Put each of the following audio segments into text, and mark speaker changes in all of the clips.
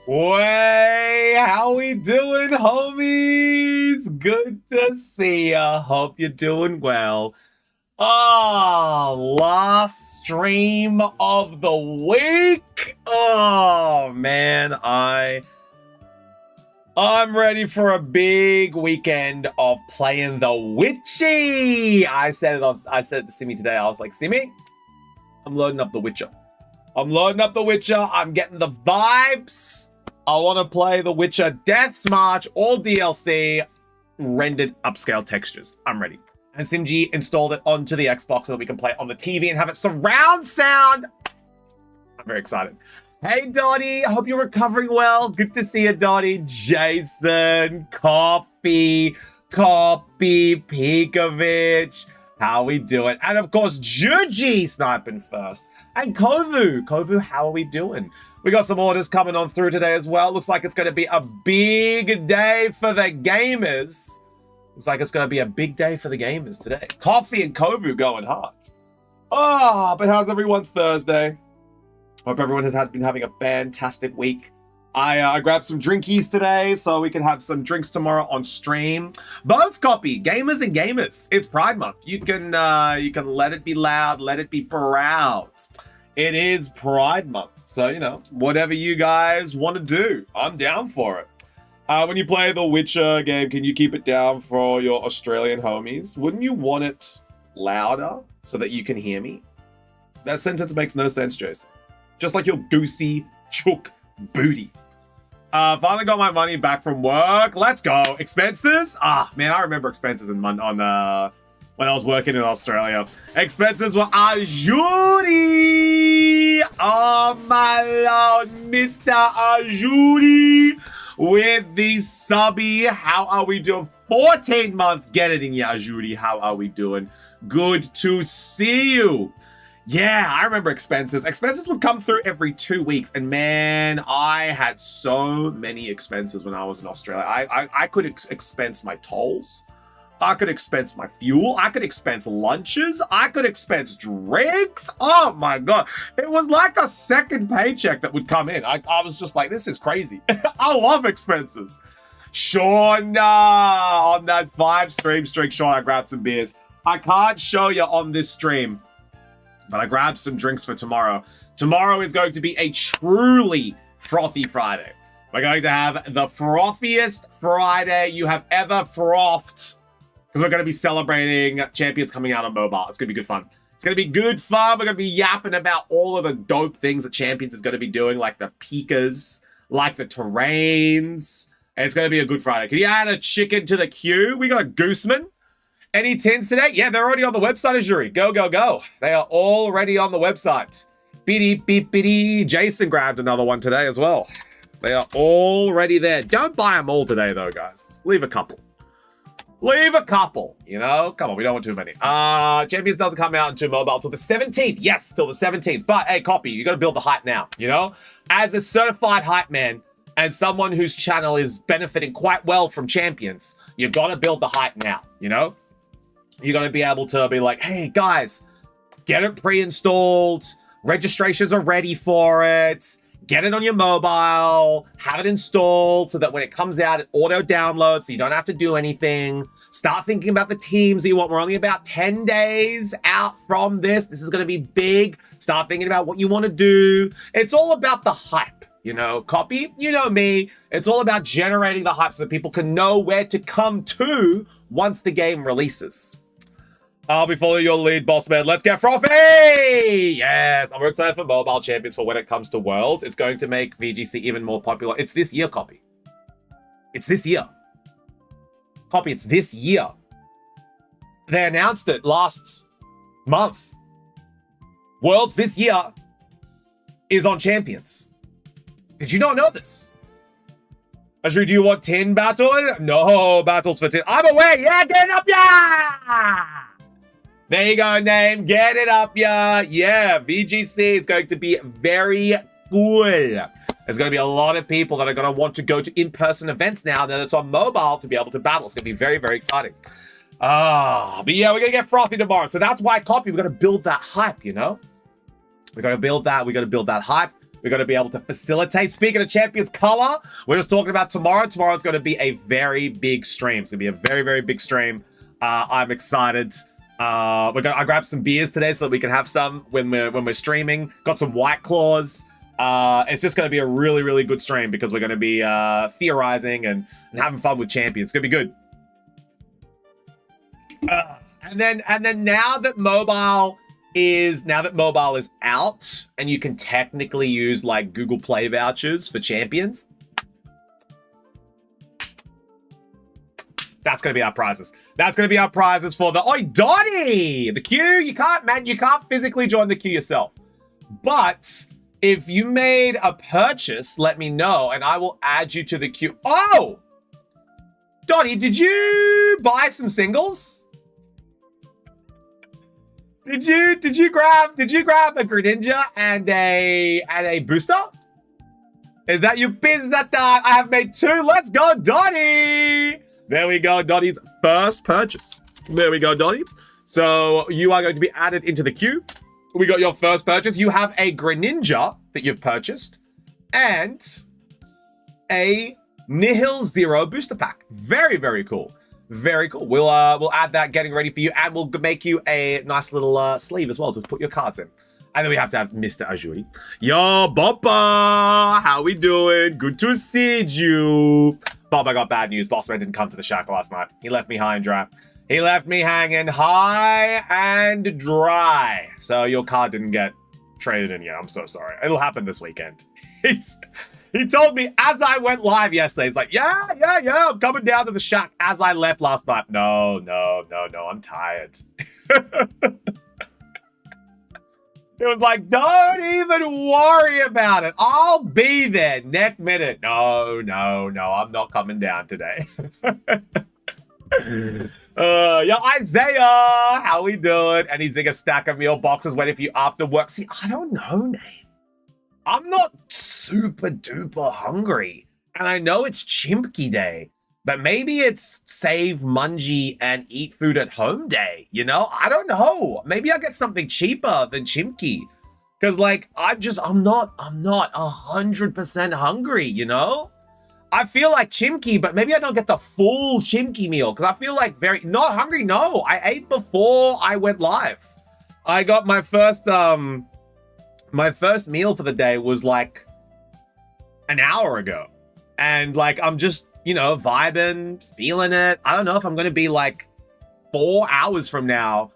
Speaker 1: Way, how we doing, homies? Good to see ya. Hope you're doing well. Last stream of the week. Oh man, I'm ready for a big weekend of playing the Witchy. I said it to Simi today. I was like, Simi, I'm loading up the Witcher. I'm getting the vibes. I want to play The Witcher Death's March, all DLC, rendered upscale textures. I'm ready. And Simji installed it onto the Xbox so that we can play it on the TV and have it surround sound. I'm very excited. Hey, Dottie. I hope you're recovering well. Good to see you, Dottie. Jason, Coffee, Pekovic. How we doing? And of course, Juji sniping first. And Kovu, how are we doing? We got some orders coming on through today as well. Looks like it's going to be a big day for the gamers. Today. Coffee and Kovu going hard. But how's everyone's Thursday? Hope everyone has been having a fantastic week. I grabbed some drinkies today so we can have some drinks tomorrow on stream. Both copy, gamers and gamers. It's Pride Month. You can let it be loud, let it be proud. It is Pride Month. So, whatever you guys want to do, I'm down for it. When you play the Witcher game, can you keep it down for your Australian homies? Wouldn't you want it louder so that you can hear me? That sentence makes no sense, Jason. Just like your goosey chook booty. Finally got my money back from work. Let's go. Expenses? Man, I remember expenses when I was working in Australia. Expenses were Ajuri. Oh, my Lord, Mr. Ajuri. With the subby. How are we doing? 14 months. Get it in ya, Ajuri. How are we doing? Good to see you. Yeah, I remember expenses. Expenses would come through every 2 weeks. And man, I had so many expenses when I was in Australia. I could expense my tolls. I could expense my fuel. I could expense lunches. I could expense drinks. Oh my God. It was like a second paycheck that would come in. I was just like, this is crazy. I love expenses. Sean, on that 5 stream streak, Sean, I grabbed some beers. I can't show you on this stream, but I grabbed some drinks for tomorrow. Tomorrow is going to be a truly frothy Friday. We're going to have the frothiest Friday you have ever frothed, because we're going to be celebrating Champions coming out on mobile. It's going to be good fun. We're going to be yapping about all of the dope things that Champions is going to be doing, like the Pikas, like the terrains. And it's going to be a good Friday. Can you add a chicken to the queue? We got a Gooseman. Any tins today? Yeah, they're already on the website, Azuri. Go, go, go. They are already on the website. Beep, beep, beep. Jason grabbed another one today as well. They are already there. Don't buy them all today, though, guys. Leave a couple. Come on, we don't want too many. Champions doesn't come out into mobile till the 17th. Yes, till the 17th. But, hey, copy, you got to build the hype now, As a certified hype man and someone whose channel is benefiting quite well from Champions, you got to build the hype now, You're going to be able to be like, hey, guys, get it pre-installed. Registrations are ready for it. Get it on your mobile. Have it installed so that when it comes out, it auto-downloads so you don't have to do anything. Start thinking about the teams that you want. We're only about 10 days out from this. This is going to be big. Start thinking about what you want to do. It's all about the hype. Copy, me. It's all about generating the hype so that people can know where to come to once the game releases. I'll be following your lead, boss man. Let's get frothy! Yes, I'm excited for Mobile Champions for when it comes to Worlds. It's going to make VGC even more popular. It's this year, Copy. It's this year. Copy, it's this year. They announced it last month. Worlds this year is on Champions. Did you not know this? Ashri, do you want 10 battle? No battles for 10. I'm away. Yeah, get it up, yeah! There you go, name. Get it up, yeah. Yeah, VGC is going to be very good. There's going to be a lot of people that are going to want to go to in-person events now that it's on mobile to be able to battle. It's going to be very, very exciting. But yeah, we're going to get frothy tomorrow. So that's why, Copy, we're going to build that hype, We're going to build that. We're going to build that hype. We're going to be able to facilitate. Speaking of Champions Color, we're just talking about tomorrow. Tomorrow's going to be a very big stream. It's going to be a very, very big stream. I'm excited. I grabbed some beers today so that we can have some when we're streaming. Got some White Claws. It's just going to be a really, really good stream because we're going to be theorizing and having fun with champions. It's going to be good. And then now that mobile is out and you can technically use like Google Play vouchers for champions, that's gonna be our prizes. That's gonna be our prizes for the Dottie! The queue, you can't physically join the queue yourself. But if you made a purchase, let me know and I will add you to the queue. Oh! Dottie, did you buy some singles? Did you grab a Greninja and a booster? Is that your business? I have made 2. Let's go, Dottie! There we go, Dottie's first purchase. There we go, Dottie. So you are going to be added into the queue. We got your first purchase. You have a Greninja that you've purchased and a Nihil Zero booster pack. Very, very cool. Very cool. We'll add that getting ready for you, and we'll make you a nice little sleeve as well to put your cards in. And then we have to have Mr. Ajuri. Yo, Boppa! How we doing? Good to see you. Bob, I got bad news. Bossman didn't come to the shack last night. He left me high and dry. He left me hanging high and dry. So your card didn't get traded in yet. I'm so sorry. It'll happen this weekend. He told me as I went live yesterday, he's like, yeah, I'm coming down to the shack as I left last night. No, I'm tired. It was like, don't even worry about it. I'll be there next minute. No, I'm not coming down today. Yo, Isaiah, how we doing? And he's in a stack of meal boxes waiting for you after work. See, I don't know, Nate. I'm not super duper hungry. And I know it's Chimpky Day, but maybe it's save Mungie and eat food at home day, you know? I don't know. Maybe I'll get something cheaper than Chimpky. Cause like, I'm not 100% hungry, you know? I feel like Chimkey, but maybe I don't get the full Chimkey meal because I feel like not hungry. No, I ate before I went live. I got my first meal for the day was like an hour ago. And like, I'm just, you know, vibing, feeling it. I don't know if I'm going to be like 4 hours from now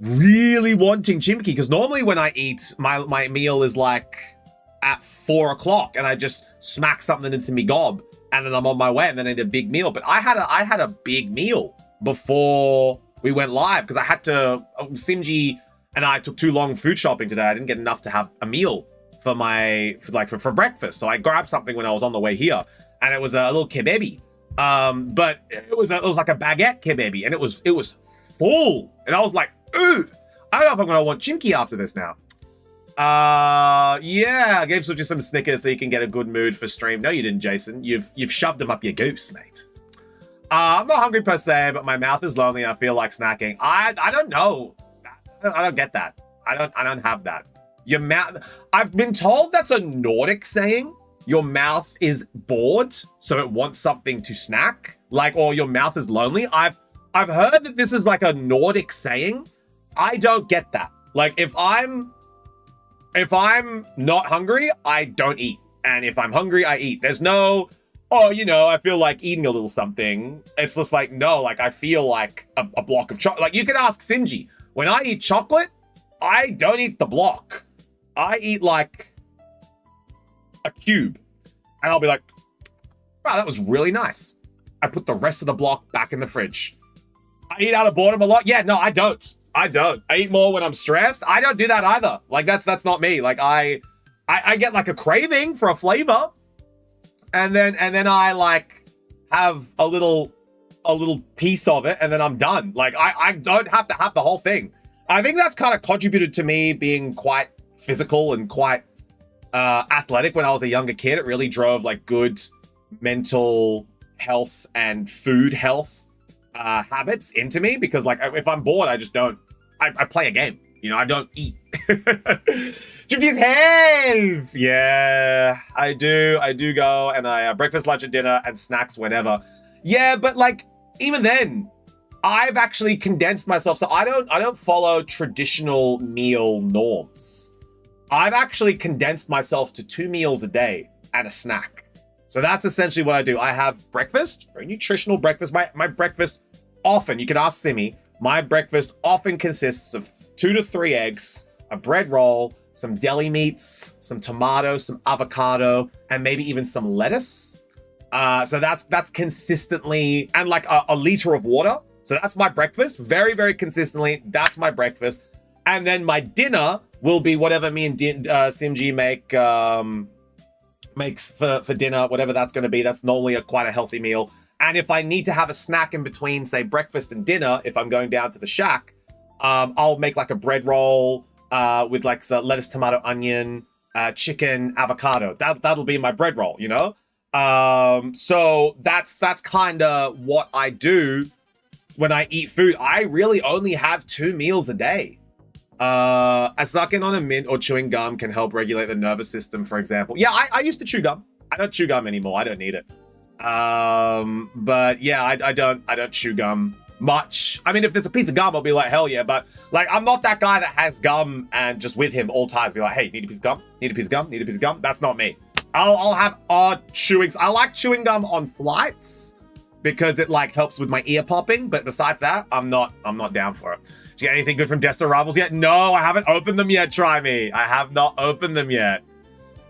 Speaker 1: really wanting Chimkey because normally when I eat, my meal is like at 4 o'clock and I just smack something into me gob and then I'm on my way and then I need a big meal. But I had a big meal before we went live because I had to, Simji and I took too long food shopping today. I didn't get enough to have a meal for breakfast. So I grabbed something when I was on the way here and it was a little kebebi. But it was like a baguette kebebi and it was full. And I was like, ooh, I don't know if I'm gonna want Chimkey after this now. Yeah, I gave Suji some Snickers so you can get a good mood for stream. No, you didn't, Jason. You've shoved them up your goose, mate. I'm not hungry per se, but my mouth is lonely. I feel like snacking. I don't know. I don't get that. I don't have that. Your mouth. I've been told that's a Nordic saying. Your mouth is bored, so it wants something to snack. Like, or your mouth is lonely. I've heard that this is like a Nordic saying. I don't get that. Like, if I'm not hungry, I don't eat. And if I'm hungry, I eat. There's no, oh, you know, I feel like eating a little something. It's just like, no, like I feel like a block of chocolate. Like you can ask Sinji. When I eat chocolate, I don't eat the block. I eat like a cube. And I'll be like, wow, that was really nice. I put the rest of the block back in the fridge. I eat out of boredom a lot. Yeah, no, I don't. I eat more when I'm stressed. I don't do that either. Like that's not me. Like I get like a craving for a flavor, and then I like have a little piece of it, and then I'm done. Like I don't have to have the whole thing. I think that's kind of contributed to me being quite physical and quite athletic when I was a younger kid. It really drove like good mental health and food health habits into me because like if I'm bored, I just don't. I play a game You know, I don't eat. Gypsy's health. Yeah, I do go and I breakfast, lunch, and dinner and snacks whenever. Yeah, but like even then, I've actually condensed myself, so I don't follow traditional meal norms. I've actually condensed myself to 2 meals a day and a snack. So that's essentially what I do. I have breakfast, very nutritional breakfast. My breakfast often, you can ask Simi, my breakfast often consists of 2 to 3 eggs, a bread roll, some deli meats, some tomatoes, some avocado, and maybe even some lettuce. So that's consistently, and like a liter of water. So that's my breakfast, very, very consistently. That's my breakfast. And then my dinner will be whatever me and Simji makes for dinner, whatever that's going to be. That's normally quite a healthy meal. And if I need to have a snack in between, say breakfast and dinner, if I'm going down to the shack, I'll make like a bread roll with like lettuce, tomato, onion, chicken, avocado. That'll be my bread roll, you know? So that's kind of what I do when I eat food. I really only have 2 meals a day. A sucking on a mint or chewing gum can help regulate the nervous system, for example. Yeah, I used to chew gum. I don't chew gum anymore. I don't need it. But yeah, I don't chew gum much. I mean, if there's a piece of gum, I'll be like, hell yeah. But like, I'm not that guy that has gum and just with him all times be like, hey, need a piece of gum? Need a piece of gum? Need a piece of gum? That's not me. I'll have odd chewings. I like chewing gum on flights because it like helps with my ear popping. But besides that, I'm not down for it. Did you get anything good from Destined Rivals yet? No, I haven't opened them yet, Try Me. I have not opened them yet.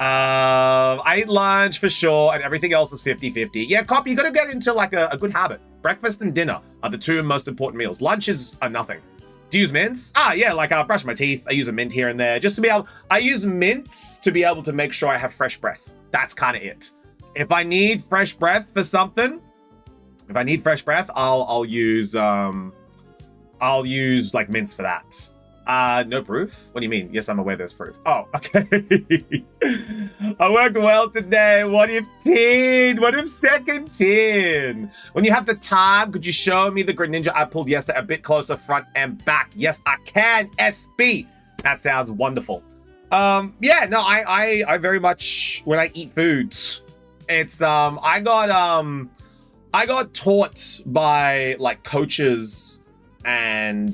Speaker 1: I eat lunch for sure, and everything else is 50-50. Yeah, Cop, you got to get into like a good habit. Breakfast and dinner are the 2 most important meals. Lunch is nothing. Do you use mints? Yeah, like I brush my teeth. I use a mint here and there just to be able. I use mints to be able to make sure I have fresh breath. That's kind of it. If I need fresh breath for something, I'll use like mints for that. No proof? What do you mean? Yes, I'm aware there's proof. Oh, okay. I worked well today. What if 10? What if second 10? When you have the time, could you show me the Greninja I pulled yesterday a bit closer front and back? Yes, I can, SB. That sounds wonderful. Yeah, no, I very much, when I eat food, it's, I got taught by like coaches and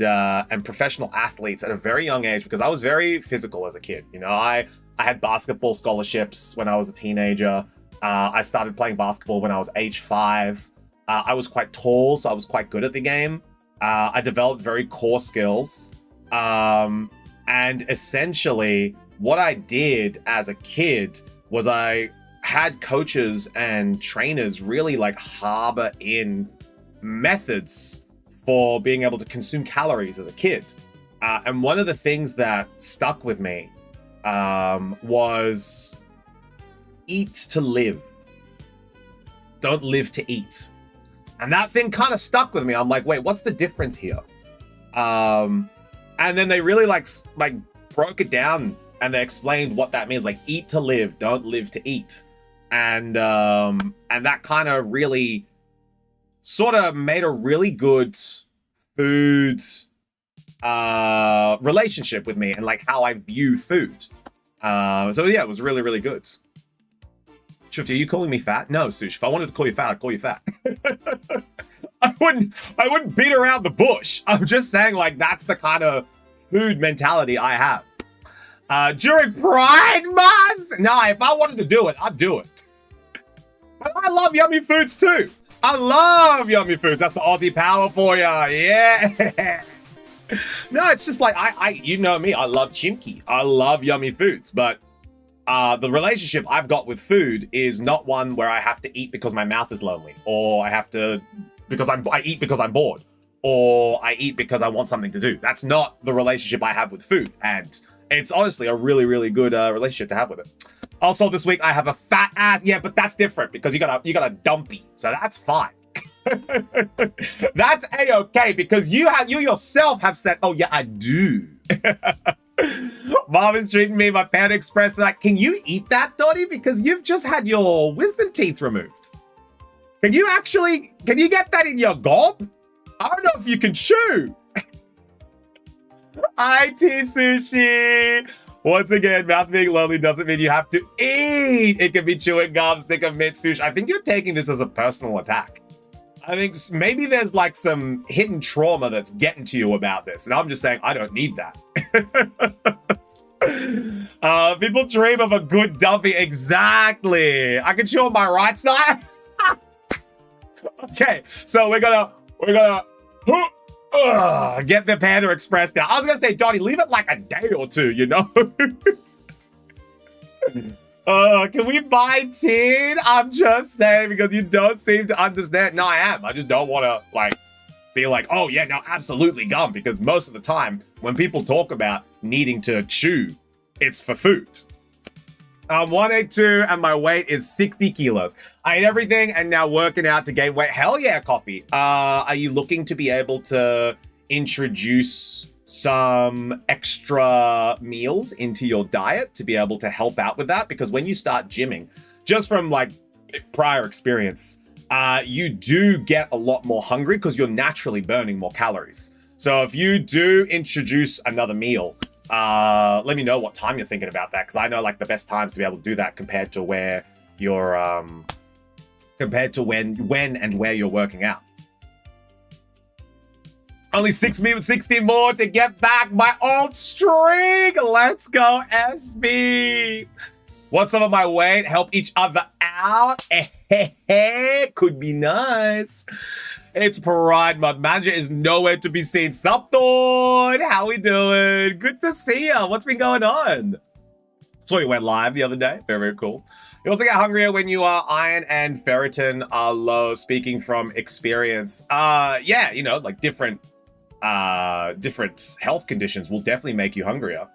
Speaker 1: professional athletes at a very young age because I was very physical as a kid. You know, I had basketball scholarships when I was a teenager. I started playing basketball when I was age 5. I was quite tall, so I was quite good at the game. I developed very core skills. And essentially what I did as a kid was I had coaches and trainers really like harbor in methods for being able to consume calories as a kid. And one of the things that stuck with me was eat to live. Don't live to eat. And that thing kind of stuck with me. I'm like, wait, what's the difference here? And then they really like broke it down and they explained what that means. Like eat to live, don't live to eat. And that kind of really sort of made a really good food relationship with me and like how I view food. So yeah, it was really, really good. Shifty, are you calling me fat? No, Sush. If I wanted to call you fat, I'd call you fat. I wouldn't beat around the bush. I'm just saying like that's the kind of food mentality I have. During Pride Month? No, if I wanted to do it, I'd do it. And I love yummy foods too. I love yummy foods. That's the Aussie power for ya. Yeah. No, it's just like, you know me, I love chimkey. I love yummy foods, but the relationship I've got with food is not one where I have to eat because my mouth is lonely, or I have to, I eat because I'm bored, or I eat because I want something to do. That's not the relationship I have with food. And it's honestly a really, really good relationship to have with it. Also, this week I have a fat ass. Yeah, but that's different because you got a dumpy, so that's fine. That's a-okay because you yourself have said, oh yeah, I do. Mom is treating me, my Panda Express, like, can you eat that, Dottie? Because you've just had your wisdom teeth removed. Can you get that in your gob? I don't know if you can chew. IT sushi. Once again, mouth being lonely doesn't mean you have to eat. It can be chewing gum, stick of mint, sushi. I think you're taking this as a personal attack. I think maybe there's like some hidden trauma that's getting to you about this. And I'm just saying, I don't need that. People dream of a good dumpy. Exactly. I can chew on my right side. Okay, so we're gonna get the Panda Express down. I was gonna say, Donnie, leave it like a day or two, you know? Can we buy tin? I'm just saying, because you don't seem to understand. No, I am. I just don't want to, like, be like, oh, yeah, no, absolutely gum. Because most of the time, when people talk about needing to chew, it's for food. I'm 182 and my weight is 60 kilos. I ate everything and now working out to gain weight. Hell yeah, coffee. Are you looking to be able to introduce some extra meals into your diet to be able to help out with that? Because when you start gymming, just from like prior experience, you do get a lot more hungry because you're naturally burning more calories. So if you do introduce another meal, let me know what time you're thinking about that, because I know like the best times to be able to do that compared to where you're compared to when and where you're working out. Only 60 more to get back my old streak. Let's go, SB. Want some of my weight? Help each other out? Could be nice. It's Pride Month. Manager is nowhere to be seen. Sup, Thorn? How we doing? Good to see ya. What's been going on? Saw you went live the other day. Very, very cool. You also get hungrier when you are iron and ferritin are low. Speaking from experience. Yeah, you know, like different health conditions will definitely make you hungrier.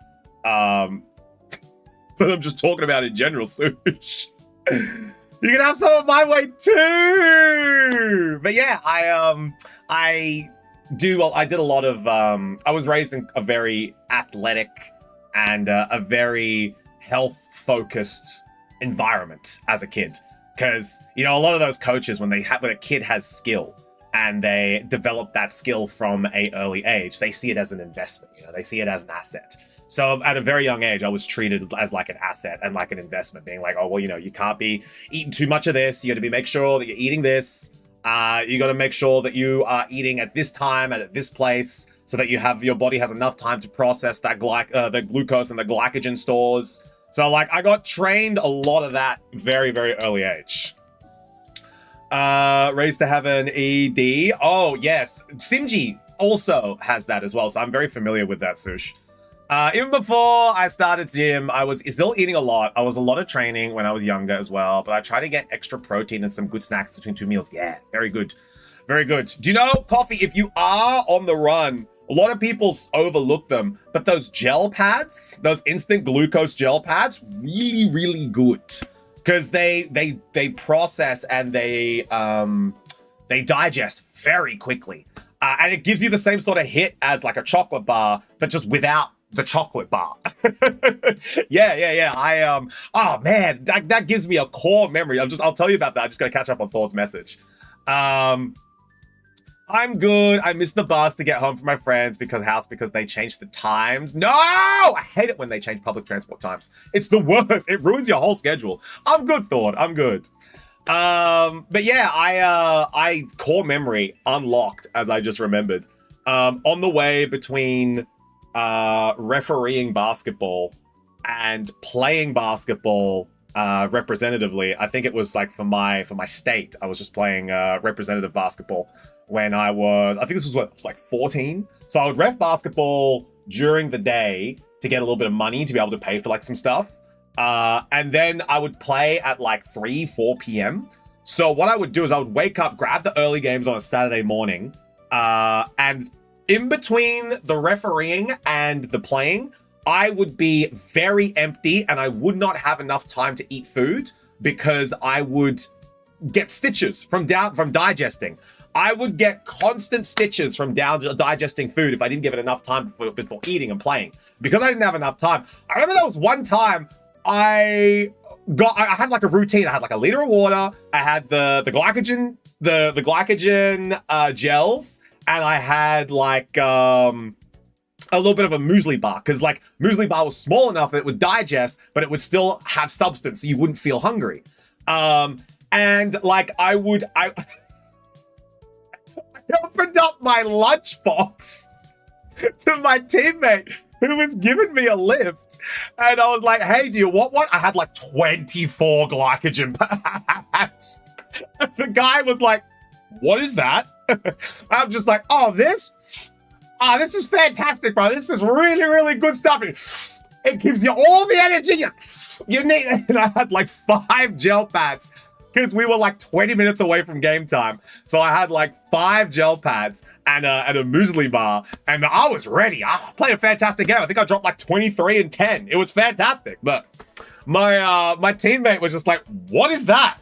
Speaker 1: But I'm just talking about in general, Sush. You can have some of my weight too. But yeah, I did a lot of, I was raised in a very athletic and a very health-focused environment as a kid. Because, you know, a lot of those coaches, when a kid has skill and they develop that skill from an early age, they see it as an investment, you know, they see it as an asset. So at a very young age, I was treated as like an asset and like an investment, being like, oh, well, you know, you can't be eating too much of this. You got to make sure that you're eating this. You got to make sure that you are eating at this time and at this place so that your body has enough time to process that the glucose and the glycogen stores. So like I got trained a lot of that very, very early age. Raised to have an ED. Oh, yes. Simji also has that as well. So I'm very familiar with that, Sush. Even before I started gym, I was still eating a lot. I was a lot of training when I was younger as well, but I try to get extra protein and some good snacks between 2 meals. Yeah, very good. Very good. Do you know, coffee, if you are on the run, a lot of people overlook them, but those gel pads, those instant glucose gel pads, really, really good. Because they process and they digest very quickly. And it gives you the same sort of hit as like a chocolate bar, but just without the chocolate bar. Yeah. Oh man, that gives me a core memory. I'll tell you about that. I'm just gonna catch up on Thor's message. I'm good. I missed the bus to get home from my friends because they changed the times. No! I hate it when they change public transport times. It's the worst. It ruins your whole schedule. I'm good, Thor. I'm good. But yeah, I core memory unlocked, as I just remembered. On the way between refereeing basketball and playing basketball representatively. I think it was like for my state. I was just playing representative basketball when I think this was like 14. So I would ref basketball during the day to get a little bit of money to be able to pay for like some stuff. And then I would play at like 4 p.m. So what I would do is I would wake up, grab the early games on a Saturday morning, and in between the refereeing and the playing, I would be very empty and I would not have enough time to eat food because I would get stitches from digesting. I would get constant stitches from digesting food if I didn't give it enough time before eating and playing. Because I didn't have enough time. I remember there was one time I had like a routine. I had like a liter of water. I had the glycogen, the glycogen gels, and I had like a little bit of a muesli bar, because like muesli bar was small enough that it would digest, but it would still have substance, so you wouldn't feel hungry. And like I opened up my lunchbox to my teammate who was giving me a lift, and I was like, "Hey, do you want one?" I had like 24 glycogen pads. The guy was like, "What is that?" I'm just like, "Oh, this is fantastic, bro. This is really, really good stuff. It gives you all the energy you need." And I had like 5 gel pads because we were like 20 minutes away from game time. So I had like 5 gel pads and a muesli bar, and I was ready. I played a fantastic game. I think I dropped like 23 and 10. It was fantastic. But my teammate was just like, "What is that?"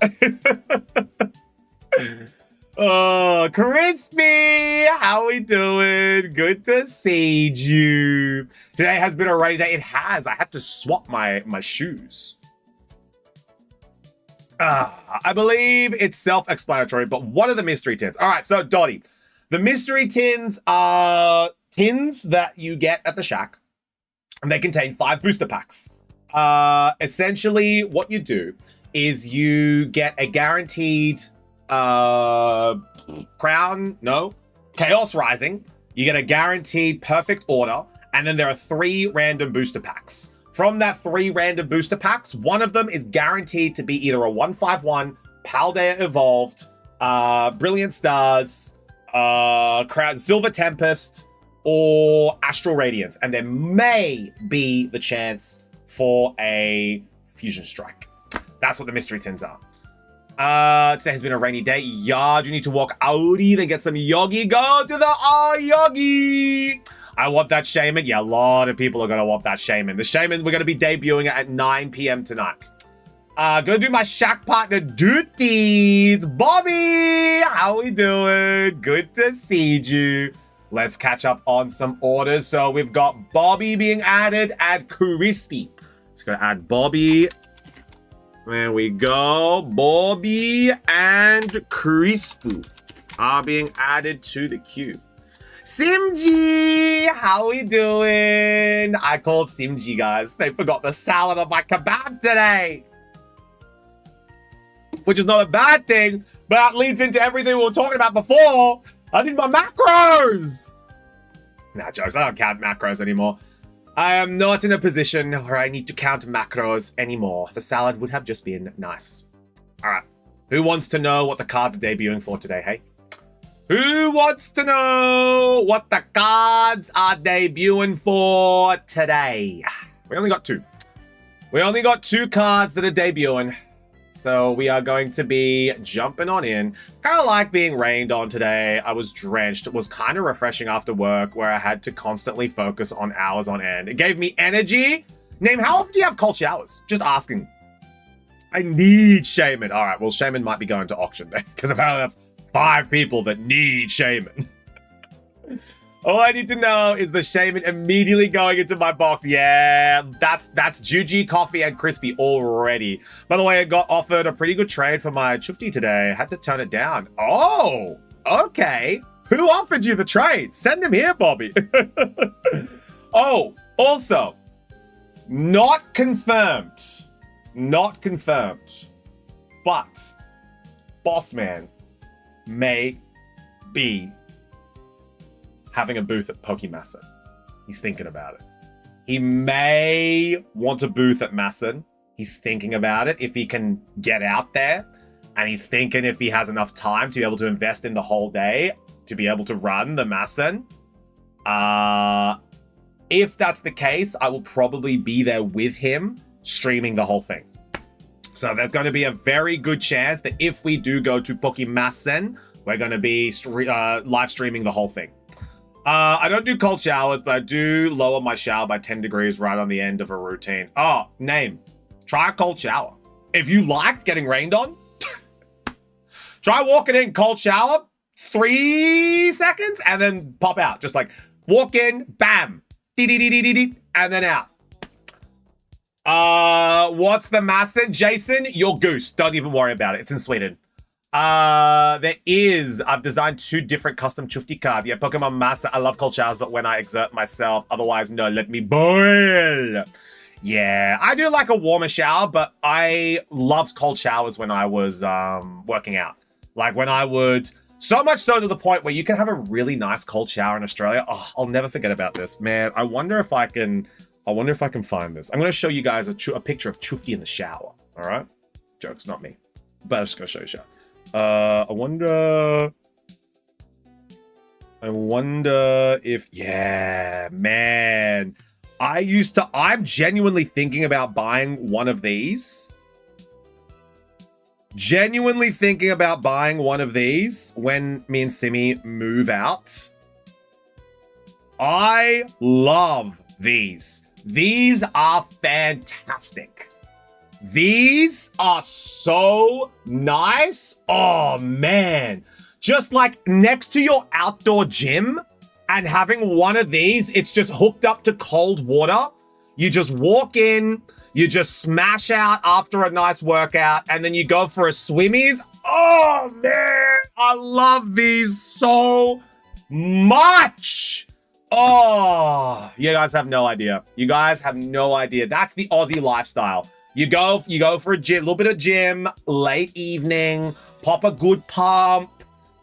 Speaker 1: Oh, Crispy, how we doing? Good to see you. Today has been a rainy day. It has. I had to swap my shoes. I believe it's self-explanatory, but what are the mystery tins? All right, so Dottie, the mystery tins are tins that you get at the shack, and they contain 5 booster packs. Essentially, what you do is you get a guaranteed Chaos Rising. You get a guaranteed Perfect Order, and then there are 3 random booster packs. From that 3 random booster packs, one of them is guaranteed to be either a 151, Paldea Evolved, Brilliant Stars, Silver Tempest, or Astral Radiance, and there may be the chance for a Fusion Strike. That's what the mystery tins are. Today has been a rainy day. Yeah, do you need to walk outie, then get some yogi? Go to the yogi! I want that shaman. Yeah, a lot of people are going to want that shaman. The shaman, we're going to be debuting it at 9 p.m. tonight. Gonna do my shack partner duties. Bobby, how we doing? Good to see you. Let's catch up on some orders. So we've got Bobby being added, add Crispy. Let's go add Bobby. There we go. Bobby and Crispy are being added to the queue. Simji, how we doing? I called Simji, guys. They forgot the salad on my kebab today. Which is not a bad thing, but that leads into everything we were talking about before. I did my macros. Nah, jokes. I don't count macros anymore. I am not in a position where I need to count macros anymore. The salad would have just been nice. All right. Who wants to know what the cards are debuting for today, hey? Who wants to know what the cards are debuting for today? We only got 2. We only got 2 cards that are debuting. So we are going to be jumping on in. Kind of like being rained on today. I was drenched. It was kind of refreshing after work where I had to constantly focus on hours on end. It gave me energy. Name, how often do you have cold showers? Just asking. I need Shaman. All right, well, Shaman might be going to auction then because apparently that's 5 people that need Shaman. All I need to know is the Shaman immediately going into my box. Yeah, that's Juji, Coffee, and Crispy already. By the way, I got offered a pretty good trade for my Chufti today. I had to turn it down. Oh, okay. Who offered you the trade? Send him here, Bobby. Oh, also, not confirmed. Not confirmed. But Bossman may be having a booth at Pokemassa. He's thinking about it. He may want a booth at Masson. He's thinking about it if he can get out there. And he's thinking if he has enough time to be able to invest in the whole day to be able to run the Masson. If that's the case, I will probably be there with him streaming the whole thing. So there's going to be a very good chance that if we do go to Pokemassen, we're going to be live streaming the whole thing. I don't do cold showers, but I do lower my shower by 10 degrees right on the end of a routine. Oh, name. Try a cold shower. If you liked getting rained on, try walking in cold shower, 3 seconds, and then pop out. Just like walk in, bam, and then out. What's the Masson? Jason, you're goose. Don't even worry about it. It's in Sweden. There is. I've designed 2 different custom Chufti cards. Yeah, Pokemon Master. I love cold showers, but when I exert myself, otherwise, no, let me boil. Yeah, I do like a warmer shower, but I loved cold showers when I was working out. Like when I would, so much so to the point where you can have a really nice cold shower in Australia. Oh, I'll never forget about this, man. I wonder if I can find this. I'm going to show you guys a picture of Chufti in the shower. All right, jokes, not me, but I'm just going to show you shower. I wonder if, yeah, man. I'm genuinely thinking about buying one of these. Genuinely thinking about buying one of these when me and Simi move out. I love these. These are fantastic. These are so nice. Oh, man. Just like next to your outdoor gym and having one of these, it's just hooked up to cold water. You just walk in, you just smash out after a nice workout, and then you go for a swimmies. Oh, man. I love these so much. Oh, you guys have no idea. You guys have no idea. That's the Aussie lifestyle. You go for a little bit of gym, late evening, pop a good pump,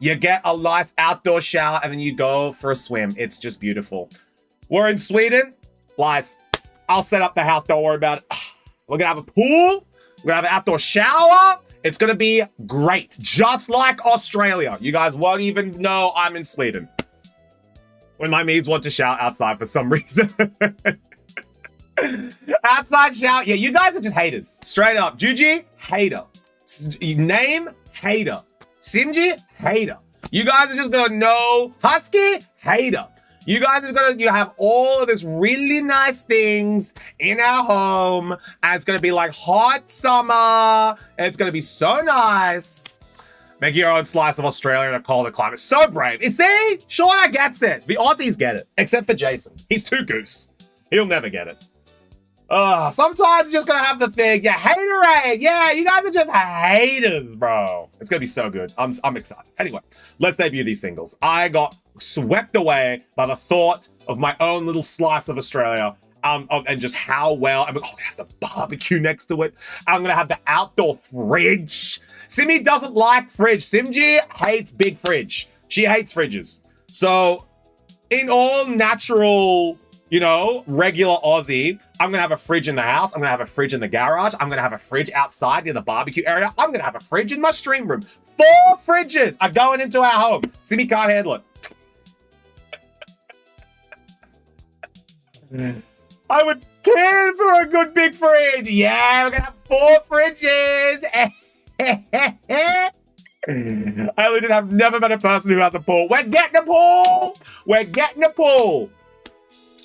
Speaker 1: you get a nice outdoor shower, and then you go for a swim. It's just beautiful. We're in Sweden. Lies. I'll set up the house. Don't worry about it. We're going to have a pool. We're going to have an outdoor shower. It's going to be great. Just like Australia. You guys won't even know I'm in Sweden. When my mates want to shower outside for some reason. Outside shout. Yeah, you guys are just haters. Straight up. Juji, hater. Name, hater. Simji, hater. You guys are just gonna know. Husky, hater. You guys are gonna, you have all of this really nice things in our home, and it's gonna be like hot summer, and it's gonna be so nice. Make your own slice of Australia in a colder climate. So brave. See? Shauna gets it. The Aussies get it. Except for Jason. He's too goose. He'll never get it. Sometimes you're just gonna have the thing. Yeah, haterade. Yeah, you guys are just haters, bro. It's gonna be so good. I'm excited. Anyway, let's debut these singles. I got swept away by the thought of my own little slice of Australia. And just how well, I'm gonna have the barbecue next to it. I'm gonna have the outdoor fridge. Simi doesn't like fridge. Simji hates big fridge. She hates fridges. So in all natural, you know, regular Aussie, I'm gonna have a fridge in the house. I'm gonna have a fridge in the garage. I'm gonna have a fridge outside near the barbecue area. I'm gonna have a fridge in my stream room. 4 fridges are going into our home. Simi can't handle it. I would kill for a good big fridge. Yeah, we're gonna have 4 fridges. I legit have never met a person who has a pool. We're getting a pool. We're getting a pool.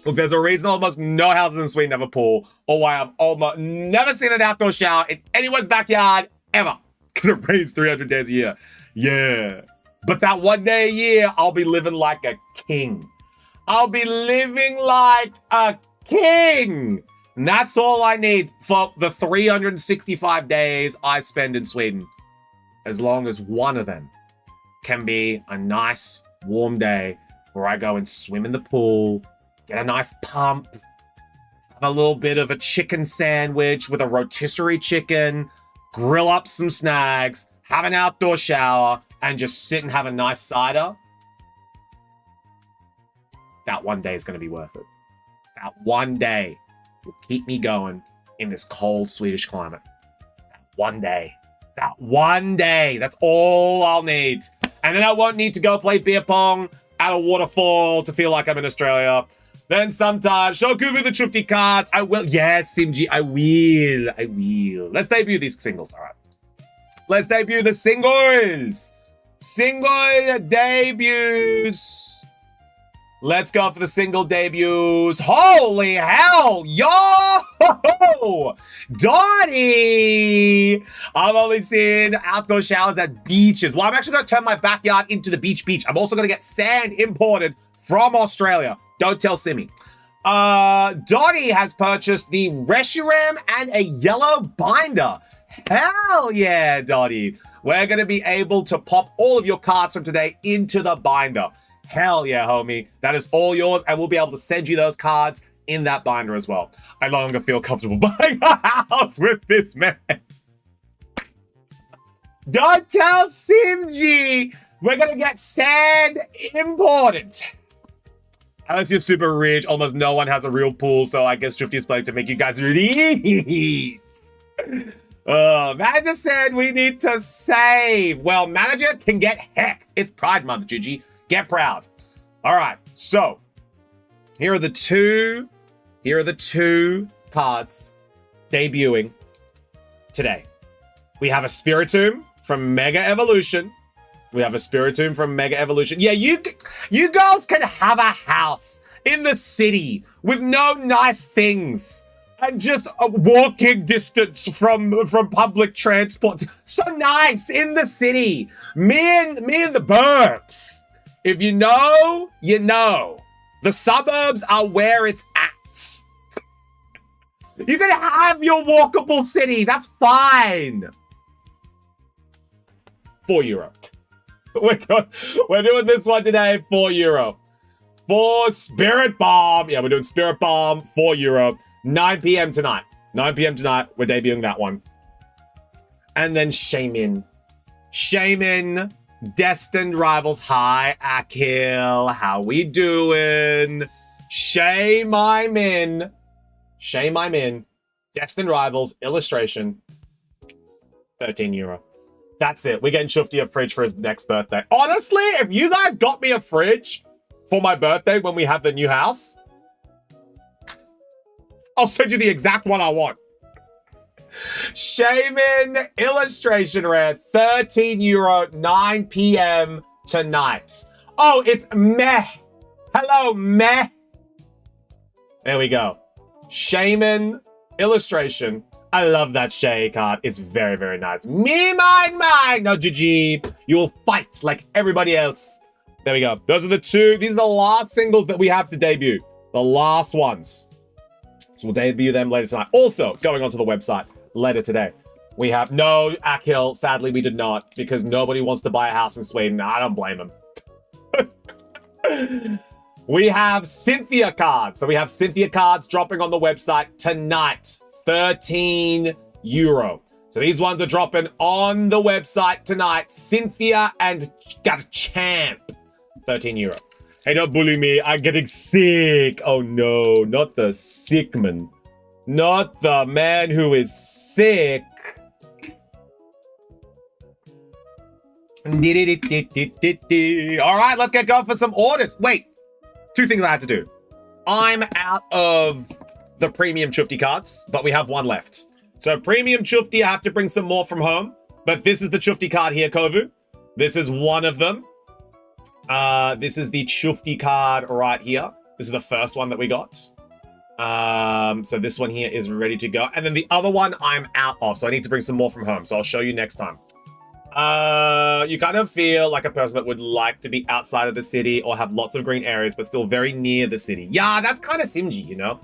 Speaker 1: Look, there's a reason almost no houses in Sweden have a pool, or I have almost never seen an outdoor shower in anyone's backyard ever, because it rains 300 days a year. Yeah, but that one day a year, I'll be living like a king. I'll be living like a king. And that's all I need for the 365 days I spend in Sweden. As long as one of them can be a nice warm day where I go and swim in the pool, get a nice pump, have a little bit of a chicken sandwich with a rotisserie chicken, grill up some snags, have an outdoor shower, and just sit and have a nice cider. That one day is going to be worth it. That one day will keep me going in this cold Swedish climate. That one day. That one day. That's all I'll need. And then I won't need to go play beer pong at a waterfall to feel like I'm in Australia. Then sometimes, Shokubu the Trifty cards. I will. Yes, Simji, I will. I will. Let's debut these singles. All right. Let's debut the singles. Single debuts. Let's go for the single debuts. Holy hell, yo! Donnie! I've only seen outdoor showers at beaches. Well, I'm actually going to turn my backyard into the beach. I'm also going to get sand imported from Australia. Don't tell Simi. Donnie has purchased the Reshiram and a yellow binder. Hell yeah, Donnie. we're going to be able to pop all of your cards from today into the binder. Hell yeah, homie. That is all yours, and we'll be able to send you those cards in that binder as well. I no longer feel comfortable buying a house with this man. Don't tell Simji we're going to get sand imported. Unless you're super rich, almost no one has a real pool, so I guess Shufti is playing to make you guys rich. Manager said we need to save. Well, manager can get hecked. It's Pride Month, Gigi. Get proud. All right, so here are the two cards debuting today. We have a Spiritomb from Mega Evolution. Yeah, you girls can have a house in the city with no nice things and just a walking distance from public transport. So nice in the city. Me and the burbs. If you know, you know. The suburbs are where it's at. You can have your walkable city. That's fine. €4. We're doing this one today, €4. For Spirit Bomb. Yeah, we're doing Spirit Bomb, €4. 9 p.m. tonight. 9 p.m. tonight, we're debuting that one. And then Shaman. Destined Rivals. Hi, Akil. How we doing? I'm in. Destined Rivals, illustration. €13. That's it. We're getting Shufti a fridge for his next birthday. Honestly, if you guys got me a fridge for my birthday when we have the new house, I'll send you the exact one I want. Shaman illustration rare, €13, 9 p.m. tonight. Oh, it's meh. Hello, meh. There we go. Shaman illustration. I love that Shay card. It's very, very nice. Me, mine. No, GG. You will fight like everybody else. There we go. Those are the two. These are the last singles that we have to debut. The last ones. So we'll debut them later tonight. Also, going onto the website later today. We have... No, Akil. Sadly, we did not. Because nobody wants to buy a house in Sweden. I don't blame them. We have Cynthia cards. So we have Cynthia cards dropping on the website tonight. €13. So these ones are dropping on the website tonight. Cynthia and got a champ. €13. Hey, don't bully me. I'm getting sick. Oh no, not the sick man. Not the man who is sick. All right, let's get going for some orders. Wait, two things I had to do. I'm out of the premium Chufti cards, but we have one left. So premium Chufti, I have to bring some more from home. But this is the Chufti card here, Kovu. This is one of them. This is the Chufti card right here. This is the first one that we got. So this one here is ready to go. And then the other one I'm out of. So I need to bring some more from home. So I'll show you next time. You kind of feel like a person that would like to be outside of the city or have lots of green areas, but still very near the city. Yeah, that's kind of Simji, you know?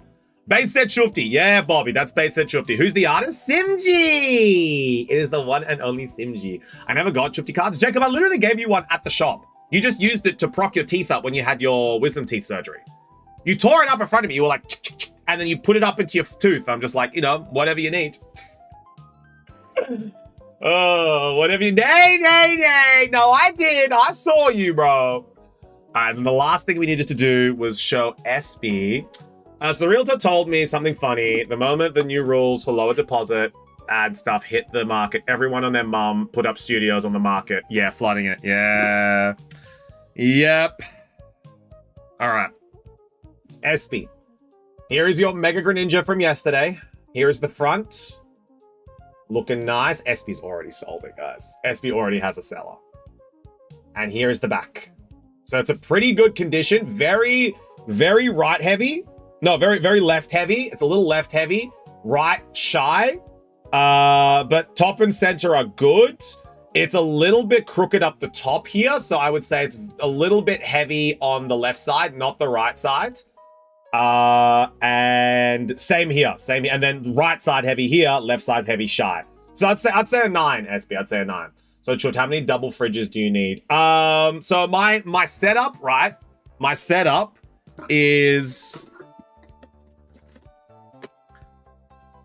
Speaker 1: Base set Chufti. Yeah, Bobby, that's base set Chufti. Who's the artist? Simji! It is the one and only Simji. I never got Chufti cards. Jacob, I literally gave you one at the shop. You just used it to proc your teeth up when you had your wisdom teeth surgery. You tore it up in front of me. You were like, chick, chick, chick, and then you put it up into your tooth. I'm just like, you know, whatever you need. Oh, whatever you... Nay. No, I did. I saw you, bro. And the last thing we needed to do was show SB. So the realtor told me something funny. The moment the new rules for lower deposit ad stuff hit the market, everyone and their mum put up studios on the market. Yeah, flooding it. Yeah. Yep. All right. SB. Here is your Mega Greninja from yesterday. Here is the front. Looking nice. SB's already sold it, guys. SB already has a seller. And here is the back. So it's a pretty good condition. Very, very right heavy. No, very, very left heavy. It's a little left heavy. Right shy. But top and center are good. It's a little bit crooked up the top here. So I would say it's a little bit heavy on the left side, not the right side. And same here. And then right side heavy here, left side heavy shy. So I'd say a 9, SB. I'd say a 9. So Chut, how many double fridges do you need? So my setup, right? My setup is...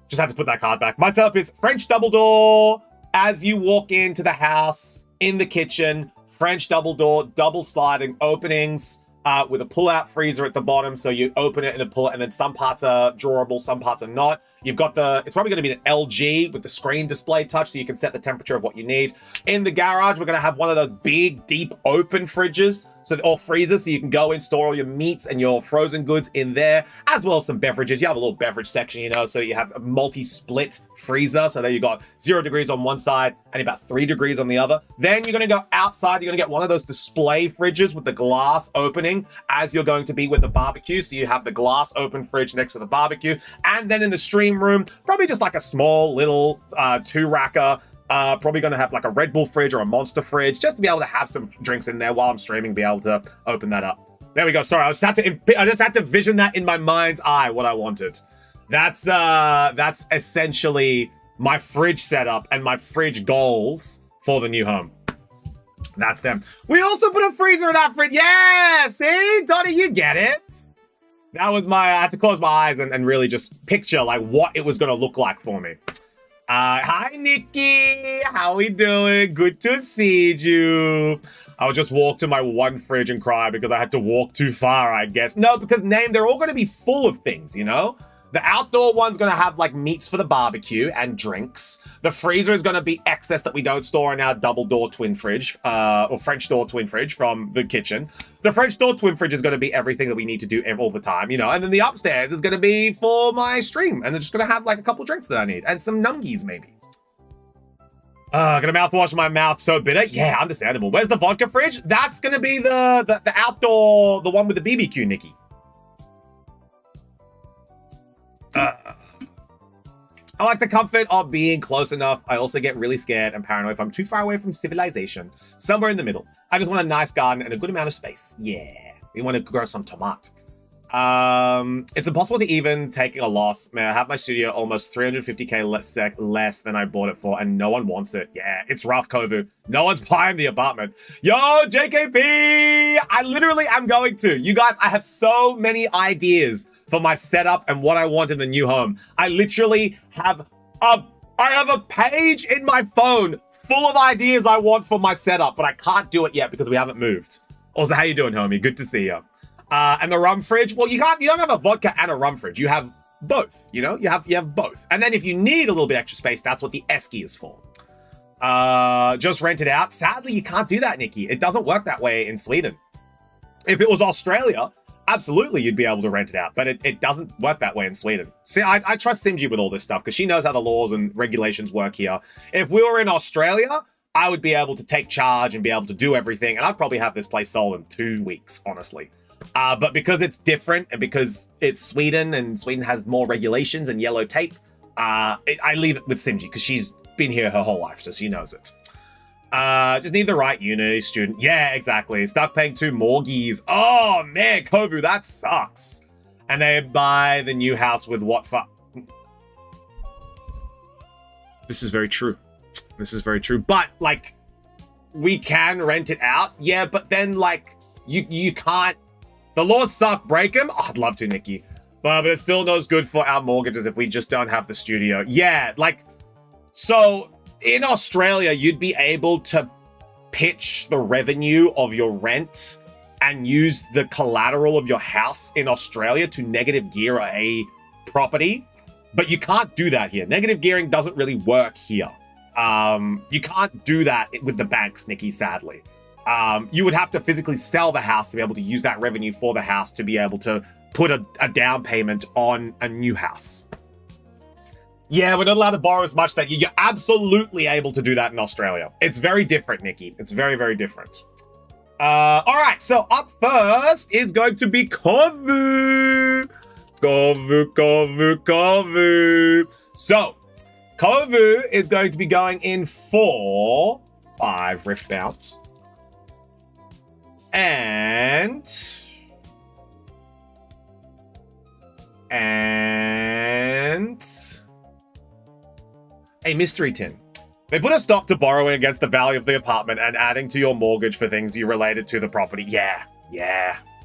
Speaker 1: Just had to put that card back. My setup is French double door as you walk into the house, in the kitchen, French double door, double sliding openings, with a pull-out freezer at the bottom, so you open it and then pull it, and then some parts are drawable, some parts are not. You've got it's probably going to be an LG with the screen display touch, so you can set the temperature of what you need. In the garage, we're going to have one of those big, deep, open fridges, or freezers, so you can go in, store all your meats and your frozen goods in there, as well as some beverages. You have a little beverage section, you know, so you have a multi-split freezer, so there you got 0 degrees on one side and about 3 degrees on the other. Then you're going to go outside, you're going to get one of those display fridges with the glass opening, as you're going to be with the barbecue. So you have the glass open fridge next to the barbecue. And then in the stream room, probably just like a small little 2-racker. Probably going to have like a Red Bull fridge or a Monster fridge, just to be able to have some drinks in there while I'm streaming, be able to open that up. There we go. Sorry, I just had to vision that in my mind's eye, what I wanted. That's essentially my fridge setup and my fridge goals for the new home. That's them. We also put a freezer in our fridge. Yeah, see? Donnie, you get it. That was I had to close my eyes and really just picture like what it was going to look like for me. Hi, Nikki. How we doing? Good to see you. I'll just walk to my one fridge and cry because I had to walk too far, I guess. No, because they're all going to be full of things, you know? The outdoor one's going to have like meats for the barbecue and drinks. The freezer is going to be excess that we don't store in our double door twin fridge, or French door twin fridge from the kitchen. The French door twin fridge is going to be everything that we need to do all the time, you know? And then the upstairs is going to be for my stream. And they're just going to have like a couple drinks that I need and some nungies maybe. Gonna mouthwash my mouth, so bitter. Yeah, understandable. Where's the vodka fridge? That's going to be the outdoor, the one with the BBQ, Nikki. I like the comfort of being close enough. I also get really scared and paranoid if I'm too far away from civilization. Somewhere in the middle. I just want a nice garden and a good amount of space. Yeah. We want to grow some tomato. It's impossible to even take a loss. Man, I have my studio almost 350k less than I bought it for, and no one wants it. Yeah, it's rough, Kovu. No one's buying the apartment. Yo, JKP! I literally am going to. You guys, I have so many ideas for my setup and what I want in the new home. I literally have a page in my phone full of ideas I want for my setup, but I can't do it yet because we haven't moved. Also, how you doing, homie? Good to see you. And the rum fridge, well, you don't have a vodka and a rum fridge. You have both, you know? You have both. And then if you need a little bit extra space, that's what the Esky is for. Just rent it out. Sadly, you can't do that, Nikki. It doesn't work that way in Sweden. If it was Australia, absolutely you'd be able to rent it out, but it doesn't work that way in Sweden. See, I trust Simji with all this stuff because she knows how the laws and regulations work here. If we were in Australia, I would be able to take charge and be able to do everything, and I'd probably have this place sold in 2 weeks, honestly. But because it's different and because it's Sweden and Sweden has more regulations and yellow tape, I leave it with Simji because she's been here her whole life, so she knows it. Just need the right uni student. Yeah, exactly. Stuck paying 2 mortgages. Oh, man, Kovu, that sucks. And they buy the new house with what for? This is very true. This is very true. But, like, we can rent it out. Yeah, but then, like, you can't. The laws suck. Break them? Oh, I'd love to, Nikki. But it's still no good for our mortgages if we just don't have the studio. Yeah, like, so in Australia, you'd be able to pitch the revenue of your rent and use the collateral of your house in Australia to negative gear a property. But you can't do that here. Negative gearing doesn't really work here. You can't do that with the banks, Nikki, sadly. You would have to physically sell the house to be able to use that revenue for the house to be able to put a down payment on a new house. Yeah, we're not allowed to borrow as much that you're absolutely able to do that in Australia. It's very different, Nikki. It's very, very different. All right, so up first is going to be Kovu. Kovu. So, Kovu is going to be going in for 5 Rift Bounce. And a mystery tin. They put a stop to borrowing against the value of the apartment and adding to your mortgage for things you related to the property. Yeah.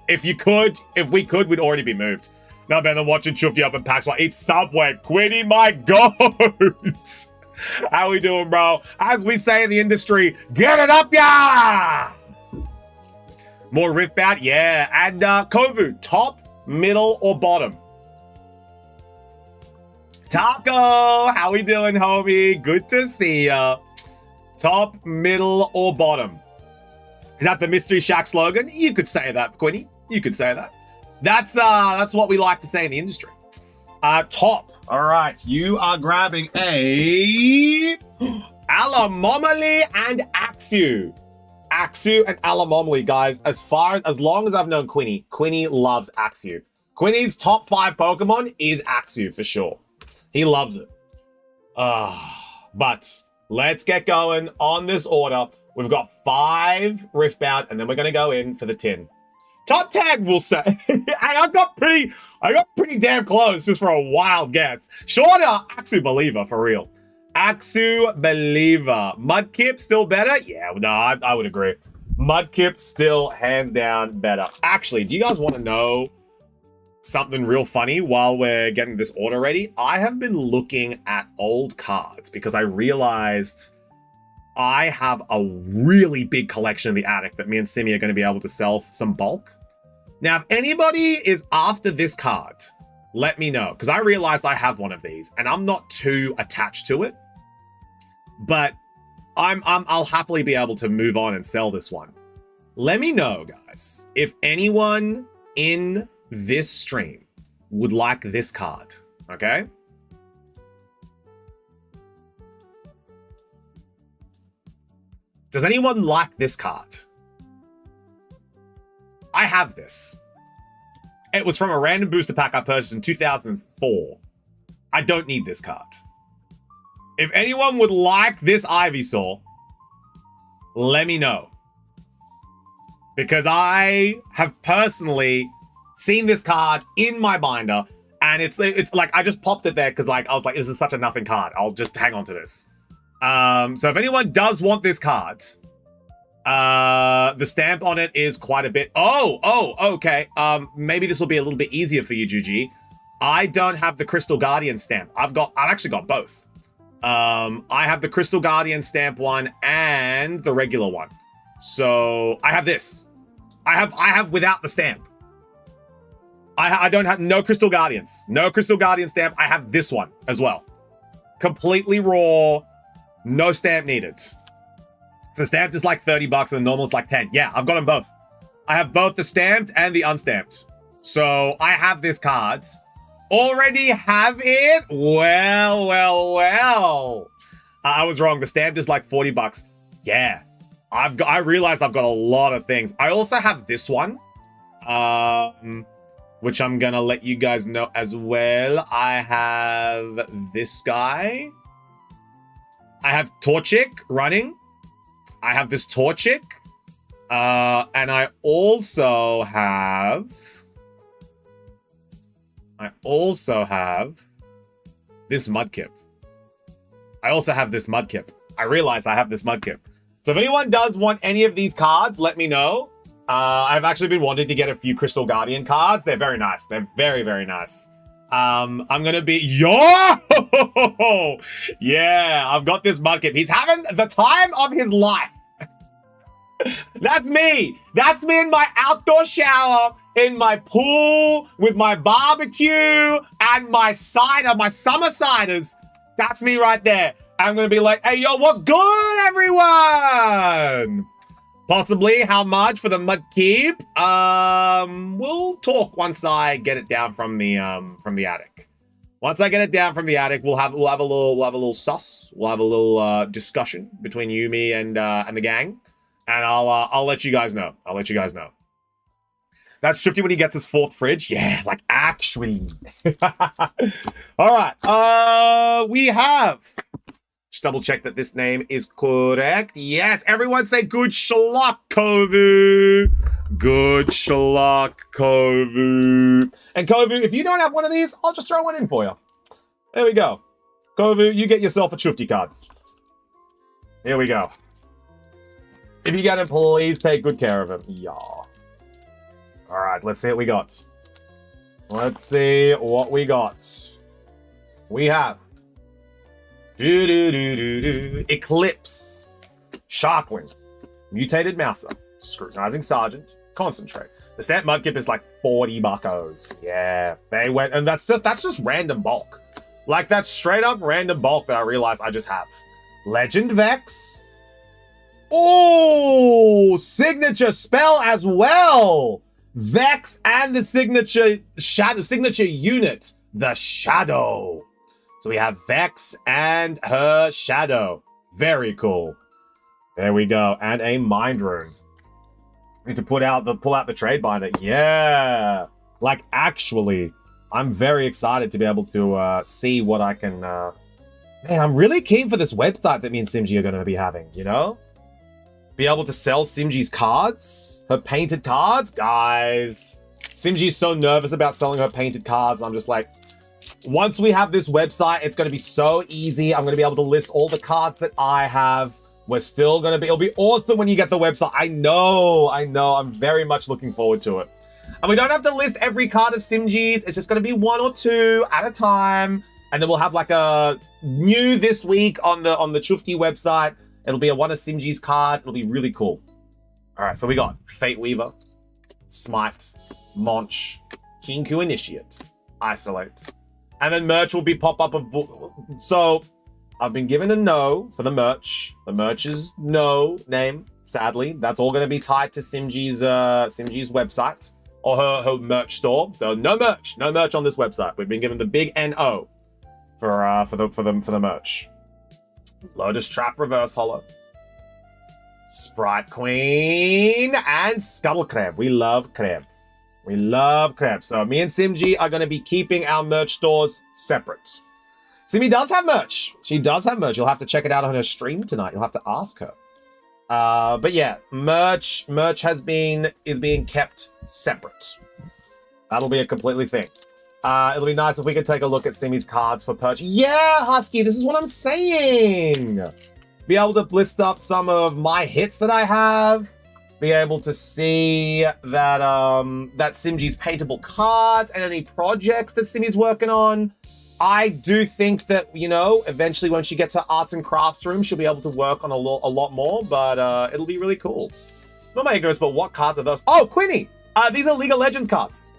Speaker 1: If we could, we'd already be moved. No better than watching Shufty up in packs while eat Subway. Quinny, my goat. How we doing, bro? As we say in the industry, get it up, yeah! More Rift Bout, yeah. And Kovu, top, middle, or bottom? Taco, how we doing, homie? Good to see ya. Top, middle, or bottom? Is that the Mystery Shack slogan? You could say that, Quinny. You could say that. That's what we like to say in the industry. Top. All right, you are grabbing a Alamomali and Axew. Axew and Alamomali, guys. As long as I've known Quinny, Quinny loves Axew. Quinny's top 5 Pokemon is Axew for sure. He loves it. But let's get going on this order. We've got 5 Rift Bout, and then we're going to go in for the 10. Top 10, we'll say. I got pretty damn close just for a wild guess. Shorter, Axew Believer, for real. Axew Believer. Mudkip still better? Yeah, no, I would agree. Mudkip still hands down better. Actually, do you guys want to know something real funny while we're getting this order ready? I have been looking at old cards because I realized I have a really big collection in the attic that me and Simi are going to be able to sell some bulk. Now, if anybody is after this card, let me know, because I realized I have one of these and I'm not too attached to it, but I'll happily be able to move on and sell this one. Let me know, guys, if anyone in this stream would like this card, okay? Does anyone like this card? I have this. It was from a random booster pack I purchased in 2004. I don't need this card. If anyone would like this Ivysaur, let me know. Because I have personally seen this card in my binder, and it's like I just popped it there because I was like, this is such a nothing card. I'll just hang on to this. So if anyone does want this card, the stamp on it is quite a bit. Oh, okay. Maybe this will be a little bit easier for you, Juji. I don't have the Crystal Guardian stamp. I've actually got both. I have the Crystal Guardian stamp one and the regular one. So I have this. I have without the stamp. I don't have no Crystal Guardians. No Crystal Guardian stamp. I have this one as well. Completely raw. No stamp needed. The stamp is like 30 bucks and the normal is like 10. Yeah, I've got them both. I have both the stamped and the unstamped. So I have this card. Already have it? Well. I was wrong. The stamped is like 40 bucks. Yeah. I realized I've got a lot of things. I also have this one. Which I'm gonna let you guys know as well. I have this guy. I have Torchic running. I have this Torchic. And I also have this Mudkip. I realized I have this Mudkip. So if anyone does want any of these cards, let me know. I've actually been wanting to get a few Crystal Guardian cards. They're very nice. They're very, very nice. I'm gonna be yeah, I've got this Mudkip. He's having the time of his life. That's me. That's me in my outdoor shower, in my pool, with my barbecue, and my cider, my summer ciders. That's me right there. I'm gonna be like, hey, yo, what's good, everyone? Possibly how much for the Mudkip? We'll talk once I get it down from the attic. Once I get it down from the attic, we'll have a little suss. We'll have a little discussion between you, me, and the gang, and I'll let you guys know. That's Shifty when he gets his 4th fridge. Yeah, like actually. All right. We have. Just double check that this name is correct. Yes, everyone say good schluck, Kovu. Good schluck, Kovu. And Kovu, if you don't have one of these, I'll just throw one in for you. There we go. Kovu, you get yourself a Chufty card. Here we go. If you get him, please take good care of him. Yeah. All right, let's see what we got. Let's see what we got. We have Eclipse, Sharkling, Mutated Mouser, Scrutinizing Sergeant, Concentrate. The stamp Mudkip is like 40 buckos. Yeah, they went, and that's just random bulk. Like, that's straight up random bulk that I realized I just have. Legend Vex. Oh, signature spell as well. Vex and the signature unit, the Shadow. So we have Vex and her Shadow. Very cool. There we go. And a Mind Rune. We can pull out the trade binder. Yeah. Like, actually, I'm very excited to be able to see what I can... Man, I'm really keen for this website that me and Simji are going to be having, you know? Be able to sell Simji's cards. Her painted cards. Guys. Simji's so nervous about selling her painted cards. I'm just like, once we have this website, it's going to be so easy. I'm going to be able to list all the cards that I have. We're still going to be... It'll be awesome when you get the website. I know. I'm very much looking forward to it. And we don't have to list every card of Simji's. It's just going to be 1 or 2 at a time. And then we'll have like a new this week on the Chufti website. It'll be one of Simji's cards. It'll be really cool. All right, so we got Fate Weaver, Smite, Monch, Kinku Initiate, Isolate. And then merch will be pop-up of... So, I've been given a no for the merch. The merch is no name, sadly. That's all going to be tied to Simji's website or her merch store. So no merch on this website. We've been given the big NO for the merch. Lotus Trap Reverse Holo, Sprite Queen, and Scuttle Crab. We love Crab. We love Crab. So me and Simji are going to be keeping our merch stores separate. Simi does have merch. She does have merch. You'll have to check it out on her stream tonight. You'll have to ask her. But yeah, merch is being kept separate. That'll be a completely thing. It'll be nice if we could take a look at Simi's cards for purchase. Yeah, Husky, this is what I'm saying. Be able to list up some of my hits that I have. Be able to see that that Simji's paintable cards and any projects that Simi's working on. I do think that, you know, eventually when she gets her arts and crafts room, she'll be able to work on a lot more, but it'll be really cool. Not my ignorance, but what cards are those? Oh, Quinny! These are League of Legends cards.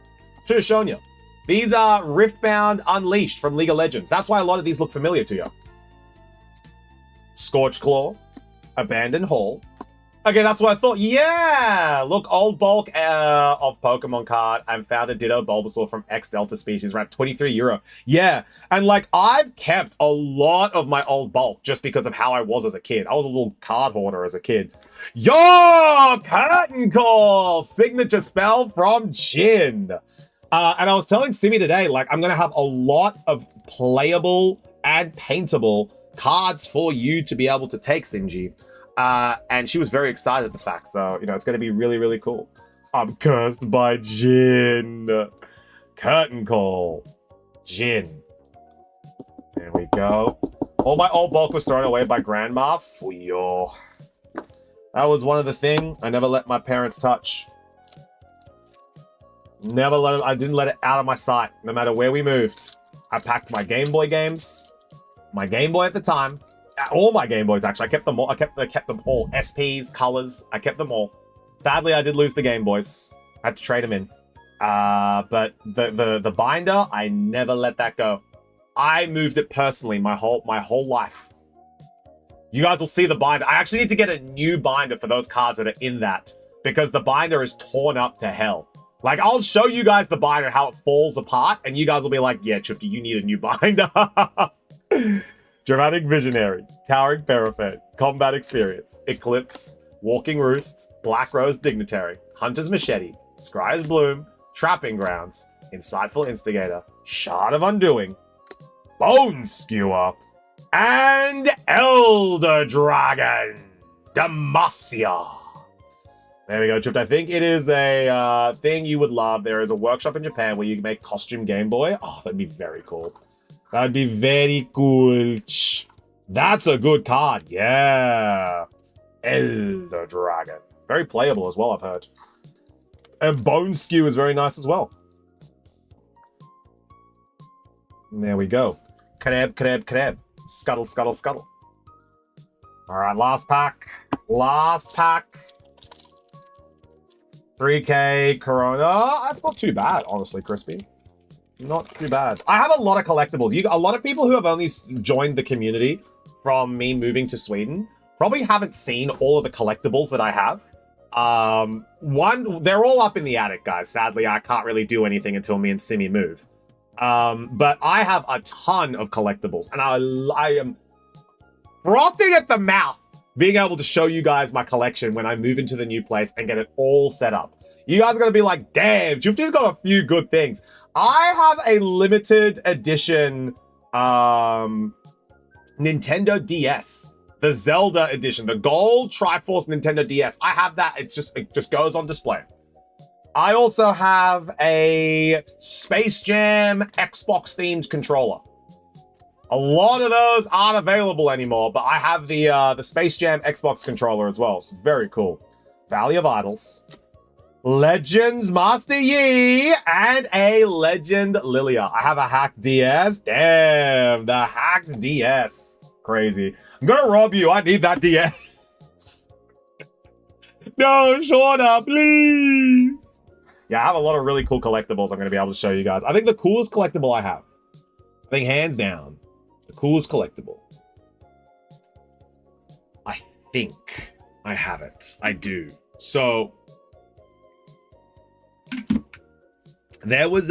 Speaker 1: Should have shown you. These are Riftbound Unleashed from League of Legends. That's why a lot of these look familiar to you. Scorch Claw, Abandoned Hall. Okay, that's what I thought. Yeah! Look, old bulk of Pokemon card and found a Ditto Bulbasaur from X Delta species around €23. Yeah, and like, I've kept a lot of my old bulk just because of how I was as a kid. I was a little card hoarder as a kid. Yo! Curtain Call! Signature spell from Jin. And I was telling Simi today, like, I'm going to have a lot of playable and paintable cards for you to be able to take, Simji. And she was very excited at the fact. So, you know, it's going to be really, really cool. I'm cursed by Jin. Curtain Call. Jin. There we go. All my old bulk was thrown away by Grandma. Fuyo. That was one of the things I never let my parents touch. Never let it, I didn't let it out of my sight, no matter where we moved. I packed my Game Boy games, my Game Boy at the time, all my Game Boys actually. I kept them all. I kept them all. SPs, colors. I kept them all. Sadly, I did lose the Game Boys. I had to trade them in. But the binder, I never let that go. I moved it personally my whole life. You guys will see the binder. I actually need to get a new binder for those cards that are in that because the binder is torn up to hell. Like, I'll show you guys the binder, how it falls apart, and you guys will be like, yeah, Chufty, you need a new binder. Dramatic Visionary, Towering Parapet, Combat Experience, Eclipse, Walking Roost, Black Rose Dignitary, Hunter's Machete, Scryer's Bloom, Trapping Grounds, Insightful Instigator, Shard of Undoing, Bone Skewer, and Elder Dragon, Demacia. There we go, Chift. I think it is a thing you would love. There is a workshop in Japan where you can make costume Game Boy. Oh, that'd be very cool. That'd be very cool. That's a good card. Yeah. Elder Dragon. Very playable as well, I've heard. And Bone Skew is very nice as well. And there we go. Kreb, kreb, kreb. Scuttle, scuttle, scuttle. All right, last pack. Last pack. 3K Corona. That's not too bad, honestly, Crispy. Not too bad. I have a lot of collectibles. A lot of people who have only joined the community from me moving to Sweden probably haven't seen all of the collectibles that I have. They're all up in the attic, guys. Sadly, I can't really do anything until me and Simi move. But I have a ton of collectibles, and I am frothing at the mouth being able to show you guys my collection when I move into the new place and get it all set up. You guys are going to be like, damn, Jufty's got a few good things. I have a limited edition Nintendo DS, the Zelda edition, the gold Triforce Nintendo DS. I have that. It just goes on display. I also have a Space Jam Xbox themed controller. A lot of those aren't available anymore, but I have the Space Jam Xbox controller as well. It's very cool. Valley of Idols, Legends Master Yi, and a Legend Lilia. I have a hacked DS. Damn, the hacked DS. Crazy. I'm gonna rob you. I need that DS. No, Shauna, please. Yeah, I have a lot of really cool collectibles I'm gonna be able to show you guys. I think the coolest collectible I have, I think hands down, the coolest collectible. I think I have it. I do. So there was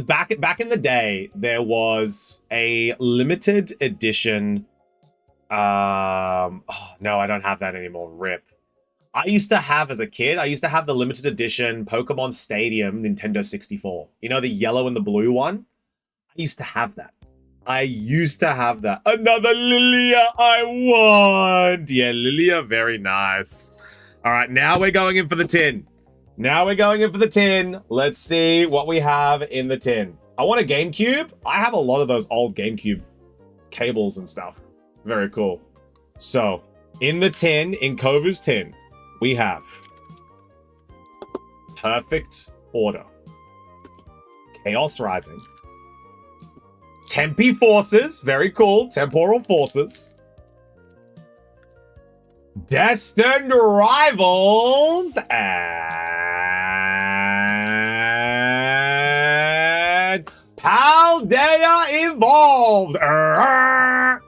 Speaker 1: back in the day, there was a limited edition. Oh no, I don't have that anymore. RIP. I used to have, as a kid, the limited edition Pokemon Stadium Nintendo 64. You know, the yellow and the blue one? I used to have that. Another Lilia I want. Yeah, Lilia, very nice. All right, now we're going in for the tin. Let's see what we have in the tin. I want a GameCube. I have a lot of those old GameCube cables and stuff. Very cool. So, in the tin, in Kovu's tin, we have Perfect Order, Chaos Rising, Tempi Forces, very cool, Temporal Forces, Destined Rivals, and Paldea Evolved.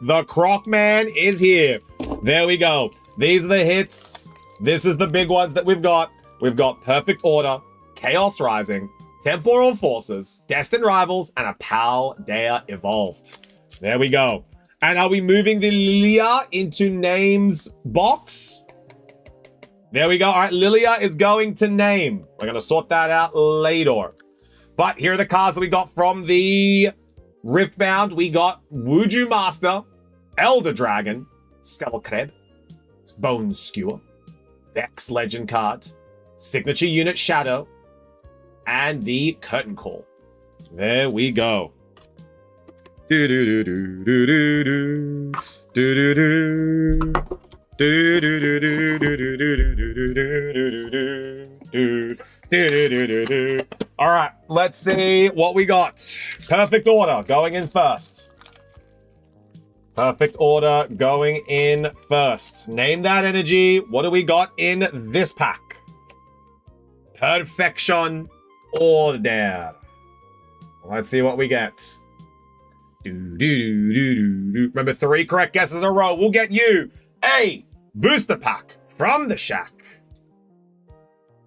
Speaker 1: The Crocman is here. There we go. These are the hits. This is the big ones that we've got. We've got Perfect Order, Chaos Rising, Temporal Forces, Destined Rivals, and a Paldea Evolved. There we go. And are we moving the Lilia into names box? There we go. All right, Lilia is going to name. We're going to sort that out later. But here are the cards that we got from the Riftbound. We got Wuju Master, Elder Dragon, Stellar Kreb, Bone Skewer, Vex Legend card, Signature Unit Shadow, and the Curtain Call. There we go. Do do do do do do do do do do do do do. All right, let's see what we got. Perfect Order going in first. Perfect Order going in first. Name that energy. What do we got in this pack? Perfection Order. Let's see what we get. Remember, 3 correct guesses in a row will get you a booster pack from the Shack.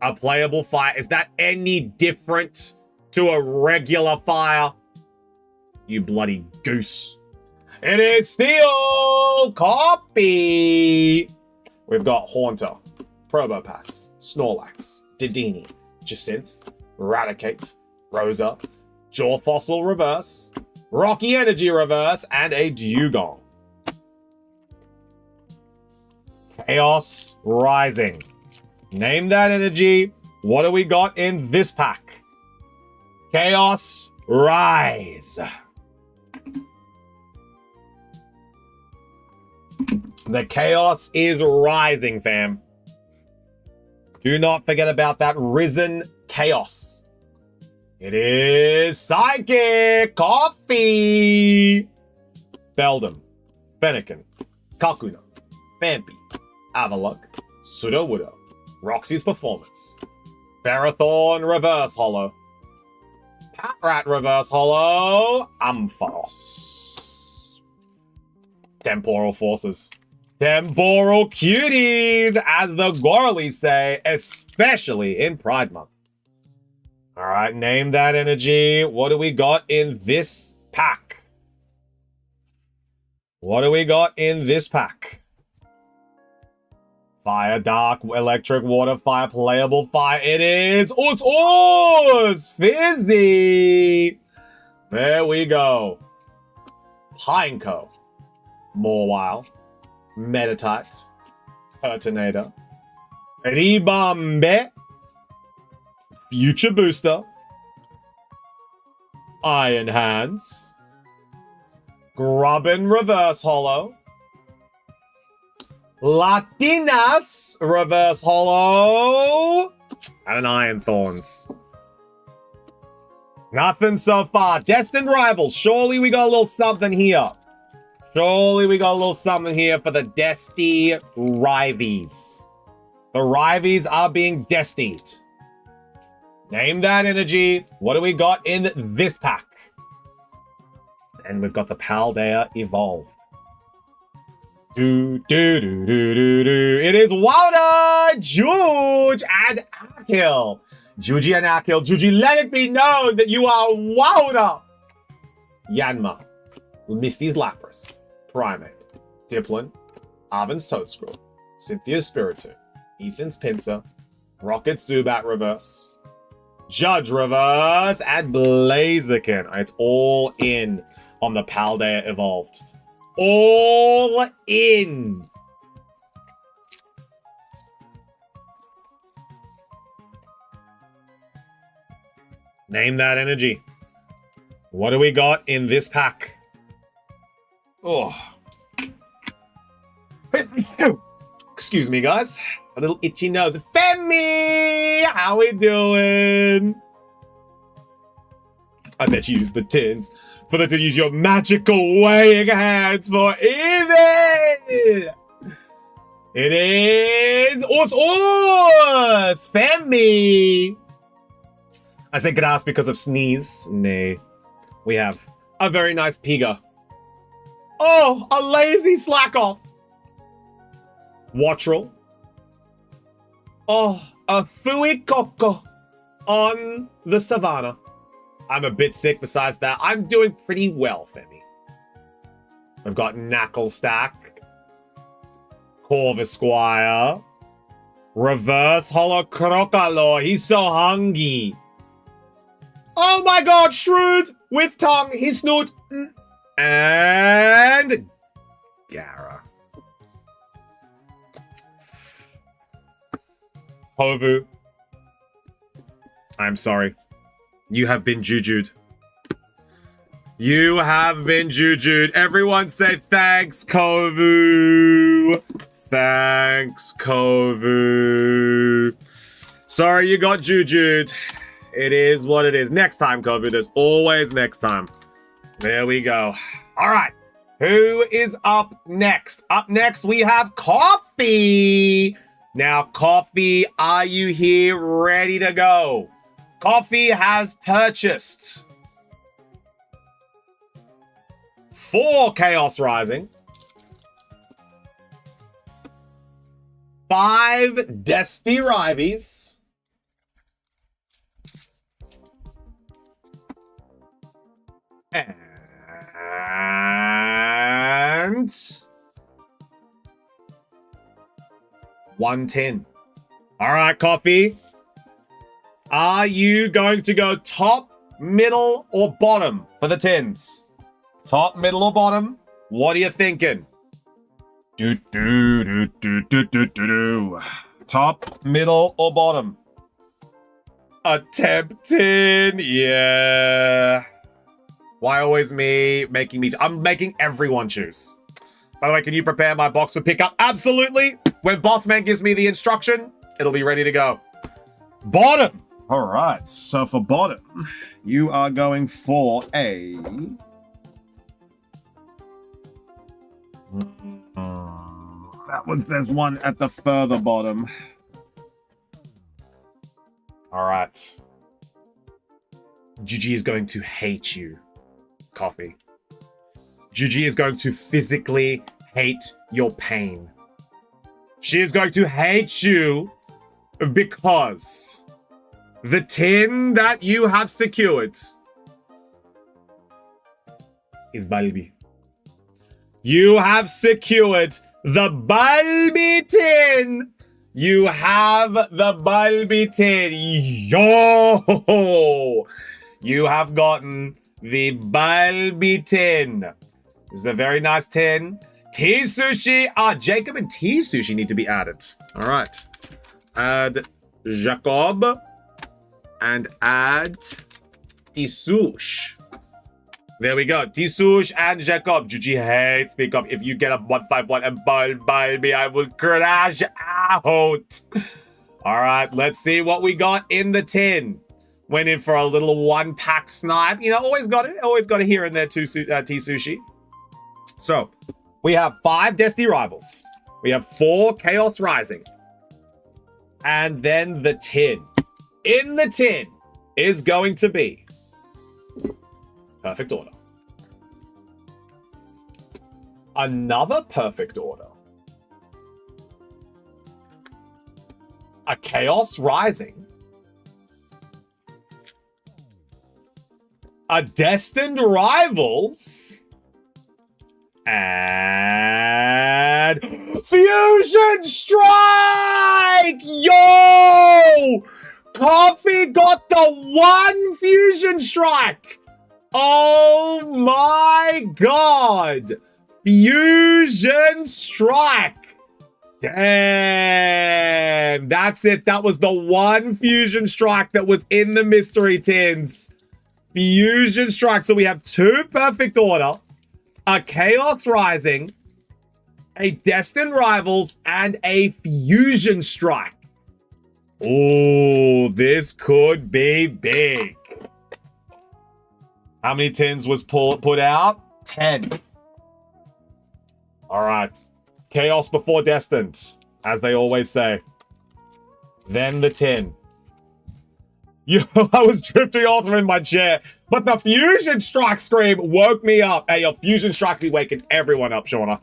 Speaker 1: A playable fire. Is that any different to a regular fire? You bloody goose. It is Steel Copy. We've got Haunter, Probopass, Snorlax, Dedenne, Jacinth, Raticate, Rosa, Jaw Fossil Reverse, Rocky Energy Reverse, and a Dugong. Chaos Rising. Name that energy. What do we got in this pack? Chaos Rise. The chaos is rising, fam. Do not forget about that risen chaos. It is Psychic Coffee. Beldam, Fennekin, Kakuna, Vampy, Avalok, Sudowoodo, Roxy's Performance, Ferrothorn Reverse Hollow, Patrat Reverse Hollow, Ampharos. Temporal Forces. Temporal Cuties, as the Gorleys say, especially in Pride Month. All right, name that energy. What do we got in this pack? What do we got in this pack? Fire, dark, electric, water, fire, playable, fire. It is Us! Fizzy! There we go. Pineco. Mawile. Metatite. Turtonator. Ribambe. Future Booster. Iron Hands. Grubbin Reverse Hollow. Latinas Reverse Hollow. And an Iron Thorns. Nothing so far. Destined Rivals. Surely we got a little something here. Surely we got a little something here for the Desti Rivies. The Rivies are being destined. Name that energy. What do we got in this pack? And we've got the Paldea Evolved. It is Wilder, Juge, and Akil. Juji and Akil. Juji, let it be known that you are Wilder. Yanma. Misty's Lapras. Primate. Diplin. Arven's Toadscroll. Cynthia's Spiritomb. Ethan's Pinsir. Rocket Zubat Reverse. Judge Reverse. And Blaziken. It's all in on the Paldea Evolved. All in. Name that energy. What do we got in this pack? Oh. Excuse me, guys. A little itchy nose. Femi! How we doing? I bet you use the tins for the to use your magical weighing hands for even. It is Us! Femi! I say grass because of sneeze. Nay. We have a very nice Piga. Oh, a lazy slack off. Wattrel. Oh, a Fuecoco on the savannah. I'm a bit sick besides that. I'm doing pretty well, Femi. I've got Knacklestack. Corvisquire. Reverse Hollow Crocalor. He's so hungry. Oh my god, Shrewd with tongue, his snoot. And Gara. Hovu. I'm sorry. You have been jujued. You have been jujued. Everyone say thanks, Kovu. Thanks, Kovu. Sorry you got jujued. It is what it is. Next time, Kovu. There's always next time. There we go. All right. Who is up next? Up next, we have Coffee. Now, Coffee, are you here ready to go? Coffee has purchased 4 Chaos Rising, 5 Desti Rivies, and 110. All right, Coffee. Are you going to go top, middle, or bottom for the tins? Top, middle, or bottom? What are you thinking? Top, middle, or bottom? Attempting, yeah. Why always me making me? I'm making everyone choose. By the way, can you prepare my box for pickup? Absolutely. When Bossman gives me the instruction, it'll be ready to go. Bottom. All right. So for bottom, you are going for a... There's one at the further bottom. All right. Gigi is going to hate you, Coffee. Gigi is going to physically hate your pain. She is going to hate you because the tin that you have secured is Bulby. You have secured the Bulby tin. You have the Bulby tin. Yo! You have gotten the Bulby tin. This is a very nice tin. Tea Sushi. Jacob and Tea Sushi need to be added. All right. Add Jacob. And add Tea Sushi. There we go. Tea Sushi and Jacob. Gigi hates me. If you get a 151 and Bulby, I will crash out. All right. Let's see what we got in the tin. Went in for a little one-pack snipe. You know, always got it here and there, Tea Sushi. So, we have 5 Destiny Rivals. We have 4 Chaos Rising. And then the tin. In the tin is going to be Perfect Order. Another Perfect Order. A Chaos Rising. A Destined Rivals. And Fusion Strike! Yo! Coffee got the 1 Fusion Strike! Oh my god! Fusion Strike! Damn! That's it. That was the 1 Fusion Strike that was in the mystery tins. Fusion Strike. So we have 2 Perfect Order, a Chaos Rising, a Destined Rivals, and a Fusion Strike. Oh, this could be big. How many tins was put out? 10. All right. Chaos before Destined, as they always say. Then the tin. Yo, I was drifting all through in my chair, but the Fusion Strike scream woke me up. Hey, your Fusion Strike be waking everyone up, Shauna.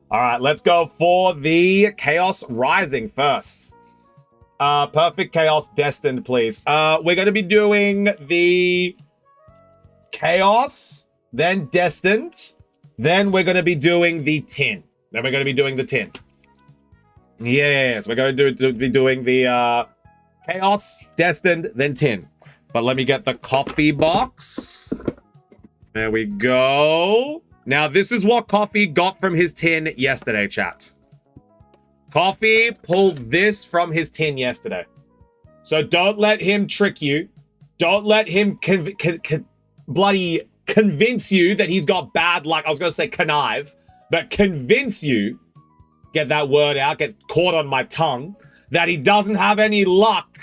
Speaker 1: All right, let's go for the Chaos Rising first. Perfect Chaos Destined, please. We're going to be doing the Chaos, then Destined, then we're going to be doing the tin. Then we're going to be doing the tin. Yes, we're going to be doing the Chaos, Destined, then tin. But let me get the coffee box. There we go. Now, this is what Coffee got from his tin yesterday, chat. Coffee pulled this from his tin yesterday. So don't let him trick you. Don't let him bloody convince you that he's got bad luck. I was going to say connive, but convince you, get that word out, get caught on my tongue, that he doesn't have any luck.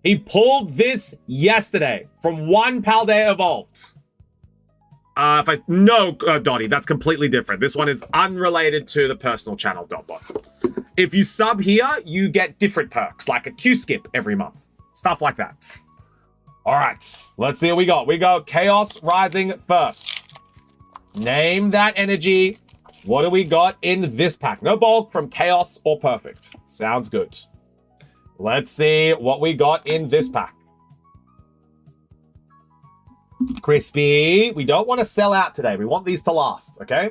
Speaker 1: He pulled this yesterday from One Paldea Evolved. Dottie, that's completely different. This one is unrelated to the personal channel, Dotbot. If you sub here, you get different perks, like a Q-skip every month. Stuff like that. All right, let's see what we got. We go Chaos Rising first. Name that energy. What do we got in this pack? No bulk from Chaos or Perfect. Sounds good. Let's see what we got in this pack. Crispy, we don't want to sell out today. We want these to last, okay?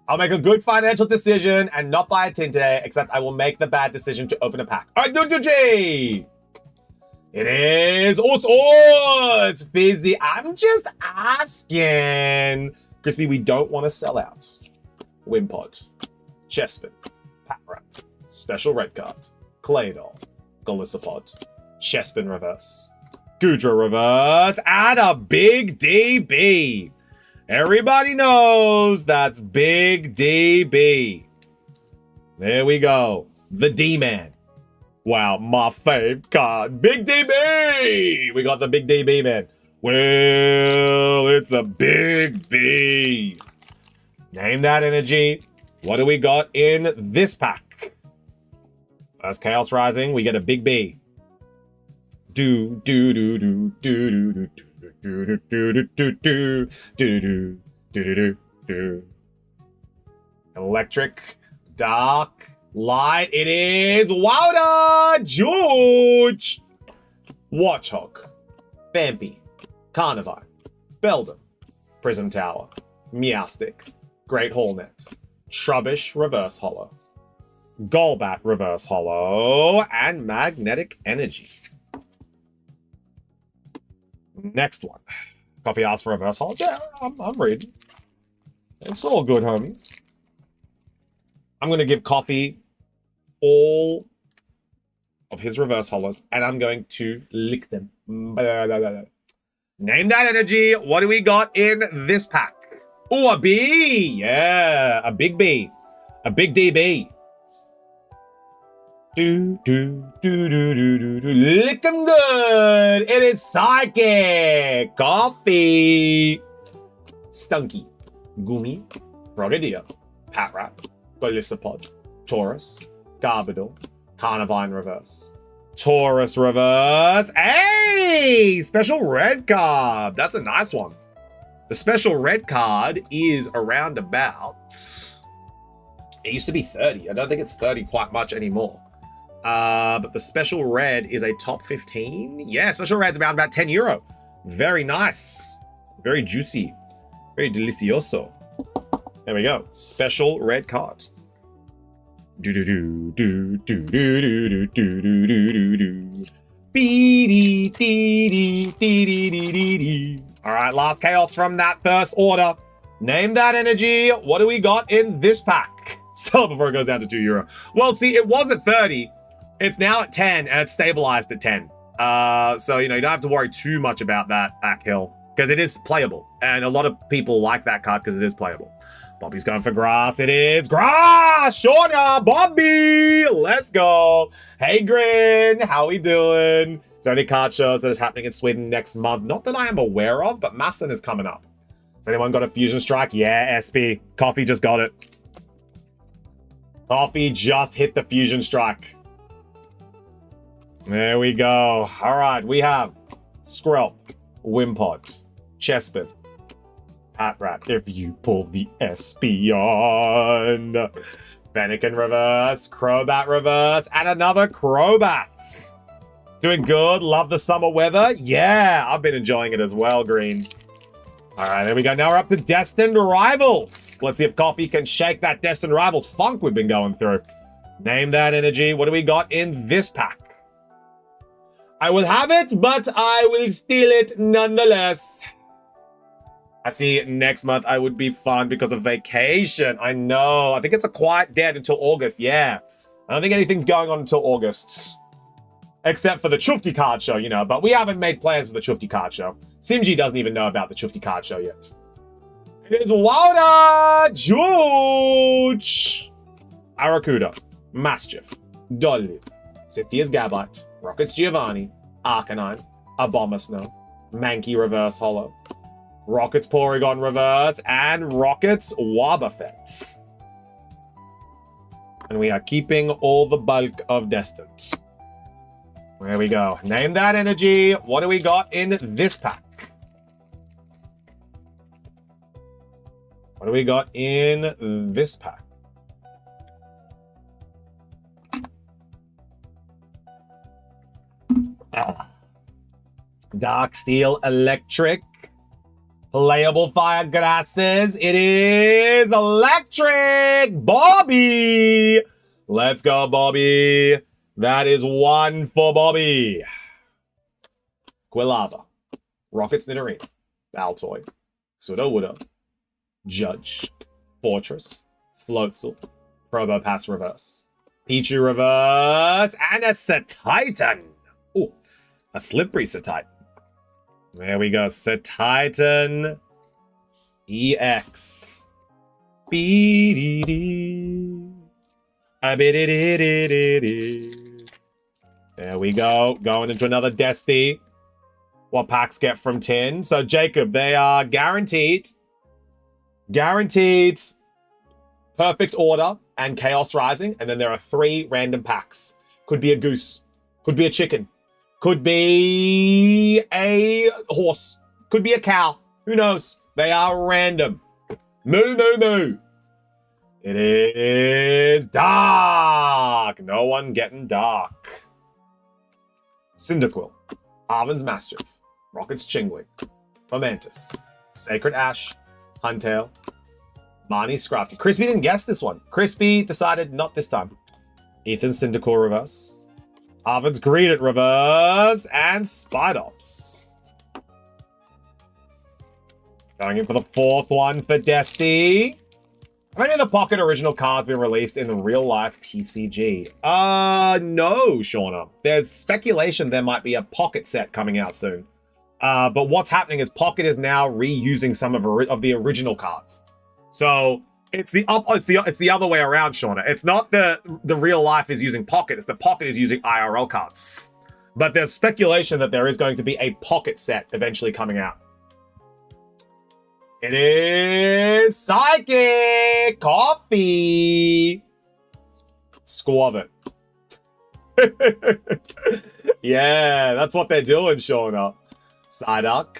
Speaker 1: I'll make a good financial decision and not buy a tin today, except I will make the bad decision to open a pack. All right, G. It is. Oh, it's busy. I'm just asking. Crispy, we don't want to sell out. Wimpod, Chespin, Patrat, Special Red Card, Claydol, Golisopod, Chespin Reverse, Gudra Reverse, and a big DB. Everybody knows that's Big DB. There we go. The D-Man. Wow, my fave card. Big DB! We got the Big DB, man. Well, it's the Big B. Name that energy. What do we got in this pack? First Chaos Rising, we get a Big B. Do do do do do do do do do do do do do do do do. Electric, dark, light. It is Wilder George. Watchhog, Vampy, Carnivine, Beldum, Prism Tower, Meowstic, Great Hornet, Trubbish Reverse Hollow, Golbat Reverse Hollow, and Magnetic Energy. Next one. Coffee asks for Reverse Hollow. Yeah, I'm reading. It's all good, homies. I'm going to give Coffee all of his Reverse Hollows, and I'm going to lick them. Name that energy. What do we got in this pack? Oh, a B. Yeah, a big B. A big DB. Do, do, do, do, do, do, do. Lick them good. It is Psychic. Coffee. Stunky. Gumi. Frogadier. Patrat. Golisopod. Taurus. Garbodor. Carnivine Reverse. Taurus Reverse. Hey! Special red card. That's a nice one. The special red card is around about... It used to be 30. I don't think it's 30 quite much anymore. But the special red is a top 15. Yeah, special red's around about 10 euro. Very nice. Very juicy. Very delicioso. There we go. Special red card. Do do do do do do do do do do do do. Dee dee dee. All right, last chaos from that first order. Name that energy. What do we got in this pack? Sell it before it goes down to 2 euro. Well, see, it was at 30. It's now at 10, and it's stabilized at 10. So, you know, you don't have to worry too much about that Hill, because it is playable. And a lot of people like that card because it is playable. Bobby's going for grass. It is grass! Shorter! Bobby! Let's go. Hey, Grin. How we doing? Is there any card shows that is happening in Sweden next month? Not that I am aware of, but Masson is coming up. Has anyone got a Fusion Strike? Yeah, SP. Coffee just got it. Coffee just hit the Fusion Strike. There we go. All right, we have Skrelp, Wimpod, Chespin, Patrat, if you pull the Espeon, Fennekin Reverse, Crobat Reverse, and another Crobat. Doing good. Love the summer weather. Yeah, I've been enjoying it as well, Green. All right, there we go. Now we're up to Destined Rivals. Let's see if Coffee can shake that Destined Rivals funk we've been going through. Name that energy. What do we got in this pack? I will have it, but I will steal it nonetheless. I see next month I would be fun because of vacation. I know. I think it's a quiet dead until August. Yeah. I don't think anything's going on until August. Except for the Chufti card show, you know. But we haven't made plans for the Chufti card show. Simji doesn't even know about the Chufti card show yet. It is Wilder George. Aracuda. Mastiff. Dolly. Cynthia's Gabite. Rockets Giovanni, Arcanine, Abomasnow, Mankey Reverse Hollow, Rockets Porygon Reverse, and Rockets Wobbuffet. And we are keeping all the bulk of Destined. There we go. Name that energy. What do we got in this pack? What do we got in this pack? Dark Steel Electric. Playable Fire Grasses. It is Electric Bobby. Let's go, Bobby. That is one for Bobby. Quilava. Rockets Nidorina. Baltoy. Sudowoodo. Judge. Fortress. Floatzel. Probopass Reverse. Pichu Reverse. And a Satitan. Ooh. A slippery Satitan. There we go. Satitan. EX. There we go. Going into another Desti. What packs get from 10? So, Jacob, they are guaranteed. Guaranteed Perfect Order and Chaos Rising. And then there are 3 random packs. Could be a goose. Could be a chicken. Could be a horse. Could be a cow. Who knows? They are random. Moo, moo, moo. It is dark. No one getting dark. Cyndaquil. Arven's Mastiff. Rocket's Chingling. Momentous. Sacred Ash. Huntail. Marnie's Scrafty. Crispy didn't guess this one. Crispy decided not this time. Ethan's Cyndaquil reverse. Arven's Greedent reverse. And Spidops. Going in for the 4th one for Desti. Have any of the Pocket original cards been released in real life TCG? No, Shauna. There's speculation there might be a Pocket set coming out soon. But what's happening is Pocket is now reusing some of the original cards. So it's the other way around, Shauna. It's not the real life is using Pocket. It's the Pocket is using IRL cards. But there's speculation that there is going to be a Pocket set eventually coming out. It is Psychic Coffee. Squab it. Yeah, that's what they're doing, Shauna. Psyduck,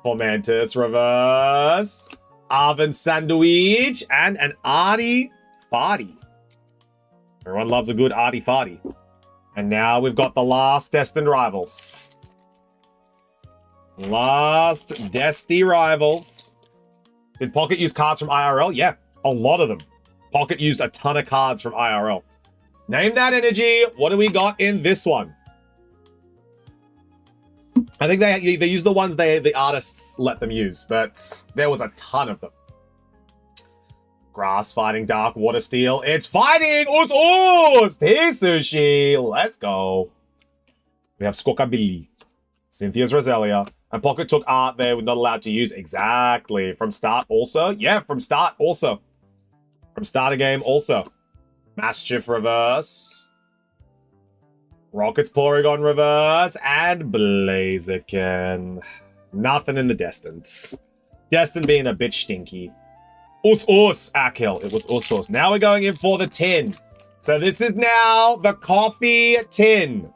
Speaker 1: Fomantis reverse, Arven Sandwich, and an Artie Farty. Everyone loves a good Artie Farty. And now we've got the last Destined Rivals. Last Desti Rivals. Did Pocket use cards from IRL? Yeah, a lot of them. Pocket used a ton of cards from IRL. Name that energy. What do we got in this one? I think they use the ones the artists let them use, but there was a ton of them. Grass fighting Dark Water Steel. It's fighting Us! Hey, Sushi. Let's go. We have Skokabilly. Cynthia's Roselia. And Pocket took art they were not allowed to use. Exactly. From start also? Yeah, from start also. From starter game also. Mastiff reverse. Rocket's Porygon reverse. And Blaziken. Nothing in the Destined. Destined being a bit stinky. Us. Akil. It was Us. Now we're going in for the tin. So this is now the coffee tin.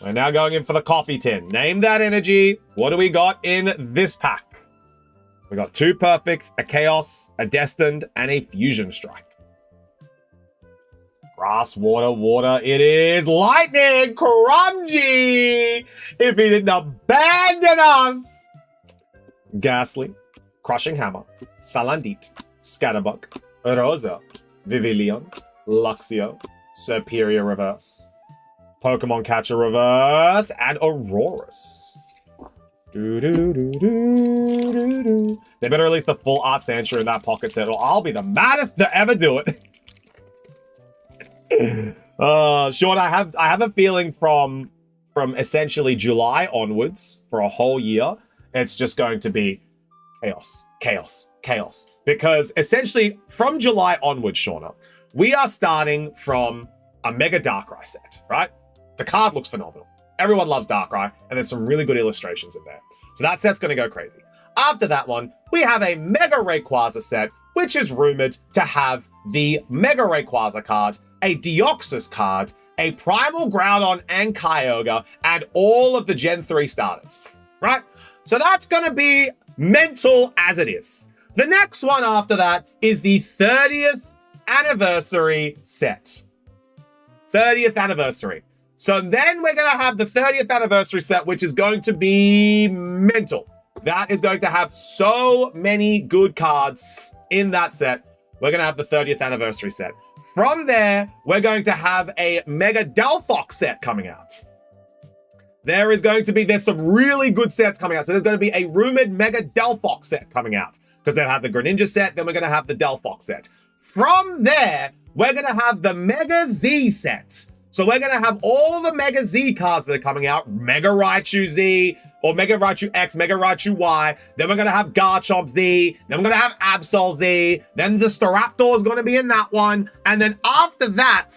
Speaker 1: We're now going in for the coffee tin. Name that energy. What do we got in this pack? We got 2 perfect, a chaos, a destined, and a fusion strike. Grass, water, water. It is lightning, Crumgy. If he didn't abandon us. Ghastly, crushing hammer, Salandit, Scatterbug, Rosa, Vivillon, Luxio, Superior reverse. Pokemon Catcher reverse, and Aurorus. They better release the full Art Sancho in that Pocket set, or I'll be the maddest to ever do it. Sean, I have a feeling from essentially July onwards for a whole year, it's just going to be chaos, chaos, chaos. Because essentially from July onwards, Shauna, we are starting from a Mega Darkrai set, right? The card looks phenomenal. Everyone loves Darkrai, and there's some really good illustrations in there. So that set's going to go crazy. After that one, we have a Mega Rayquaza set, which is rumored to have the Mega Rayquaza card, a Deoxys card, a Primal Groudon and Kyogre, and all of the Gen 3 starters, right? So that's going to be mental as it is. The next one after that is the 30th anniversary set. 30th anniversary. So then we're going to have the 30th anniversary set, which is going to be mental. That is going to have so many good cards in that set. We're going to have the 30th anniversary set. From there, we're going to have a Mega Delphox set coming out. There's some really good sets coming out. So there's going to be a rumored Mega Delphox set coming out. Because they'll have the Greninja set, then we're going to have the Delphox set. From there, we're going to have the Mega Z set. So we're going to have all the Mega Z cards that are coming out. Mega Raichu Z, or Mega Raichu X, Mega Raichu Y. Then we're going to have Garchomp Z. Then we're going to have Absol Z. Then the Staraptor is going to be in that one. And then after that,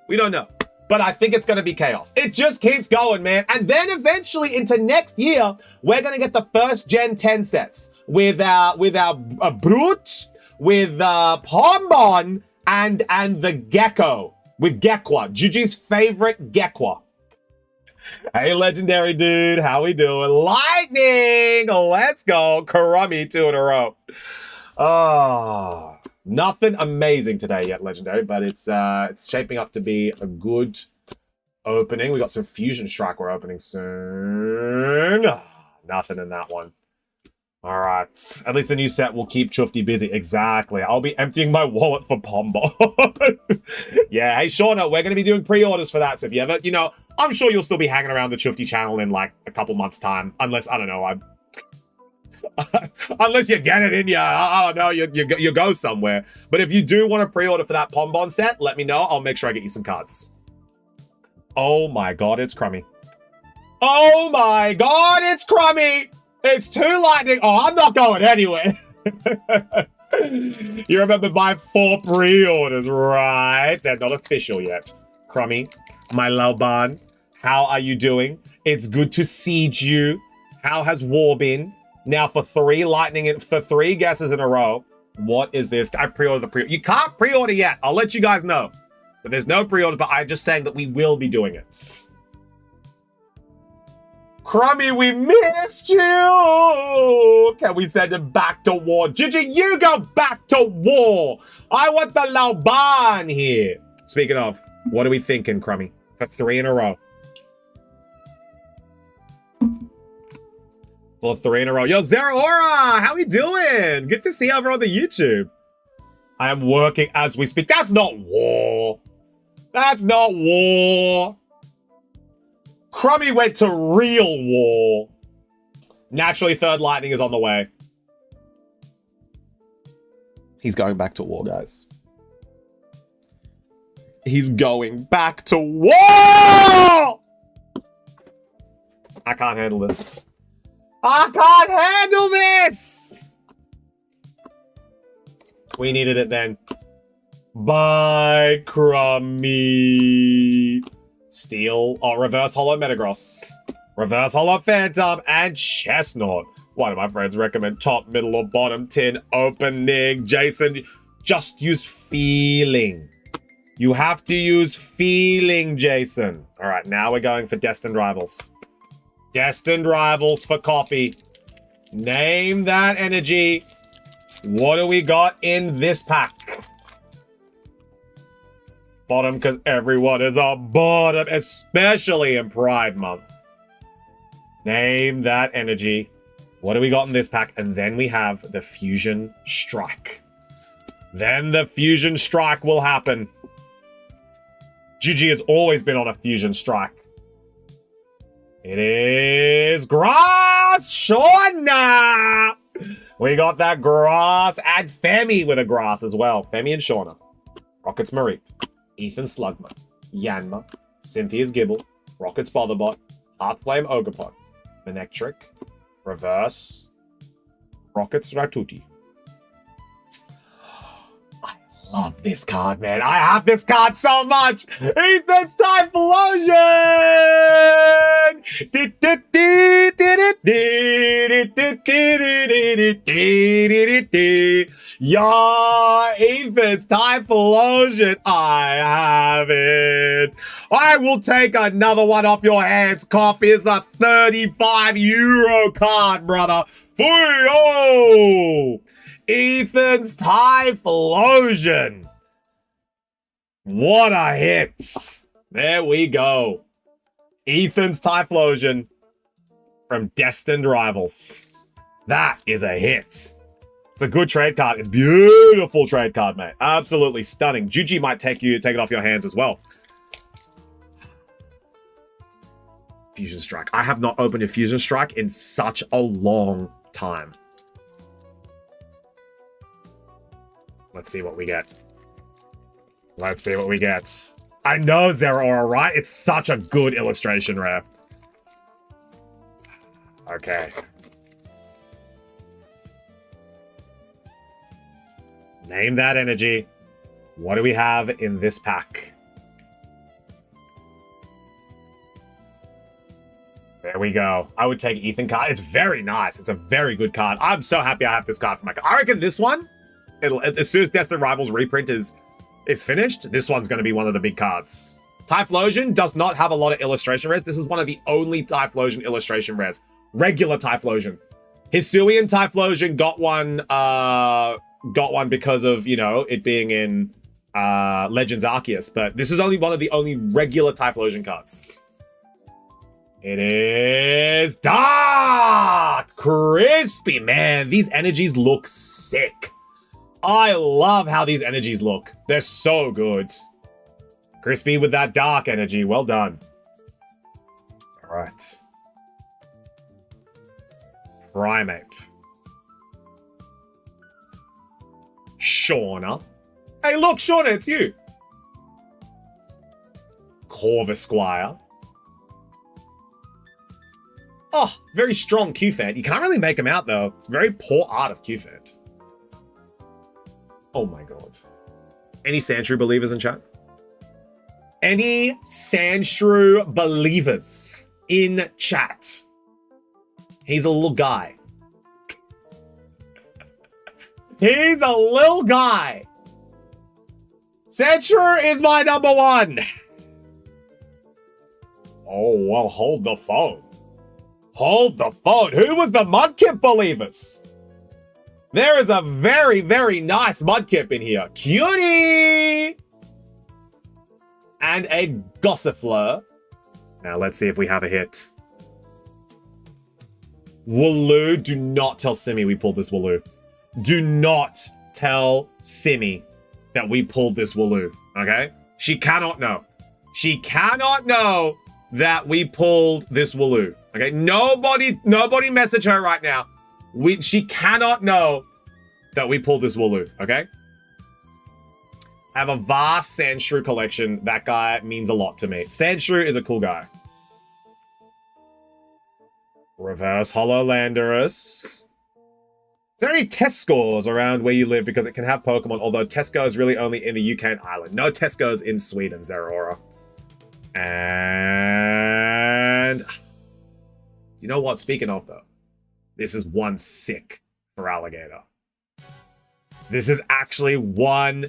Speaker 1: we don't know. But I think it's going to be chaos. It just keeps going, man. And then eventually into next year, we're going to get the first Gen 10 sets with our Brute, with Pombon, and the Gecko, with Gekwa, Gigi's favorite Gekwa. Hey, Legendary dude, how we doing? Lightning, let's go. Karami 2 in a row. Oh, nothing amazing today yet, Legendary, but it's shaping up to be a good opening. We got some Fusion Strike we're opening soon. Nothing in that one. All right. At least the new set will keep Chufty busy. Exactly. I'll be emptying my wallet for Pombo. Yeah. Hey, Shauna, we're going to be doing pre-orders for that. So if you ever, I'm sure you'll still be hanging around the Chufty channel in like a couple months' time. Unless, I don't know, unless you get it in you. I don't know, you go somewhere. But if you do want to pre-order for that Pombon set, let me know. I'll make sure I get you some cards. Oh my God, it's Crummy. Oh my God, it's Crummy. It's 2 lightning. Oh, I'm not going anywhere. You remember my 4 pre-orders, right? They're not official yet. Crummy, my Lauban, how are you doing? It's good to see you. How has war been? Now for 3 lightning, for 3 guesses in a row. What is this? I pre-ordered the pre-order. You can't pre-order yet. I'll let you guys know. But there's no pre-order, but I'm just saying that we will be doing it. Crummy, we missed you! Can we send him back to war? Gigi, you go back to war! I want the Lauban here. Speaking of, what are we thinking, Crummy? For 3 in a row. For 3 in a row. Yo, Zeraora, how we doing? Good to see you over on the YouTube. I am working as we speak. That's not war. That's not war. Crummy went to real war. Naturally, 3rd lightning is on the way. He's going back to war, guys. He's going back to war! I can't handle this. I can't handle this! We needed it then. Bye, Crummy. Steel, Reverse Holo Metagross, Reverse Holo Phantom, and Chestnut. One of my friends recommend top, middle, or bottom tin opening. Jason, just use feeling. You have to use feeling, Jason. All right, now we're going for Destined Rivals. Destined Rivals for coffee. Name that energy. What do we got in this pack? Bottom, because everyone is a bottom, especially in Pride Month. Name that energy. What do we got in this pack? And then we have the Fusion Strike. Then the Fusion Strike will happen. Gigi has always been on a Fusion Strike. It is Grass Shauna. We got that Grass and Femi with a Grass as well. Femi and Shauna. Rockets Marie. Ethan Slugma, Yanma, Cynthia's Gibble, Rocket's Botherbot, Hearthflame Oglepot, Manectric, Reverse, Rocket's Ratuti. I love this card, man. I have this card so much. Ethan's Typhlosion! Yo, Ethan's Typhlosion. I have it. I will take another one off your hands. Coffee is a €35 card, brother. Foo-yo! Ethan's Typhlosion. What a hit. There we go. Ethan's Typhlosion from Destined Rivals. That is a hit. It's a good trade card. It's beautiful trade card, mate. Absolutely stunning. Gigi might take it off your hands as well. Fusion Strike. I have not opened a Fusion Strike in such a long time. Let's see what we get. Let's see what we get. I know Zeraora, right? It's such a good illustration, Rare. Okay. Name that energy. What do we have in this pack? There we go. I would take Ethan card. It's very nice. It's a very good card. I'm so happy I have this card for my card. I reckon this one, as soon as Destined Rivals reprint is finished, this one's going to be one of the big cards. Typhlosion does not have a lot of illustration rares. This is one of the only Typhlosion illustration rares. Regular Typhlosion. Hisuian Typhlosion got one because of, you know, it being in Legends Arceus, but this is only one of the only regular Typhlosion cards. It is dark! Crispy! Man, these energies look sick. I love how these energies look. They're so good. Crispy with that dark energy. Well done. All right. Primeape. Shauna. Hey, look, Shauna, it's you. Corvisquire. Oh, very strong Q-Fant. You can't really make him out, though. It's very poor art of Q-Fant. Oh, my God. Any Sandshrew believers in chat? Any Sandshrew believers in chat? He's a little guy. He's a little guy. Sandshrew is my number one. Oh, well, hold the phone. Hold the phone. Who was the Mudkip believers? There is a very, very nice Mudkip in here. Cutie! And a Gossifleur. Now, let's see if we have a hit. Wooloo. Do not tell Simi we pulled this Wooloo. Do not tell Simi that we pulled this Wooloo, okay? She cannot know. She cannot know that we pulled this Wooloo, okay? Nobody message her right now. She cannot know that we pulled this Wooloo, okay? I have a vast Sandshrew collection. That guy means a lot to me. Sandshrew is a cool guy. Reverse Holo Landorus. Is there any test scores around where you live? Because it can have Pokemon, although Tesco is really only in the UK and Ireland. No Tesco's in Sweden, Zeraora. And you know what? Speaking of, though, this is one sick for Alligator. This is actually one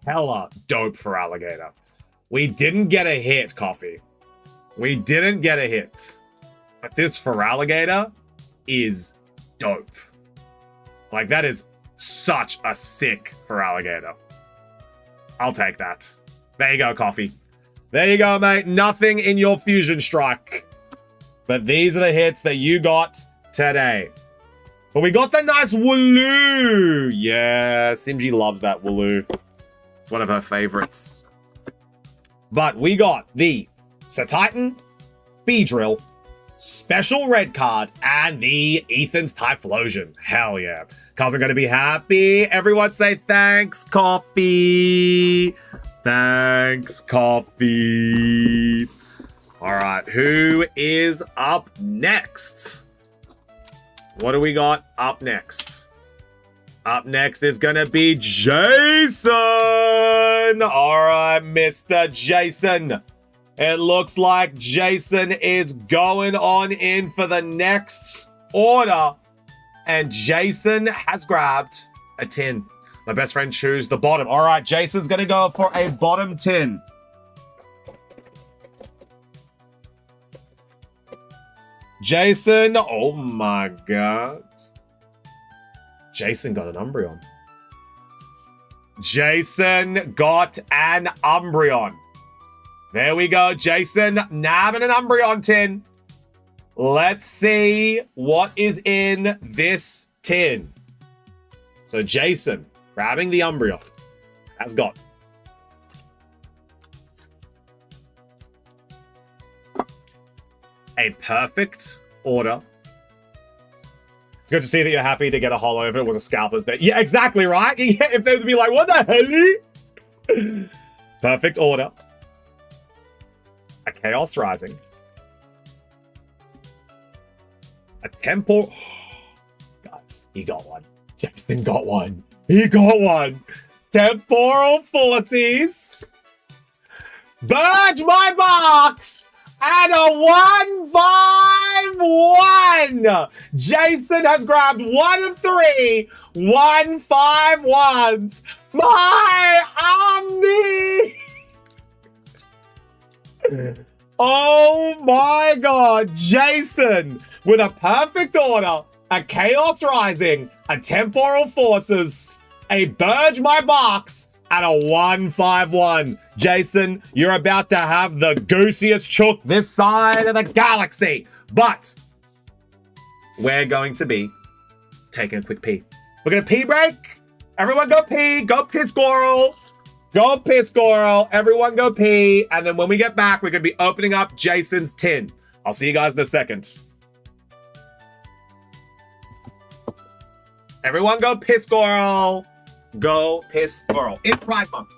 Speaker 1: hella dope for Alligator. We didn't get a hit, Coffee. We didn't get a hit. But this for Alligator is dope. Like, that is such a sick for Alligator. I'll take that. There you go, Coffee. There you go, mate. Nothing in your Fusion Strike. But these are the hits that you got today. But we got the nice Wooloo. Yeah, Simji loves that Wooloo. It's one of her favorites. But we got the Satitan, Beedrill, Special Red Card, and the Ethan's Typhlosion. Hell yeah. Cause I'm going to be happy. Everyone say thanks, Coffee. Thanks, Coffee. All right, who is up next? What do we got up next? Up next is going to be Jason. All right, Mr. Jason. It looks like Jason is going on in for the next order. And Jason has grabbed a 10. My best friend choose the bottom. All right, Jason's going to go for a bottom 10. Jason, oh my God. Jason got an Umbreon. Jason got an Umbreon. There we go, Jason nabbing an Umbreon tin. Let's see what is in this tin. So Jason, grabbing the Umbreon, has got a perfect order. It's good to see that you're happy to get a holo if it was a Scalpers. That, yeah, exactly, right? Yeah, if they would be like, what the hell? Perfect order. A Chaos Rising. A Temple. Guys, he got one. Jason got one. He got one. Temporal Forces. Burge my box. And a 1-5-1. Jason has grabbed 1 of 3 1-5-1s. My army. Oh my God. Jason with a perfect order, a Chaos Rising, a Temporal Forces, a Burge My Box, and a 1-5-1. Jason, you're about to have the goosiest chook this side of the galaxy. But we're going to be taking a quick pee. We're going to pee break. Everyone go pee. Go piss, squirrel. Go piss, squirrel. Everyone go pee. And then when we get back, we're going to be opening up Jason's tin. I'll see you guys in a second. Everyone go piss, squirrel. Go piss, squirrel. In Pride Month.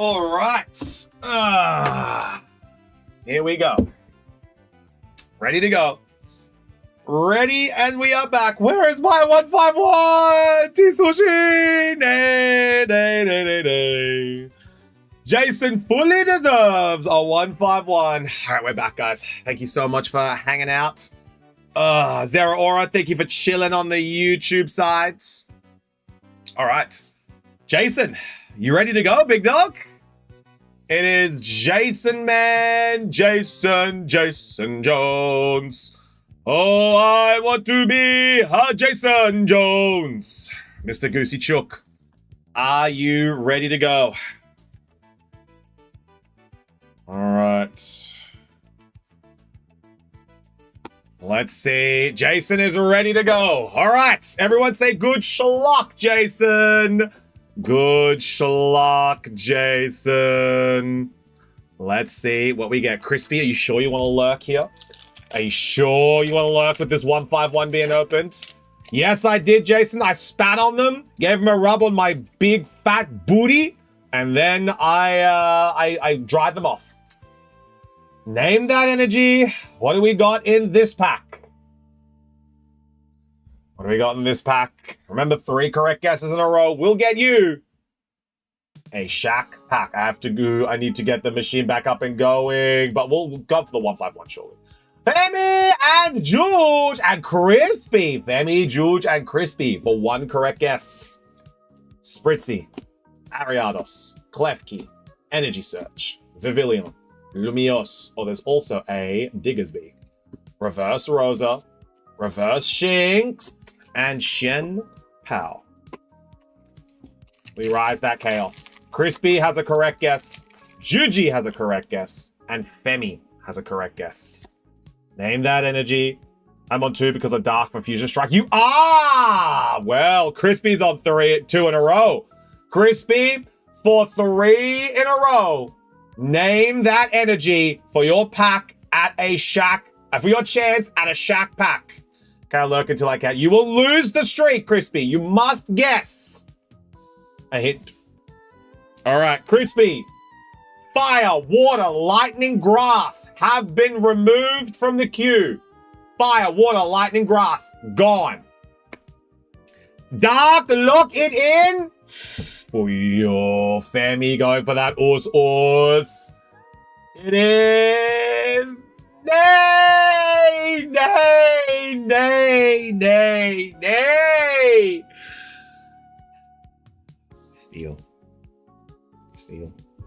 Speaker 1: All right. Here we go. Ready to go. Ready, and we are back. Where is my 1-5-1? T-Sushi! Nay, nay, nay, nay, nay. Jason fully deserves a 1-5-1. All right, we're back, guys. Thank you so much for hanging out. Zara Aura, thank you for chilling on the YouTube sides. All right. Jason, you ready to go, big dog? It is Jason, man. Jason Jones. Oh, I want to be a Jason Jones. Mr. Goosey Chook, are you ready to go? All right. Let's see. Jason is ready to go. All right. Everyone say good schlock, Jason. Good schlock, Jason. Let's see what we get. Crispy, are you sure you want to lurk here? Are you sure you want to lurk with this 151 being opened? Yes, I did, Jason. I spat on them, gave them a rub on my big fat booty, and then I dried them off. Name that energy. What do we got in this pack? What do we got in this pack? Remember, 3 correct guesses in a row will get you a Shack pack. I have to go. I need to get the machine back up and going, but we'll go for the 151 shortly. Femi and George and Crispy. Femi, George, and Crispy for 1 correct guess. Spritzy, Ariados, Klefki, Energy Search, Vivilion, Lumios. Oh, there's also a Diggersby. Reverse Rosa, Reverse Shinx, and Shen Pao. We rise that chaos. Crispy has a correct guess. Juji has a correct guess. And Femi has a correct guess. Name that energy. I'm on 2 because of Dark for Fusion Strike. You are! Well, Crispy's on 2 in a row. Crispy for 3 in a row. Name that energy for your pack at a Shack. For your chance at a Shack pack. Can I lurk until I can? You will lose the streak, Crispy. You must guess a hint. All right, Crispy. Fire, water, lightning, grass have been removed from the queue. Fire, water, lightning, grass, gone. Dark, lock it in. For your Femi going for that us. It is nay, nay, nay, nay, nay. Steal.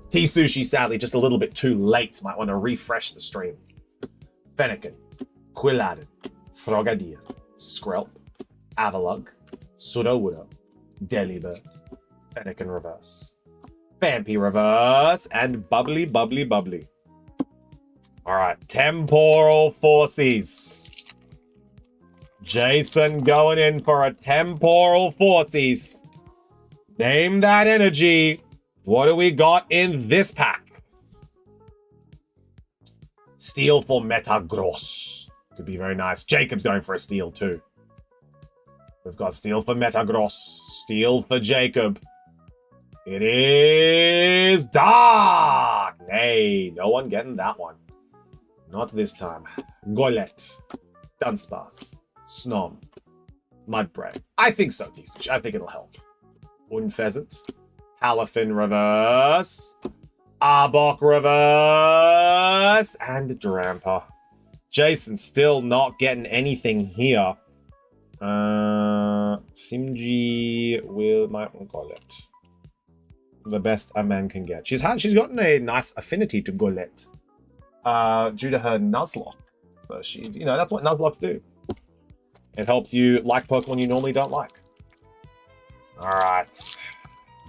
Speaker 1: T-Sushi, sadly, just a little bit too late. Might want to refresh the stream. Fennekin, Quilladin, Frogadier, Skrelp, Avalug, Sudowoodo, Delibird, Fennekin reverse, Vampy reverse, and Bubbly, Bubbly, Bubbly. All right, Temporal Forces. Jason going in for a Temporal Forces. Name that energy. What do we got in this pack? Steel for Metagross. Could be very nice. Jacob's going for a steal too. We've got Steel for Metagross. Steel for Jacob. It is Dark. Nay, no one getting that one. Not this time. Golett. Dunsparce. Snom. Mudbray. I think so, TCG. I think it'll help. Unpheasant. Palafin reverse. Arbok reverse. And Drampa. Jason still not getting anything here. Simji will might Golett. The best a man can get. She's gotten a nice affinity to Golett. Due to her Nuzlocke. So she, that's what Nuzlocks do. It helps you like Pokemon you normally don't like. Alright.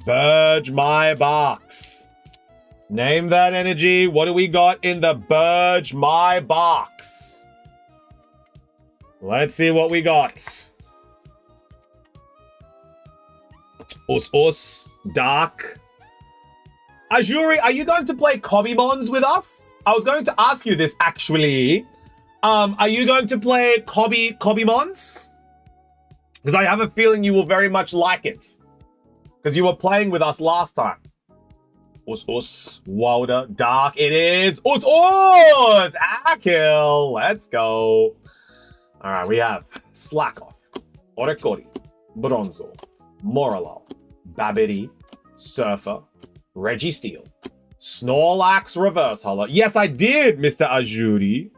Speaker 1: Burge my box. Name that energy. What do we got in the Burge my box? Let's see what we got. Us. Dark. Ajuri, are you going to play Kobimons with us? I was going to ask you this, actually. Are you going to play Kobimons? Because I have a feeling you will very much like it. Because you were playing with us last time. Us. Wilder. Dark. It is. Us. Akil. Let's go. All right, we have Slackoth, Orekori, Bronzor, Moralol, Babidi, Surfer, Registeel, Snorlax Reverse Holo. Yes, I did, Mr. Ajuri.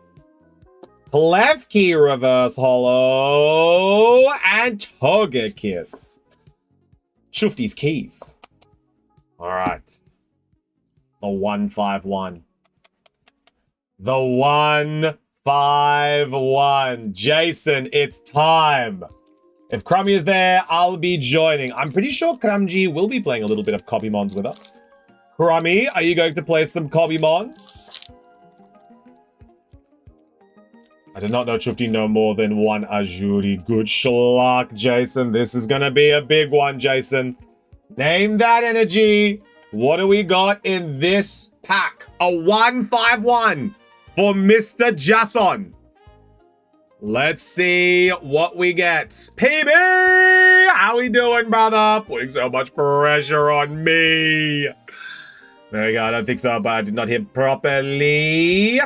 Speaker 1: Klefki Reverse Holo, and Togekiss. Shufty's Keys. All right. The 151. The 151. Jason, it's time. If Crummy is there, I'll be joining. I'm pretty sure Kramji will be playing a little bit of Kobimons with us. Crummy, are you going to play some Kobimons? I did not know Chufty know more than one Ajuri. Good schluck, Jason. This is going to be a big one, Jason. Name that energy. What do we got in this pack? A 151 for Mr. Jason. Let's see what we get. PB! How we doing, brother? Putting so much pressure on me. There we go. I don't think so, but I did not hit properly.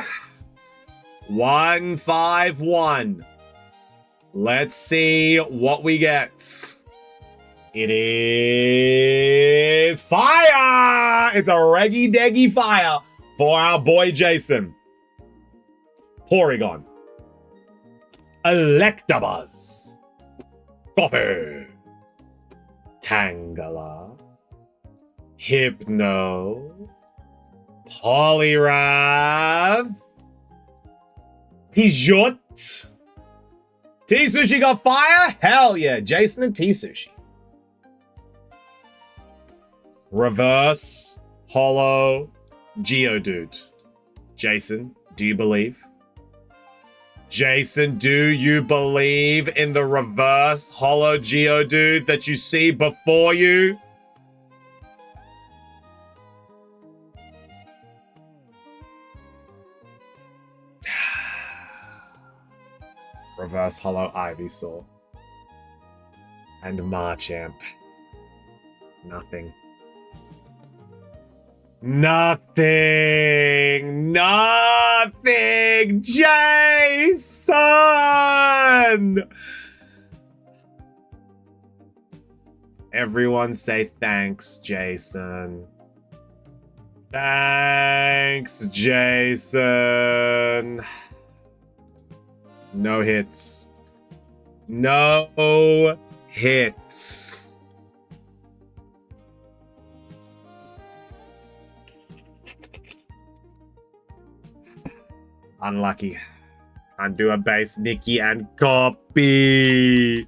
Speaker 1: 151. Let's see what we get. It is fire! It's a reggy-deggy fire for our boy Jason. Porygon. Electabuzz. Coffee. Tangela. Hypno. Poliwrath. Pidgeot. T-Sushi got fire? Hell yeah, Jason and T-Sushi. Reverse Holo Geodude. Jason, do you believe? Jason, do you believe in the reverse Holo Geodude that you see before you? Reverse Holo Ivysaur. And Marchamp. Nothing. Nothing! Nothing! Jason! Everyone say thanks, Jason. Thanks, Jason. No hits. No hits. Unlucky. Can't do a base Nikki and copy.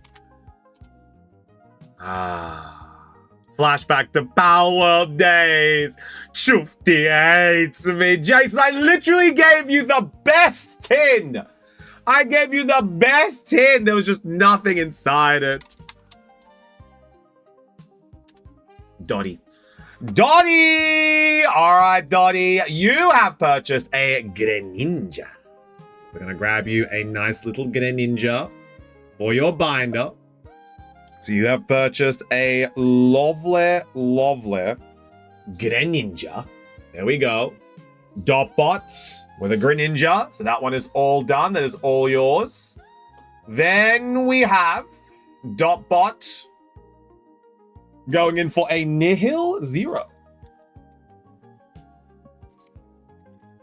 Speaker 1: Flashback to Power World days. Shufty hates me. Jason, I literally gave you the best tin. I gave you the best tin. There was just nothing inside it. Dottie. Dottie! All right, Dottie. You have purchased a Greninja. So we're going to grab you a nice little Greninja for your binder. So you have purchased a lovely, lovely Greninja. There we go. Dotbot with a Greninja. So that one is all done. That is all yours. Then we have Dotbot going in for a Nihil Zero.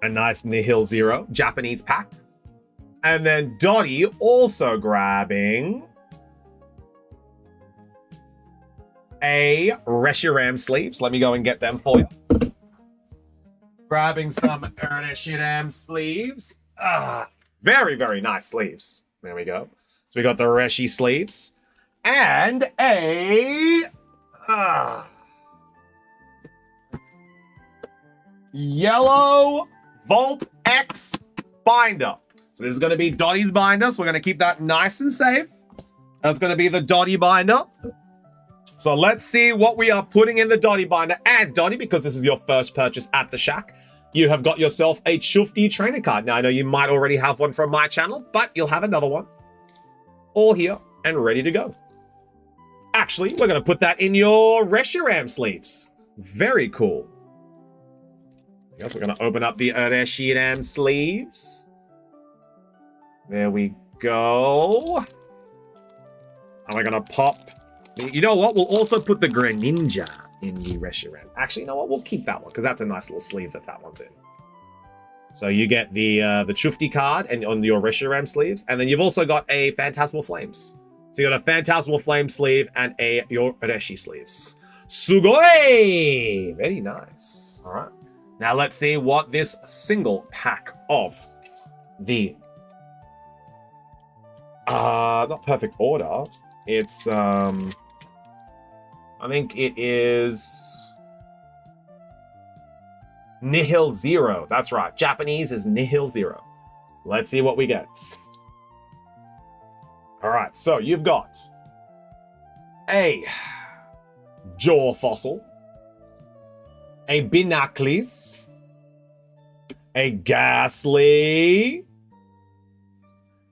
Speaker 1: A nice Nihil Zero Japanese pack. And then Dottie also grabbing a Reshiram sleeves. Let me go and get them for you. Grabbing some Reshiram sleeves. Very, very nice sleeves. There we go. So we got the Reshi sleeves. And a yellow Volt X binder. So this is going to be Dottie's binder. So we're going to keep that nice and safe. That's going to be the Dottie binder. So let's see what we are putting in the Dottie binder. And Dottie, because this is your first purchase at the Shack, you have got yourself a Shufty trainer card. Now, I know you might already have one from my channel, but you'll have another one. All here and ready to go. Actually, we're going to put that in your Reshiram sleeves. Very cool. Yes, we're going to open up the Reshiram sleeves. There we go. And we're going to pop. You know what? We'll also put the Greninja in the Reshiram. Actually, you know what? We'll keep that one because that's a nice little sleeve that one's in. So you get the Shufty card and on your Reshiram sleeves. And then you've also got a Phantasmal Flames. So you got a Phantasmal Flame sleeve and your Reshi sleeves. Sugoi! Very nice. All right. Now let's see what this single pack of the not perfect order. It's I think it is Nihil Zero. That's right. Japanese is Nihil Zero. Let's see what we get. All right, so you've got a Jaw Fossil, a Binacles, a Ghastly,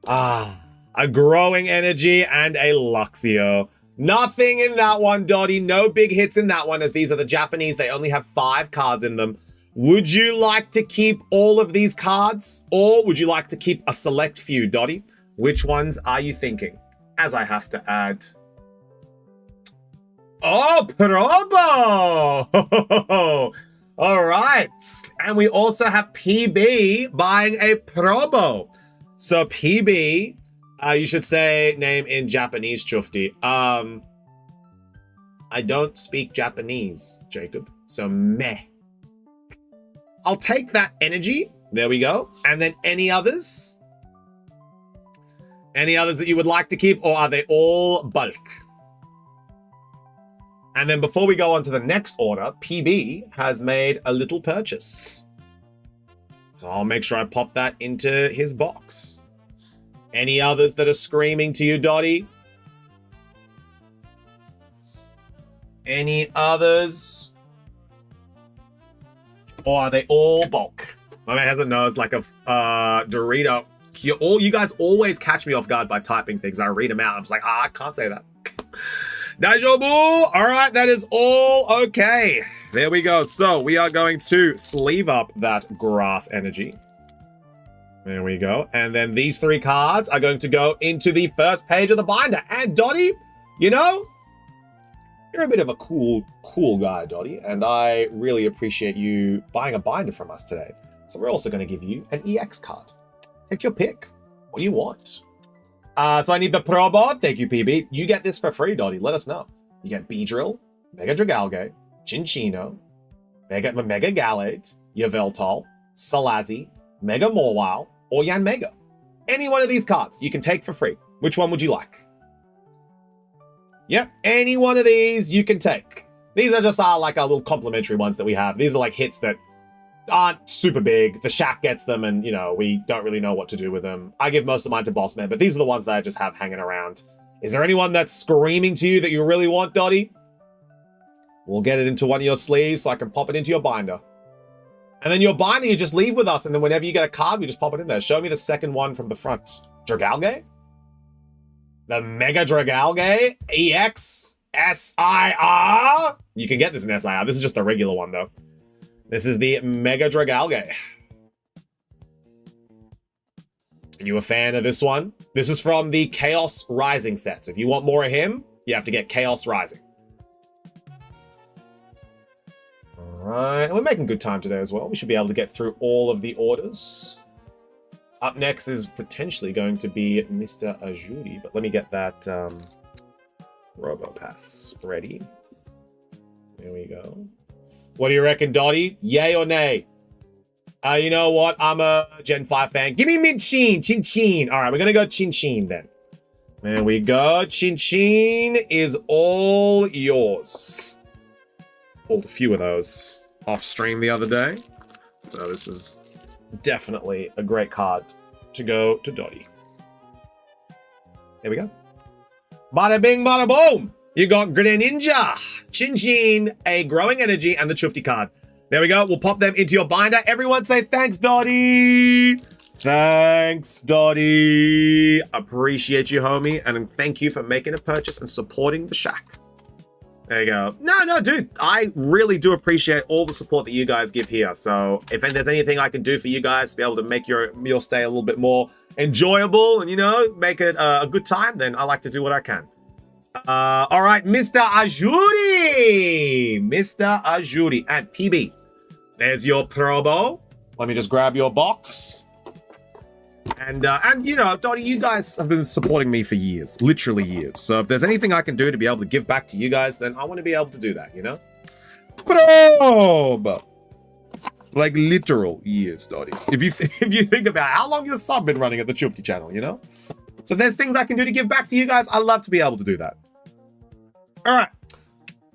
Speaker 1: A growing energy and a Luxio. Nothing in that one, Dottie. No big hits in that one, as these are the Japanese. They only have 5 cards in them. Would you like to keep all of these cards, or would you like to keep a select few, Dottie? Which ones are you thinking? As I have to add... Oh, Probo! All right. And we also have PB buying a Probo. So PB, you should say name in Japanese, Chufti. I don't speak Japanese, Jacob. So meh. I'll take that energy. There we go. And then any others? Any others that you would like to keep, or are they all bulk? And then before we go on to the next order, PB has made a little purchase. So I'll make sure I pop that into his box. Any others that are screaming to you, Dottie? Any others? Or are they all bulk? My man has a nose like a Dorito. You guys always catch me off guard by typing things. I read them out. I'm just like, I can't say that. Dajobu! All right, that is all okay. There we go. So we are going to sleeve up that grass energy. There we go. And then these 3 cards are going to go into the first page of the binder. And Dottie, you know, you're a bit of a cool guy, Dottie. And I really appreciate you buying a binder from us today. So we're also going to give you an EX card. Take your pick. What do you want? So I need the Probo. Thank you, PB. You get this for free, Dottie. Let us know. You get Beedrill, Mega Dragalge, Chinchino, Mega Galade, Yveltal, Salazi, Mega Morwile, or Yanmega. Any one of these cards you can take for free. Which one would you like? Yep, any one of these you can take. These are just like our little complimentary ones that we have. These are like hits that aren't super big. The Shack gets them and, you know, we don't really know what to do with them. I give most of mine to Bossman, but these are the ones that I just have hanging around. Is there anyone that's screaming to you that you really want, Dottie? We'll get it into one of your sleeves so I can pop it into your binder. And then your binder, you just leave with us, and then whenever you get a card, we just pop it in there. Show me the second one from the front. Dragalge? The Mega Dragalge? EX? SIR? You can get this in SIR. This is just a regular one, though. This is the Mega Dragalge. Are you a fan of this one? This is from the Chaos Rising set. So if you want more of him, you have to get Chaos Rising. All right. We're making good time today as well. We should be able to get through all of the orders. Up next is potentially going to be Mr. Ajuri, but let me get that RoboPass ready. There we go. What do you reckon, Dottie? Yay or nay? You know what? I'm a Gen 5 fan. Give me Min-Chin. Chin-Chin. All right, we're going to go Chin-Chin then. There we go. Chin-Chin is all yours. Pulled a few of those off stream the other day. So this is definitely a great card to go to Dottie. There we go. Bada bing, bada boom. You got Greninja, Chin-Chin, a growing energy, and the Chufti card. There we go. We'll pop them into your binder. Everyone say thanks, Dottie. Thanks, Dottie. Appreciate you, homie. And thank you for making a purchase and supporting the Shack. There you go. No, dude. I really do appreciate all the support that you guys give here. So if there's anything I can do for you guys to be able to make your meal stay a little bit more enjoyable and, you know, make it a good time, then I like to do what I can. All right, Mr. Ajuri. Mr. Ajuri and PB. There's your Probo. Let me just grab your box. And you know, Dottie, you guys have been supporting me for years, literally years. So if there's anything I can do to be able to give back to you guys, then I want to be able to do that, you know? Probo. Like literal years, Dottie. If you think about how long your sub been running at the Chufti channel, you know? So if there's things I can do to give back to you guys, I'd love to be able to do that. All right.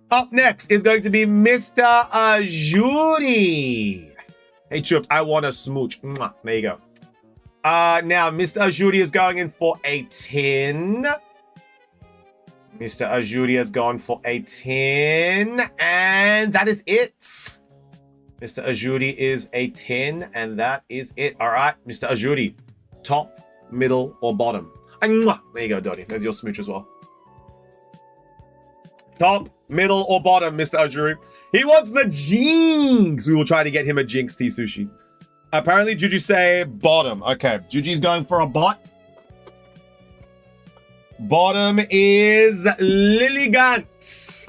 Speaker 1: Up next is going to be Mr. Ajuri. Hey, Chuft, I want a smooch. Mwah. There you go. Now, Mr. Ajuri is going in for a 10. Mr. Ajuri has gone for a 10. And that is it. Mr. Ajuri is a 10. And that is it. All right, Mr. Ajuri, top middle, or bottom? And there you go, Dottie. There's your smooch as well. Top, middle, or bottom, Mr. Ajuri. He wants the jinx. We will try to get him a jinx, T-Sushi. Apparently, Juju say bottom. Okay, Juju's going for a bot. Bottom is Lilligant.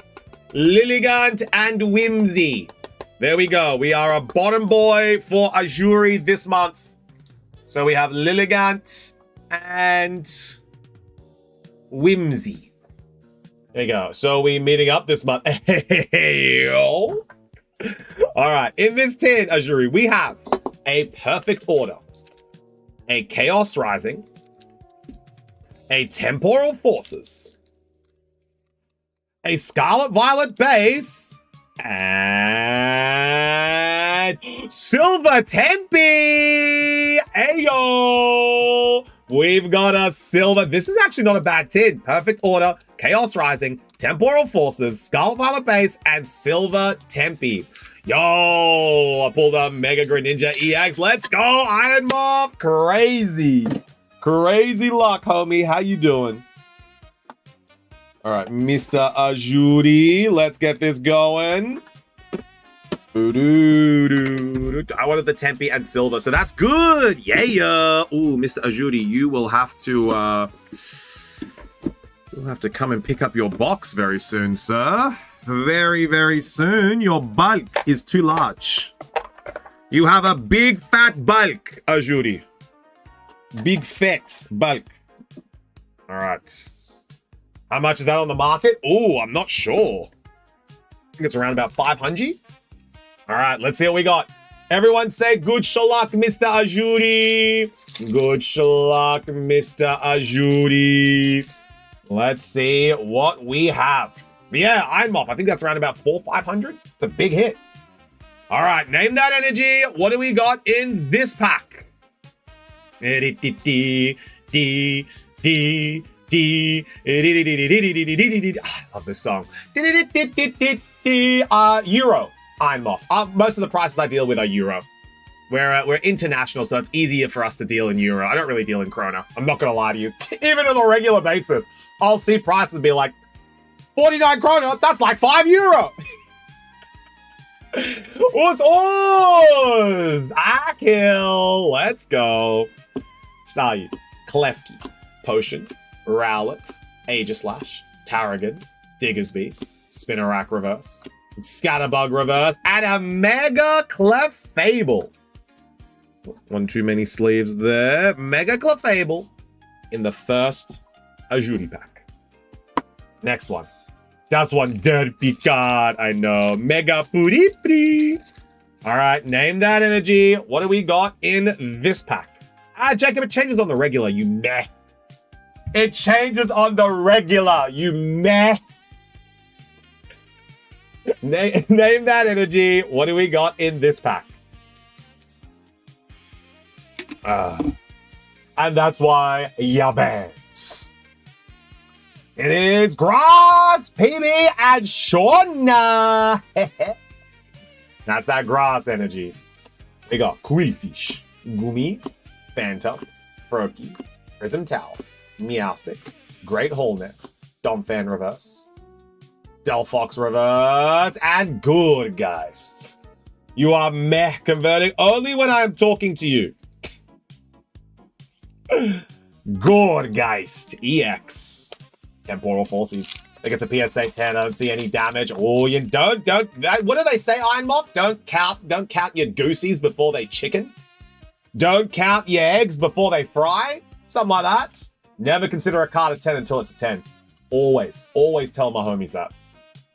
Speaker 1: Lilligant and Whimsy. There we go. We are a bottom boy for Ajuri this month. So we have Lilligant and Whimsy. There you go. So we meeting up this month. All right. In this tin, Ajuri, we have a Perfect Order, a Chaos Rising, a Temporal Forces, a Scarlet Violet base, and Silver Tempe. Ayo! We've got a silver. This is actually not a bad tin. Perfect Order, Chaos Rising, Temporal Forces, Scarlet Violet base, and Silver Tempe. Yo, I pulled a Mega Greninja EX. Let's go, Iron Moth. Crazy. Crazy luck, homie. How you doing? All right, Mr. Ajuri. Let's get this going. I wanted the Tempe and Silver, so that's good. Yeah. Ooh, Mr. Ajuri, you will have to you'll have to come and pick up your box very soon, sir. Very, very soon. Your bulk is too large. You have a big fat bulk, Ajuri. Big fat bulk. All right. How much is that on the market? Ooh, I'm not sure. I think it's around about 500. All right, let's see what we got. Everyone say good luck, Mr. Ajuri. Good luck, Mr. Ajuri. Let's see what we have. Yeah, Iron Moth. I think that's around about 400-500. It's a big hit. All right, name that energy. What do we got in this pack? I love this song. Euro. Iron Moth. Most of the prices I deal with are Euro. We're international, so it's easier for us to deal in Euro. I don't really deal in Krona. I'm not gonna lie to you. Even on a regular basis, I'll see prices be like 49 Krona. That's like €5. Us! Akil! Let's go. Staryu, Klefki, Potion, Rowlet, Aegislash, Tarragon, Diggersby, Spinarak Reverse, Scatterbug Reverse, and a Mega Clefable. One too many sleeves there. Mega Clefable in the first Ajuri pack. Next one. That's one derpy card, I know. Mega Puripri. All right, name that energy. What do we got in this pack? Jacob, it changes on the regular, you meh. It changes on the regular, you meh. Name that energy. What do we got in this pack? And that's why Yabans. It is Grass, PB, and Shauna. That's that grass energy. We got Quillfish, Gumi, Phantom, Froakie, Prism Tower, Meowstic, Great Hornet, Donphan Reverse, Delphox Reverse, and Gourgeist. You are meh converting only when I am talking to you. Gourgeist EX. Temporal Forces. I think it's a PSA 10. I don't see any damage. Oh, you don't. What do they say, Iron Moth? Don't count your goosies before they chicken. Don't count your eggs before they fry. Something like that. Never consider a card a 10 until it's a 10. Always tell my homies that.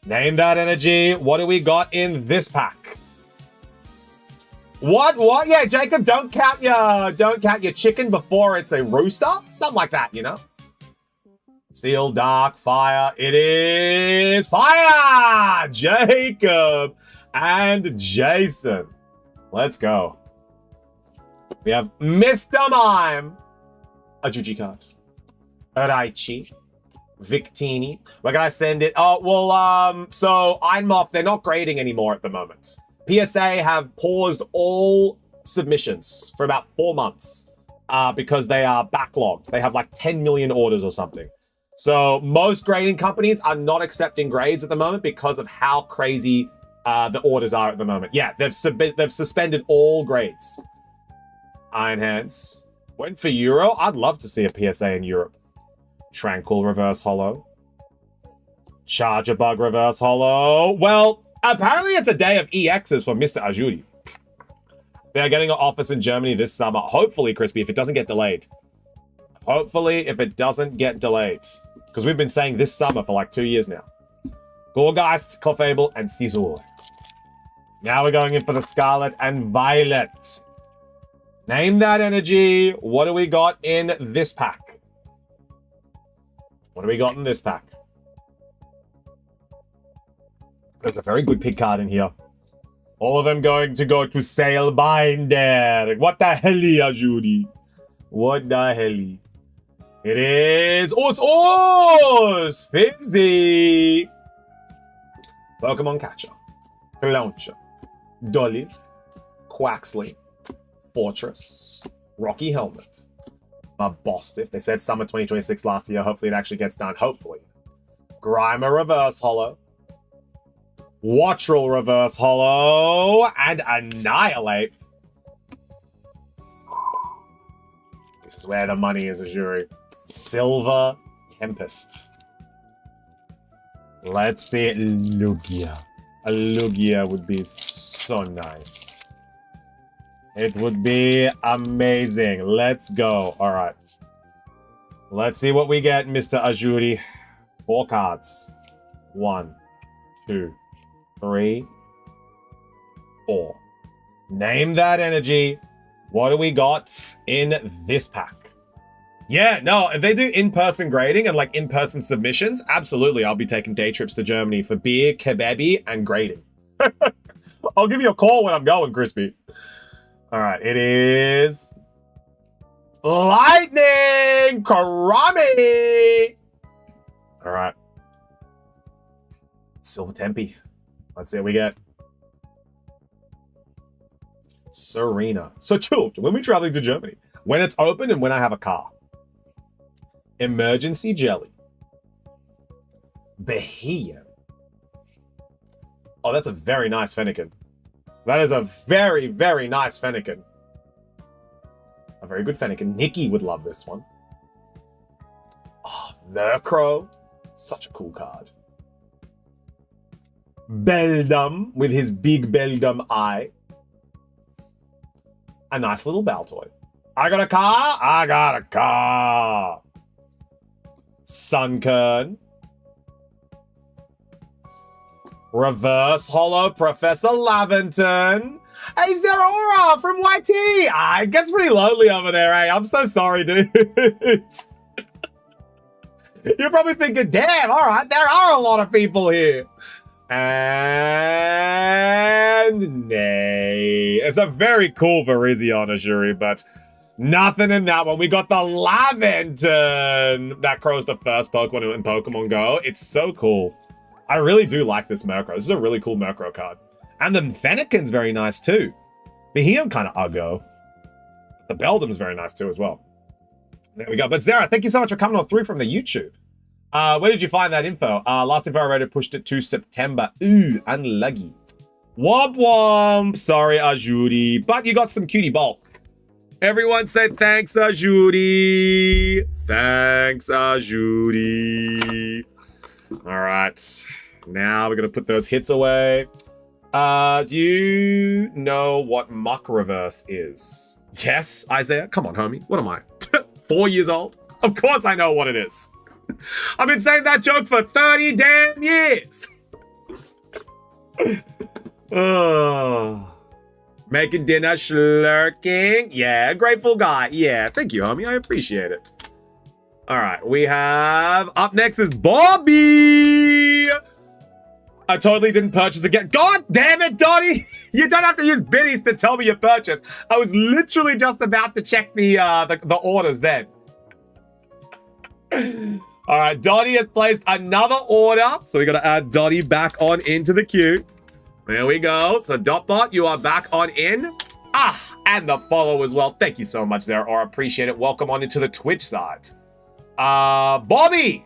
Speaker 1: Name that energy. What do we got in this pack? What? Yeah, Jacob, don't count your chicken before it's a rooster. Something like that, you know? Steel, Dark, Fire. It is Fire! Jacob and Jason. Let's go. We have Mr. Mime. A Juji card. Raichi. Victini. We're going to send it. Oh, well, so Iron Moth, they're not grading anymore at the moment. PSA have paused all submissions for about 4 months. because they are backlogged. They have like 10 million orders or something. So most grading companies are not accepting grades at the moment because of how crazy the orders are at the moment. Yeah, they've suspended all grades. Iron Hands. Went for Euro. I'd love to see a PSA in Europe. Tranquil Reverse Holo. Charger Bug Reverse Holo. Well, apparently it's a day of EXs for Mr. Ajuri. They're getting an office in Germany this summer. Hopefully, Crispy, if it doesn't get delayed. Hopefully, if it doesn't get delayed. Because we've been saying this summer for like 2 years now. Gorgeist, Clefable, and Cizul. Now we're going in for the Scarlet and Violet. Name that energy. What do we got in this pack? What do we got in this pack? There's a very good pick card in here. All of them going to go to Sailbinder. What the hell, Judy? What the hell? It is Os Fizzy. Pokemon Catcher. Clowncha. Dolly. Quaxley. Fortress. Rocky Helmet. Bostiff. They said summer 2026 last year. Hopefully it actually gets done. Hopefully. Grimer Reverse Holo. Wattrel Reverse Holo. And Annihilate. This is where the money is, Ajuri. Silver Tempest. Let's see Lugia. A Lugia would be so nice. It would be amazing. Let's go. All right. Let's see what we get, Mr. Ajuri. 4 cards. 1, 2, 3, 4. Name that energy. What do we got in this pack? Yeah, no, if they do in-person grading and like in-person submissions, absolutely, I'll be taking day trips to Germany for beer, kebabi, and grading. I'll give you a call when I'm going, Crispy. All right, it is Lightning Karami. All right. Silver Tempe. Let's see what we get. Serena. So chilled. When we're traveling to Germany. When it's open and when I have a car. Emergency Jelly. Bahia. Oh, that's a very nice Fennekin. That is a very, very nice Fennekin. A very good Fennekin. Nikki would love this one. Oh, Murkrow. Such a cool card. Beldum with his big Beldum eye. A nice little Baltoy. I got a car. I got a car. Sunkern. Reverse Holo Professor Laventon. Hey, Zeraora from YT. It gets pretty lonely over there, eh? I'm so sorry, dude. You're probably thinking, damn, all right, there are a lot of people here. And nay. It's a very cool Virizion, Ajuri, but nothing in that one. We got the Laventon. That crow's the first Pokemon in Pokemon Go. It's so cool. I really do like this Murkrow. This is a really cool Murkrow card. And the Fennekin's very nice too. Behemoth kind of uggo. The Beldum's very nice too as well. There we go. But Zara, thank you so much for coming on through from the YouTube. Where did you find that info? Last info I read, pushed it to September. Ooh, unlucky. Womp womp. Sorry, Ajuri. But you got some cutie bulk. Everyone say thanks, Ajuri. Thanks, Ajuri. All right. Now we're going to put those hits away. Do you know what Muck Reverse is? Yes, Isaiah. Come on, homie. What am I? 4 years old? Of course I know what it is. I've been saying that joke for 30 damn years. Oh. Making dinner, slurking. Yeah, grateful guy. Yeah, thank you, homie. I appreciate it. All right, we have... Up next is Bobby. I totally didn't purchase again. God damn it, Donnie. You don't have to use biddies to tell me your purchase. I was literally just about to check the orders then. All right, Donnie has placed another order. So we got to add Donnie back on into the queue. There we go. So Dotbot, you are back on in. and the follow as well. Thank you so much there, or appreciate it. Welcome on into the Twitch side. Bobby!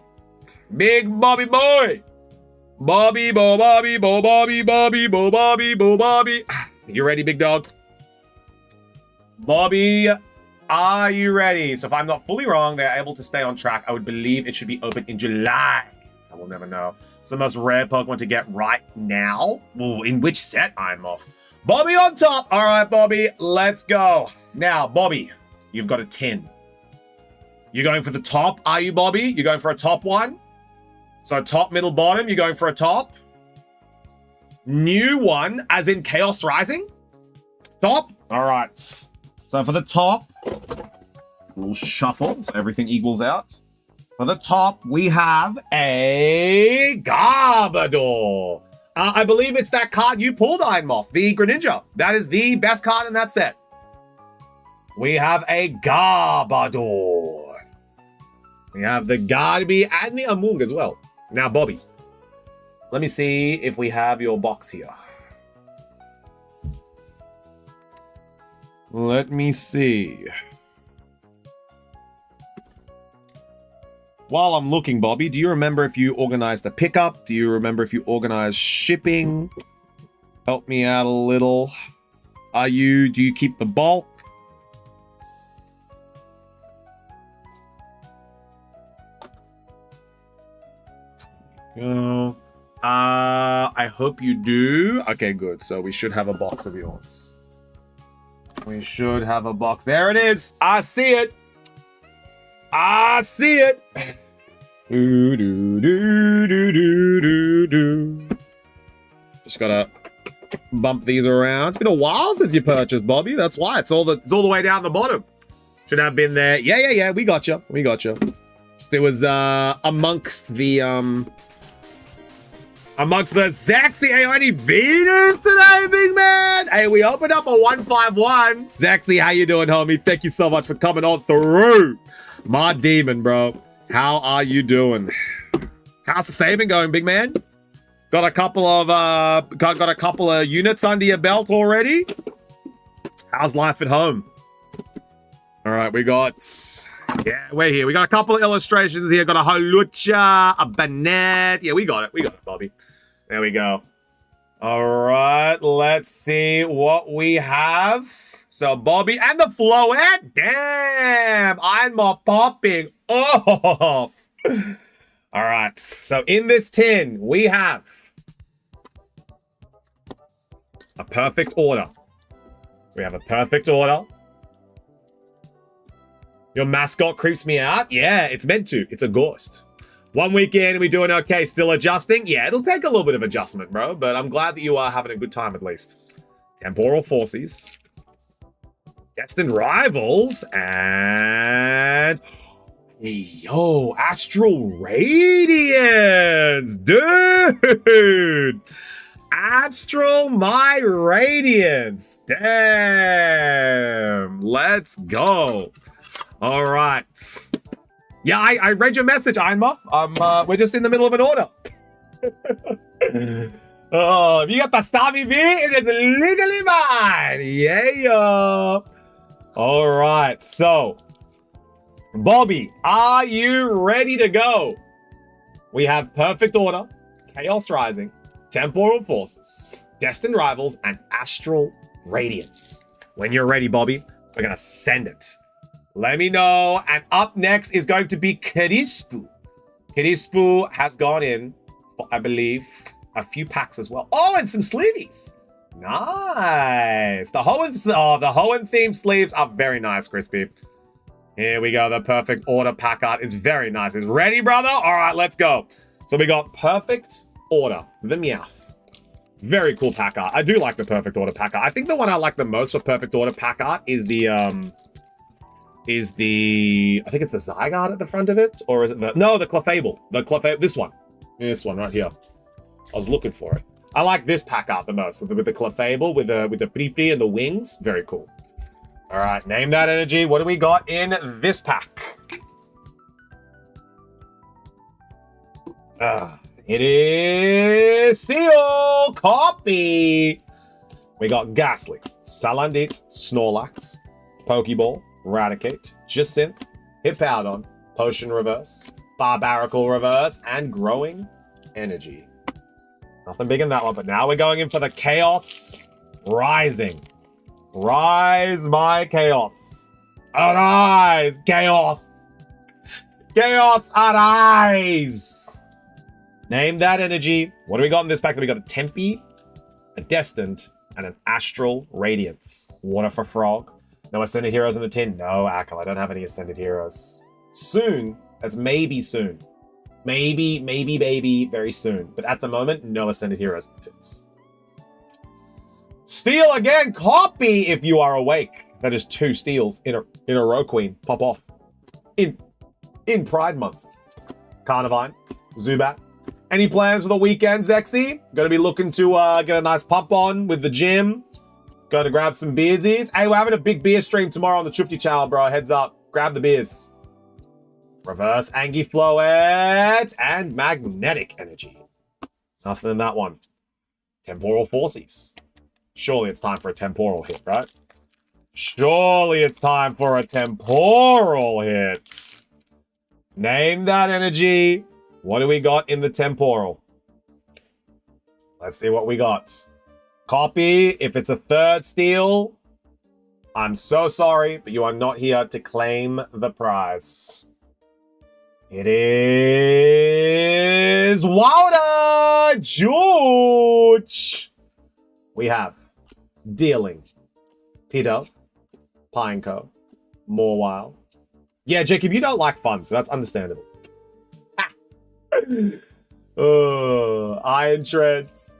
Speaker 1: Big Bobby boy! Bobby, Bo Bobby, Bo Bobby, Bobby, Bo Bobby, Bo Bobby. You ready, big dog? Bobby, are you ready? So if I'm not fully wrong, they're able to stay on track. I would believe it should be open in July. I will never know. It's the most rare Pokemon to get right now. Ooh, in which set? I'm off. Bobby on top. All right, Bobby, let's go. Now, Bobby, you've got a 10. You're going for the top, are you, Bobby? You're going for a top one? So top, middle, bottom, you're going for a top. New one, as in Chaos Rising? Top? All right. So for the top, we'll shuffle so everything equals out. For the top, we have a Garbodor. I believe it's that card you pulled, Ironmoth, the Greninja. That is the best card in that set. We have a Garbodor. We have the Garby and the Amung as well. Now, Bobby, let me see if we have your box here. Let me see. While I'm looking, Bobby, do you remember if you organized a pickup? Do you remember if you organized shipping? Help me out a little. Do you keep the bulk? Go. I hope you do. Okay, good. So we should have a box of yours. We should have a box. There it is. I see it. I see it. Do, do, do, do, do, do, do. Just gotta bump these around. It's been a while since you purchased, Bobby. That's why. It's all the way down the bottom. Should have been there. Yeah. We got you. We got you. It was amongst the Zaxy. Hey, any beaters today, big man? Hey, we opened up a 151. Zaxy, how you doing, homie? Thank you so much for coming on through. My demon, bro. How are you doing? How's the saving going, big man? Got a couple of units under your belt already? How's life at home? All right, we got... Yeah, we're here. We got a couple of illustrations here. Got a Holucha, a Banette. Yeah, we got it. We got it, Bobby. There we go. All right, let's see what we have. So, Bobby and the Floette. Damn, I'm off popping off. All right, so in this tin, we have a perfect order. We have a perfect order. Your mascot creeps me out? Yeah, it's meant to. It's a ghost. 1 week in, we doing okay? Still adjusting? Yeah, it'll take a little bit of adjustment, bro. But I'm glad that you are having a good time at least. Temporal Forces. Destined Rivals. And... Yo, Astral Radiance! Dude! Astral My Radiance! Damn! Let's go! All right. Yeah, I read your message, Ironmoth. We're just in the middle of an order. Oh, if you got the Stabby V, it is legally mine. Yeah. All right. So, Bobby, are you ready to go? We have Perfect Order, Chaos Rising, Temporal Forces, Destined Rivals, and Astral Radiance. When you're ready, Bobby, we're going to send it. Let me know. And up next is going to be Crispu. Crispu has gone in for, I believe, a few packs as well. Oh, and some sleeves. Nice. The Hoenn themed sleeves are very nice, Crispy. Here we go. The Perfect Order pack art is very nice. Is ready, brother? All right, let's go. So we got Perfect Order, the Meowth. Very cool pack art. I do like the Perfect Order pack art. I think the one I like the most for Perfect Order pack art is the I think it's the Zygarde at the front of it, or is it the Clefable? This one right here. I was looking for it. I like this pack art the most, with the Clefable, with the Prippy and the wings. Very cool. All right, name that energy. What do we got in this pack? It is Steel Copy. We got Ghastly, Salandit, Snorlax, Pokeball, Raticate, Jacynth, Hippowdon, Potion Reverse, Barbaracle Reverse, and Growing Energy. Nothing big in that one, but now we're going in for the Chaos Rising. Rise, my Chaos. Arise, Chaos. Chaos, arise. Name that energy. What do we got in this pack? We got a Tempe, a Destined, and an Astral Radiance. Water for Frog. No Ascended Heroes in the tin. No, Akal. I don't have any Ascended Heroes. Soon. That's maybe soon. Maybe, baby, very soon. But at the moment, no Ascended Heroes in the tins. Steal again. Copy if you are awake. That is 2 steals in a row, Queen. Pop off. In Pride Month. Carnivine. Zubat. Any plans for the weekend, Zexy? Gonna be looking to get a nice pump on with the gym. Gonna grab some beersies. Hey, we're having a big beer stream tomorrow on the Chufty channel, bro. Heads up. Grab the beers. Reverse Angifloet and Magnetic Energy. Nothing in that one. Temporal Forces. Surely it's time for a temporal hit, right? Surely it's time for a temporal hit. Name that energy. What do we got in the temporal? Let's see what we got. Copy. If it's a 3rd steal, I'm so sorry, but you are not here to claim the prize. It is Wilder George. We have Dealing, Peter, Pineco, Morwild. Yeah, Jacob, you don't like fun, so that's understandable. Iron Treads.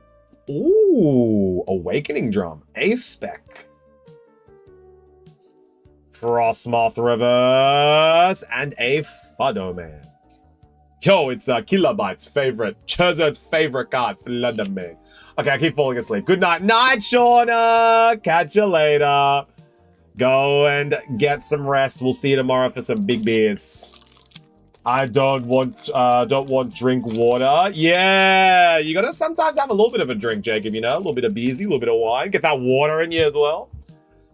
Speaker 1: Ooh, Awakening Drum. A-Spec. Frostmoth Reverse. And a Flutterman. Yo, it's Kilobyte's favorite. Charizard's favorite card. Flutterman. Okay, I keep falling asleep. Good night. Night, Shauna. Catch you later. Go and get some rest. We'll see you tomorrow for some big beers. I don't want drink water. Yeah, you gotta sometimes have a little bit of a drink, Jacob, you know? A little bit of beersy, a little bit of wine. Get that water in you as well.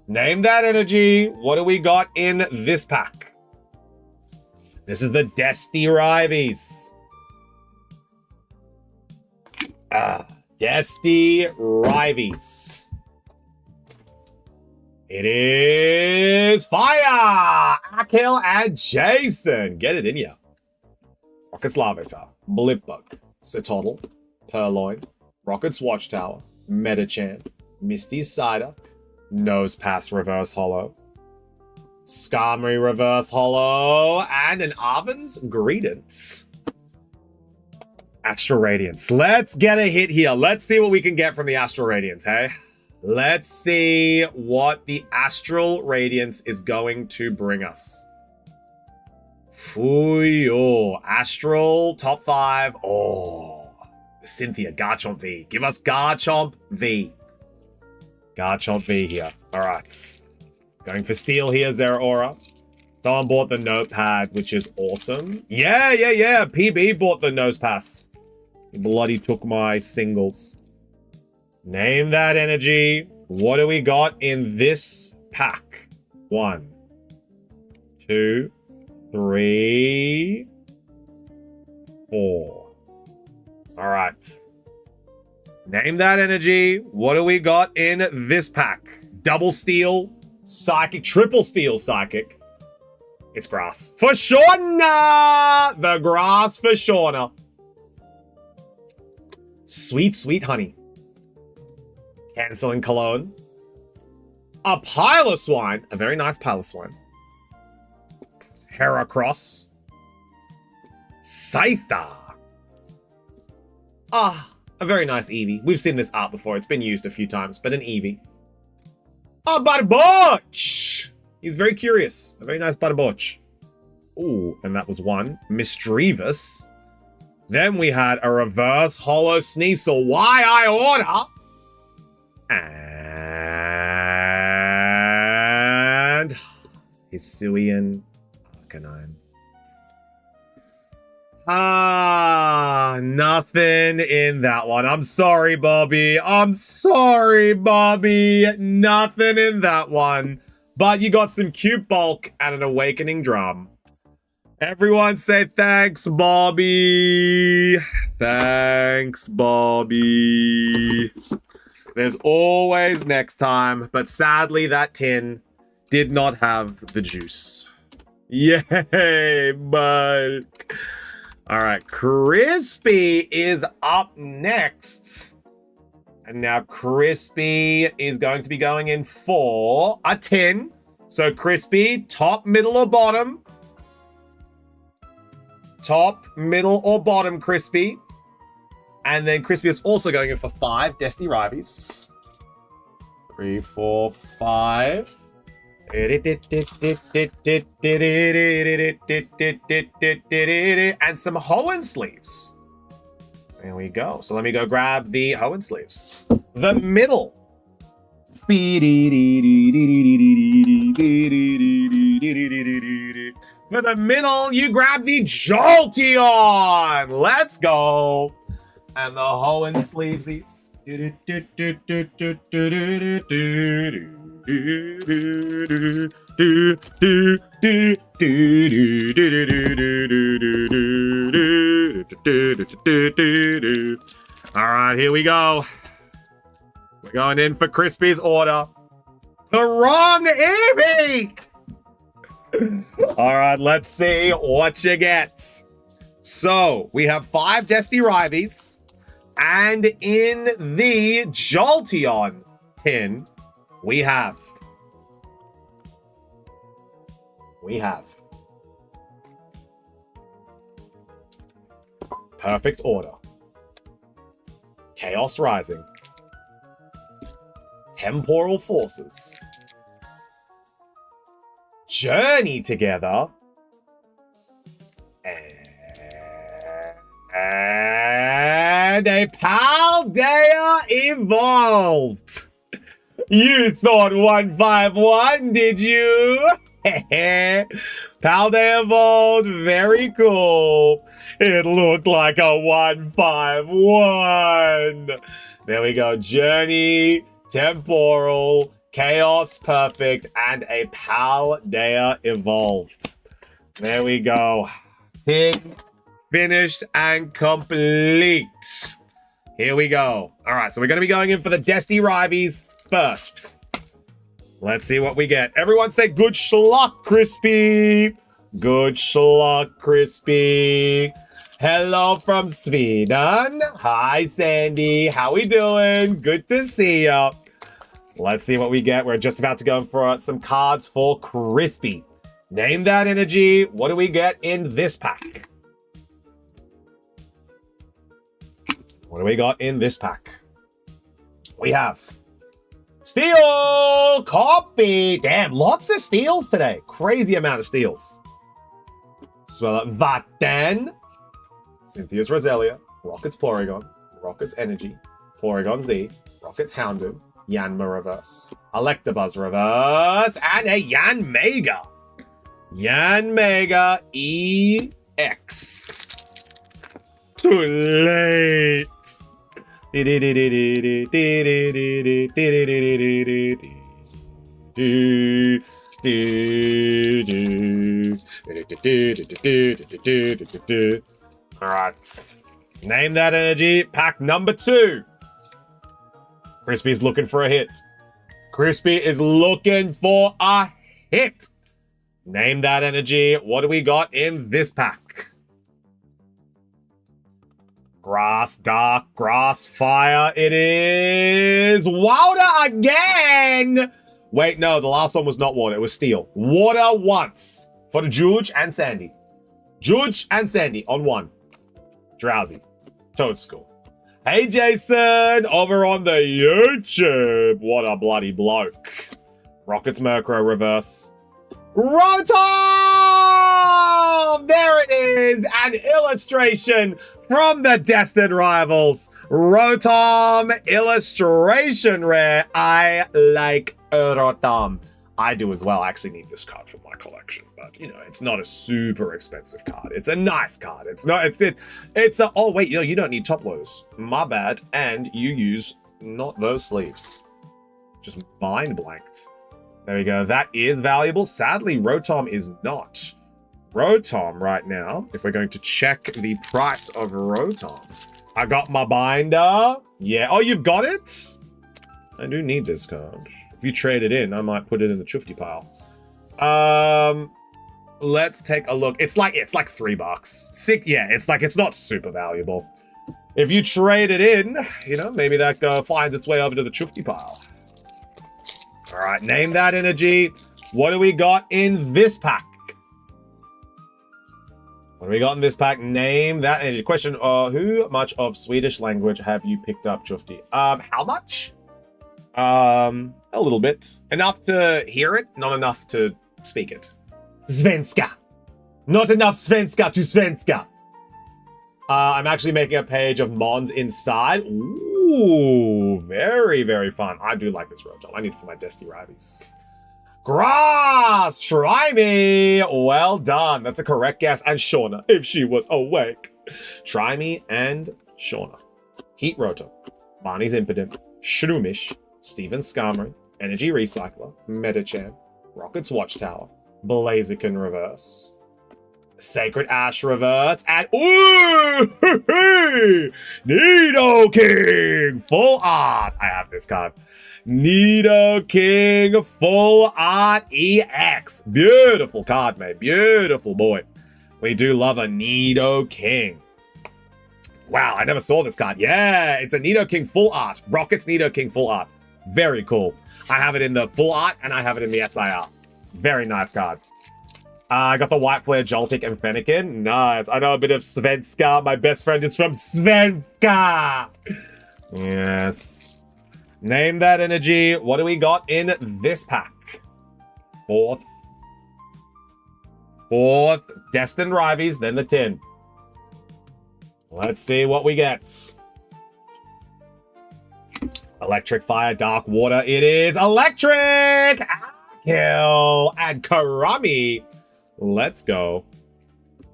Speaker 1: Name that energy. What do we got in this pack? This is the Desty Rivies. Desty Rivies. It is Fire! Akil and Jason. Get it in ya. Rocket's Larvitar, Blipbug, Cetoddle, Purloin, Rocket's Watchtower, Metachan, Misty's Psyduck, Nosepass Reverse Hollow, Skarmory Reverse Hollow, and an Arven's Greedence. Astral Radiance. Let's get a hit here. Let's see what we can get from the Astral Radiance, hey? Let's see what the Astral Radiance is going to bring us. Fuyo. Astral, top 5. Oh, Cynthia, Garchomp V. Give us Garchomp V. Garchomp V here. All right. Going for Steel here, Zeraora. Someone bought the notepad, which is awesome. Yeah. PB bought the nose pass. He bloody took my singles. Name that energy. What do we got in this pack? 1, 2, 3, 4. All right. Name that energy. What do we got in this pack? Double Steel, Psychic, Triple Steel Psychic. It's Grass. For Shauna! The Grass for Shauna. Sweet, sweet honey. Canceling Cologne. A Piloswine. A very nice Piloswine. Heracross. Scyther. A very nice Eevee. We've seen this art before. It's been used a few times, but an Eevee. A Barboach. He's very curious. A very nice Barboach. Ooh, and that was one. Misdreavus. Then we had a reverse Hollow Sneasel. Why I order? And Hisuian Arcanine. Nothing in that one. I'm sorry, Bobby. I'm sorry, Bobby. Nothing in that one. But you got some cute bulk and an awakening drum. Everyone say thanks, Bobby. Thanks, Bobby. There's always next time, but sadly that tin did not have the juice. Yay, bulk. All right, Crispy is up next. And now Crispy is going to be going in for a 10. So Crispy, top, middle, or bottom? Top, middle, or bottom, Crispy. And then Crispy is also going in for 5 Destiny Rivies. 3, 4, 5. And some Hoenn sleeves. There we go. So let me go grab the Hoenn sleeves. The middle. For the middle, you grab the Jolteon. Let's go. And the Hoenn sleevesies. All right, here we go. We're going in for Crispy's order. The wrong Eevee! All right, let's see what you get. So, we have 5 Destiny Rivies. And in the Jolteon tin, we have Perfect Order, Chaos Rising, Temporal Forces, Journey Together, and a Paldea Evolved. You thought 151, did you? Paldea Evolved, very cool. It looked like a 151. There we go. Journey, Temporal, Chaos Perfect, and a Paldea Evolved. There we go. Ting. Finished and complete. Here we go. All right, so we're going to be going in for the Destiny Rivies first. Let's see what we get. Everyone say good schluck, Crispy. Good schluck, Crispy. Hello from Sweden. Hi, Sandy. How we doing? Good to see ya. Let's see what we get. We're just about to go for some cards for Crispy. Name that energy. What do we get in this pack? What do we got in this pack? We have Steel Copy. Damn, lots of steals today. Crazy amount of steals. Swell up Vatten, Cynthia's Roselia, Rocket's Porygon, Rocket's Energy, Porygon Z, Rocket's Houndoom, Yanma Reverse, Electabuzz Reverse, and a Yanmega. Yanmega EX. Too late. Alright. Name that energy. Pack number 2. Crispy's looking for a hit. Crispy is looking for a hit. Name that energy. What do we got in this pack? Grass, dark, grass, fire. It is water again. Wait, no, the last one was not water. It was steel. Water once for the Juge and Sandy. Juge and Sandy on 1. Drowsy. Toadstool. Hey, Jason, over on the YouTube. What a bloody bloke. Rocket's Murkrow Reverse. Rotom! There it is, an illustration from the Destined Rivals. Rotom illustration rare. I like Rotom. I do as well. I actually need this card for my collection, but you know, it's not a super expensive card. It's a nice card. It's not, it's a, oh wait, you don't need top loaders. My bad. And you use not those sleeves. Just mind blanked. There we go. That is valuable. Sadly, Rotom is not. Rotom right now, if we're going to check the price of Rotom. I got my binder. Yeah. Oh, you've got it? I do need this card. If you trade it in, I might put it in the chufty pile. Let's take a look. It's like $3. Yeah, it's not super valuable. If you trade it in, you know, maybe that finds its way over to the chufty pile. All right, name that energy. What do we got in this pack? What do we got in this pack? Name that energy. Question, who much of Swedish language have you picked up, Chufty? How much? A little bit. Enough to hear it, not enough to speak it. Svenska. Not enough Svenska to Svenska. I'm actually making a page of Mons inside. Ooh, very, very fun. I do like this Rotom. I need it for my Destiny Ravies. Grass, try me. Well done. That's a correct guess. And Shauna, if she was awake. Try me and Shauna. Heat Rotom. Barney's Impidimp. Shroomish. Steven Skarmory. Energy Recycler. Metachan. Rocket's Watchtower. Blaziken Reverse. Sacred Ash Reverse. And ooh! Nidoking! Full art. I have this card. Nidoking Full Art EX. Beautiful card, mate. Beautiful boy. We do love a Nidoking. Wow, I never saw this card. Yeah, it's a Nidoking Full Art. Rocket's Nidoking Full Art. Very cool. I have it in the Full Art and I have it in the SIR. Very nice card. I got the White Flare, Joltik, and Fennekin. Nice. I know a bit of Svenska. My best friend is from Svenska. Yes. Name that energy. What do we got in this pack? Fourth. Destined Rivies, then the tin. Let's see what we get. Electric Fire, Dark Water. It is electric! Kill and Karami. Let's go.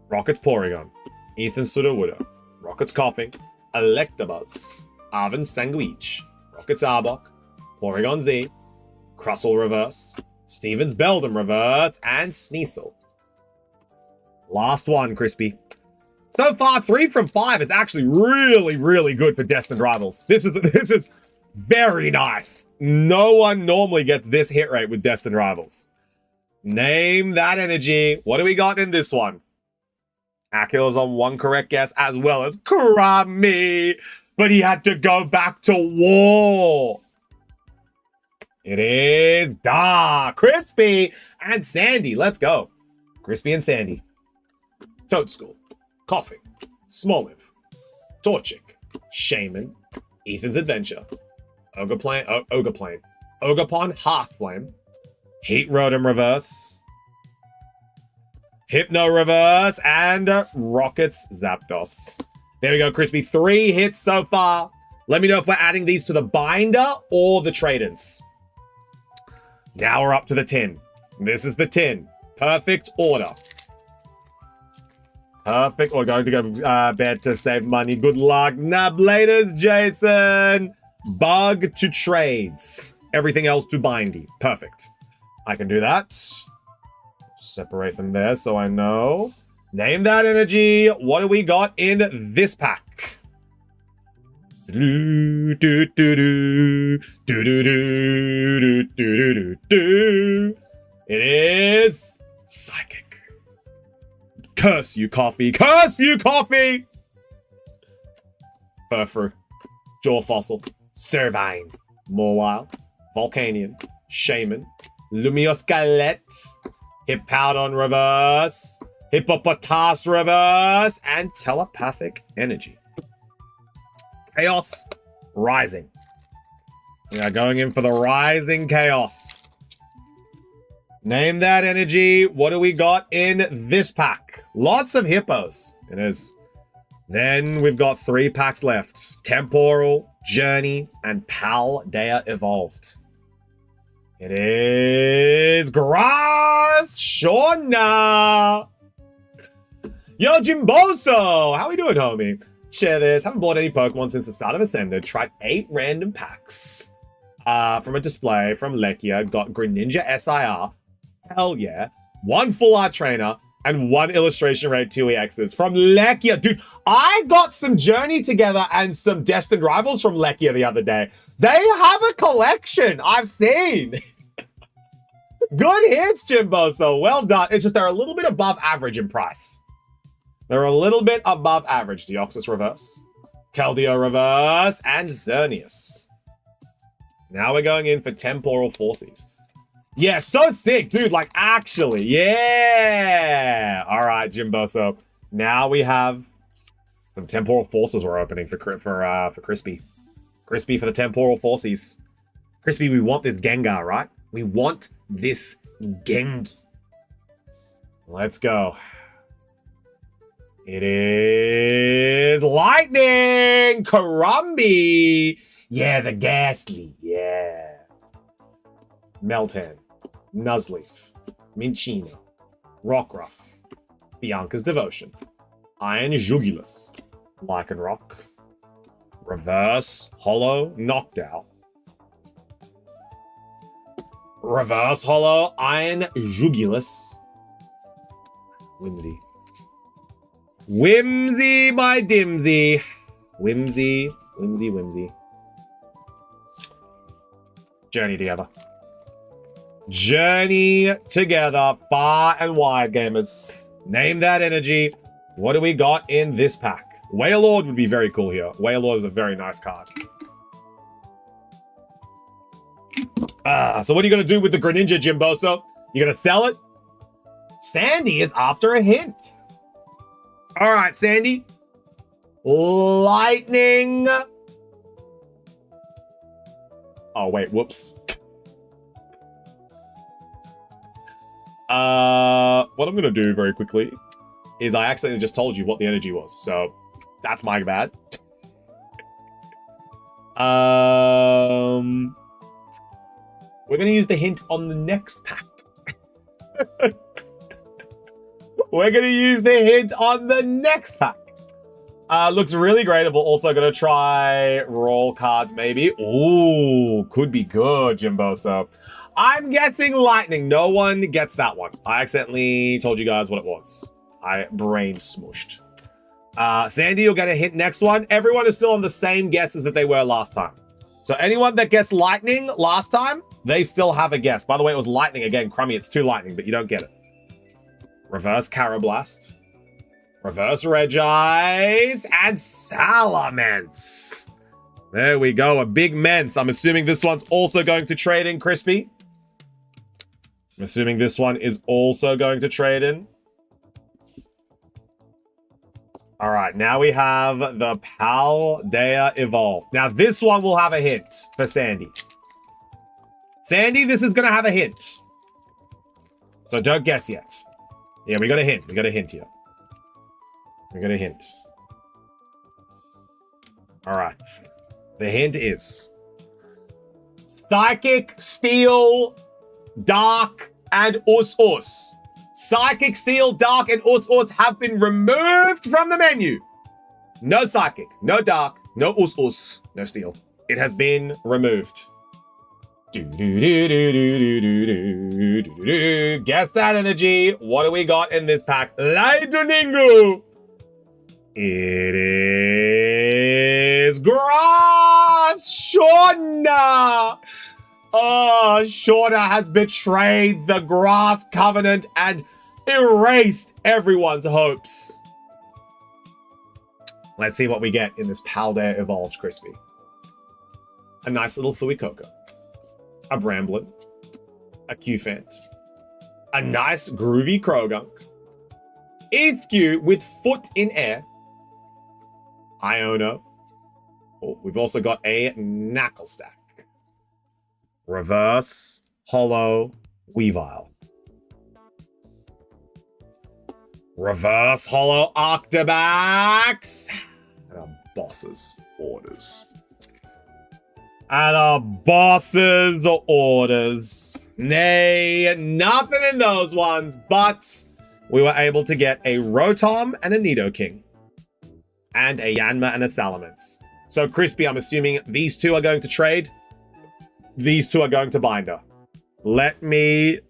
Speaker 1: Rocket's Porygon. Ethan Sudowoodo. Rocket's Coughing. Electabuzz. Arven Sanguich. Rocket's Arbok. Porygon Z. Crustle Reverse. Steven's Beldum Reverse. And Sneasel. Last one, Crispy. So far, 3 from 5 is actually really, really good for Destined Rivals. This is very nice. No one normally gets this hit rate with Destined Rivals. Name that energy. What do we got in this one? Akil is on one correct guess, as well as Kurami. But he had to go back to war. It is Crispy and Sandy. Let's go. Crispy and Sandy. Toadstool. Coughing. Smoliv. Torchic. Shaman. Ethan's Adventure. Ogerplane. Ogerpon Hearthflame. Heat Rotom Reverse. Hypno Reverse. And Rockets Zapdos. There we go, Crispy. 3 hits so far. Let me know if we're adding these to the binder or the trade-ins. Now we're up to the tin. This is the tin. Perfect order. Perfect. We're going to go bed to save money. Good luck. Nablators, Jason. Bug to trades. Everything else to bindy. Perfect. I can do that. Separate them there so I know. Name that energy. What do we got in this pack? It is Psychic. Curse you, coffee. Curse you, coffee! Furfru. Jaw Fossil. Servine. Mawile. Volcanion. Shaman. Lumioscalet. Hippowdon Reverse. Hippopotas Reverse. And Telepathic Energy. Chaos Rising. We are going in for the Rising Chaos. Name that energy. What do we got in this pack? Lots of hippos. It is. Then we've got 3 packs left. Temporal, Journey, and Paldea Evolved. It is Grass Shauna. Yo, Jimboso! How we doing, homie? Share this. Haven't bought any Pokemon since the start of Ascended. Tried 8 random packs. From a display from Lekia. Got Greninja SIR. Hell yeah. 1 full art trainer. And 1 illustration rate 2EXs from Lekia. Dude, I got some Journey together and some Destined Rivals from Lekia the other day. They have a collection. I've seen. Good hits, Jimboso. Well done. It's just they're a little bit above average in price. They're a little bit above average. Deoxys reverse, Keldeo reverse, and Xerneas. Now we're going in for Temporal Forces. Yeah, so sick, dude. Like, actually, yeah. All right, Jimboso. Now we have some Temporal Forces we're opening for Crispy. Crispy for the Temporal Forces. Crispy, we want this Gengar, right? We want this Gengi. Let's go. It is Lightning! Karumbi! Yeah, the Ghastly. Yeah. Meltan. Nuzleaf. Minchino. Rockruff. Bianca's Devotion. Iron Jugulus. Lycanroc. Reverse Hollow Knockdown. Reverse Hollow Iron Jugulus. Whimsy. Whimsy, my dimsy. Whimsy, whimsy, whimsy. Journey together. Journey together. Far and wide, gamers. Name that energy. What do we got in this pack? Wailord would be very cool here. Wailord is a very nice card. So what are you going to do with the Greninja, Jimboso? You going to sell it? Sandy is after a hint. All right, Sandy. Lightning. Oh, wait. Whoops. What I'm going to do very quickly is I accidentally just told you what the energy was. So that's my bad. We're going to use the hint on the next pack. We're going to use the hint on the next pack. Looks really great. We're also going to try roll cards, maybe. Ooh, could be good, Jimboso. I'm guessing Lightning. No one gets that one. I accidentally told you guys what it was. I brain smooshed. Sandy, you'll get a hint next one. Everyone is still on the same guesses that they were last time. So anyone that guessed Lightning last time, they still have a guess. By the way, it was Lightning again. Crummy, it's 2 Lightning, but you don't get it. Reverse Carablast. Reverse Regice. And Salamence. There we go. A big Mence. I'm assuming this one's also going to trade in, Crispy. I'm assuming this one is also going to trade in. All right. Now we have the Paldea Evolve. Now this one will have a hint for Sandy. Sandy, this is going to have a hint. So don't guess yet. Yeah, we got a hint. We got a hint here. We got a hint. All right. The hint is Psychic, Steel, Dark, and Us. Psychic, Steel, Dark, and Us have been removed from the menu. No Psychic, no Dark, no Us, no Steel. It has been removed. Guess that energy. What do we got in this pack? Lightning. It is Grass Shauna. Oh, Shauna has betrayed the Grass Covenant and erased everyone's hopes. Let's see what we get in this Paldea Evolved Crispy. A nice little Fuecoco. A Bramblin. A Cufant. A nice groovy Krogunk. Ithque with Foot in Air. Iono. Oh, we've also got a Knacklestack. Reverse Hollow Weavile. Reverse Hollow Octobax. And a boss's orders. And our boss's orders. Nay, nothing in those ones, but we were able to get a Rotom and a Nidoking. And a Yanma and a Salamence. So, Crispy, I'm assuming these two are going to trade. These two are going to Binder. Let me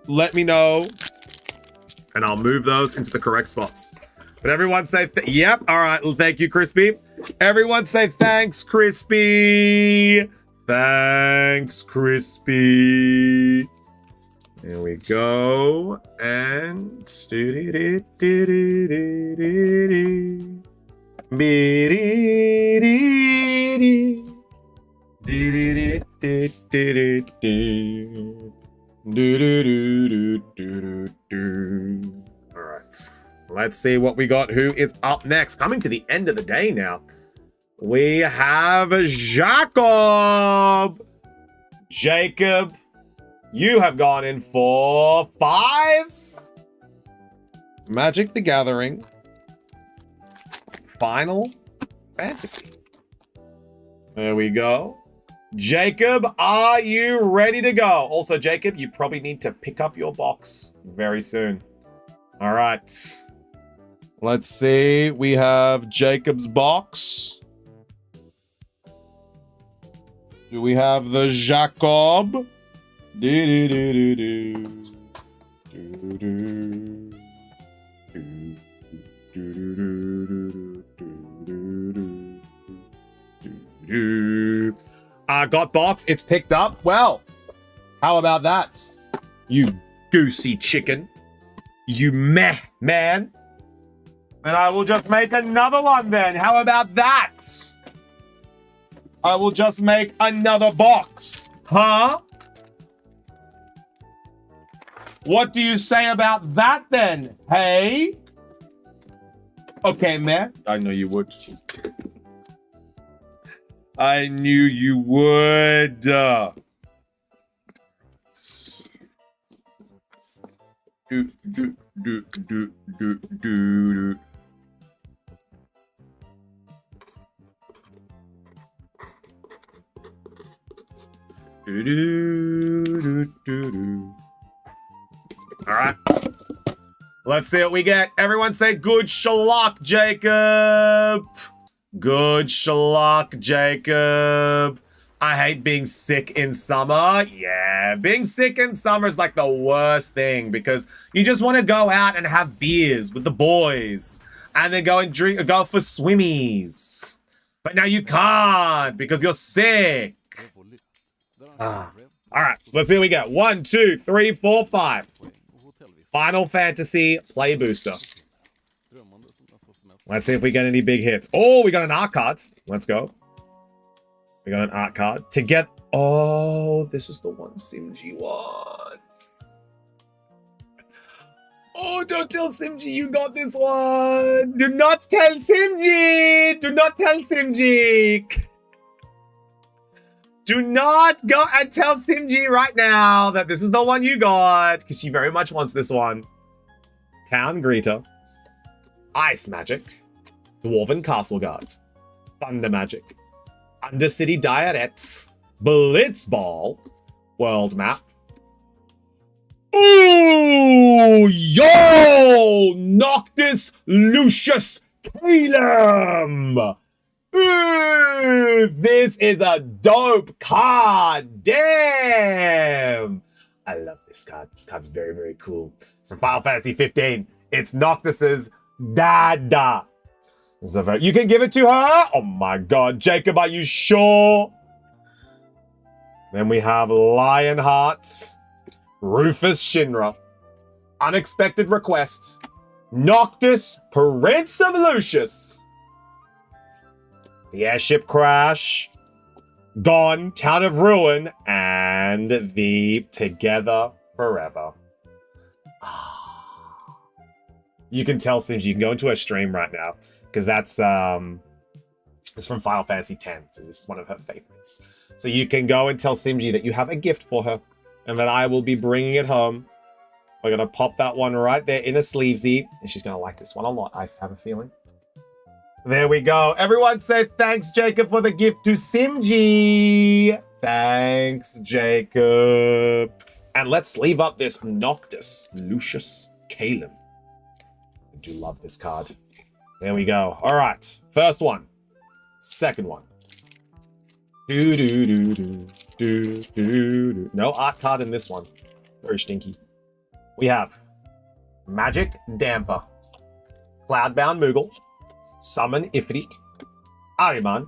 Speaker 1: know. And I'll move those into the correct spots. But everyone say, yep. All right. Well, thank you, Crispy. Everyone say thanks, Crispy. Thanks, Crispy. There we go. And all right. Let's see what we got. Who is up next? Coming to the end of the day now. We have Jacob. Jacob, you have gone in for 5. Magic the Gathering. Final Fantasy. There we go. Jacob, are you ready to go? Also, Jacob, you probably need to pick up your box very soon. All right. Let's see. We have Jacob's box. Do we have the Jacob? Got box. It's picked up. Well, how about that? You goosey chicken. You meh man. And I will just make another one then. How about that? I will just make another box. Huh? What do you say about that then? Hey? Okay, man. I know you would. I knew you would. All right. Let's see what we get. Everyone say good shalock, Jacob. Good shalock, Jacob. I hate being sick in summer. Yeah, being sick in summer is like the worst thing because you just want to go out and have beers with the boys and then go and go for swimmies. But now you can't because you're sick. All right, let's see what we get. 1, 2, 3, 4, 5. Final Fantasy Play Booster. Let's see if we get any big hits. Oh, we got an art card. Let's go. We got an art card. To get... Oh, this is the one Simji wants. Oh, don't tell Simji you got this one. Do not tell Simji. Do not tell Simji. Do not go and tell Simji right now that this is the one you got, because she very much wants this one. Town Greeter. Ice Magic. Dwarven Castle Guard. Thunder Magic. Undercity Diaret. Blitzball. World Map. Ooh! Yo! Noctis Lucius Calum! Ooh, this is a dope card. Damn. I love this card. This card's very, very cool. From Final Fantasy 15, it's Noctis's Dada. So you can give it to her? Oh my god. Jacob, are you sure? Then we have Lionheart, Rufus Shinra, Unexpected Request, Noctis, Prince of Lucius, the Airship Crash, Gone, Town of Ruin, and the Together Forever. You can tell Simji, you can go into her stream right now, because that's it's from Final Fantasy X, so this is one of her favorites. So you can go and tell Simji that you have a gift for her, and that I will be bringing it home. We're going to pop that one right there in a sleevesy, and she's going to like this one a lot, I have a feeling. There we go. Everyone say thanks, Jacob, for the gift to Simg. Thanks, Jacob. And let's sleeve up this Noctis Lucius Calum. I do love this card. There we go. All right. First one. Second one. No art card in this one. Very stinky. We have Magic Damper, Cloudbound Moogle, Summon Ifrit, Ariman,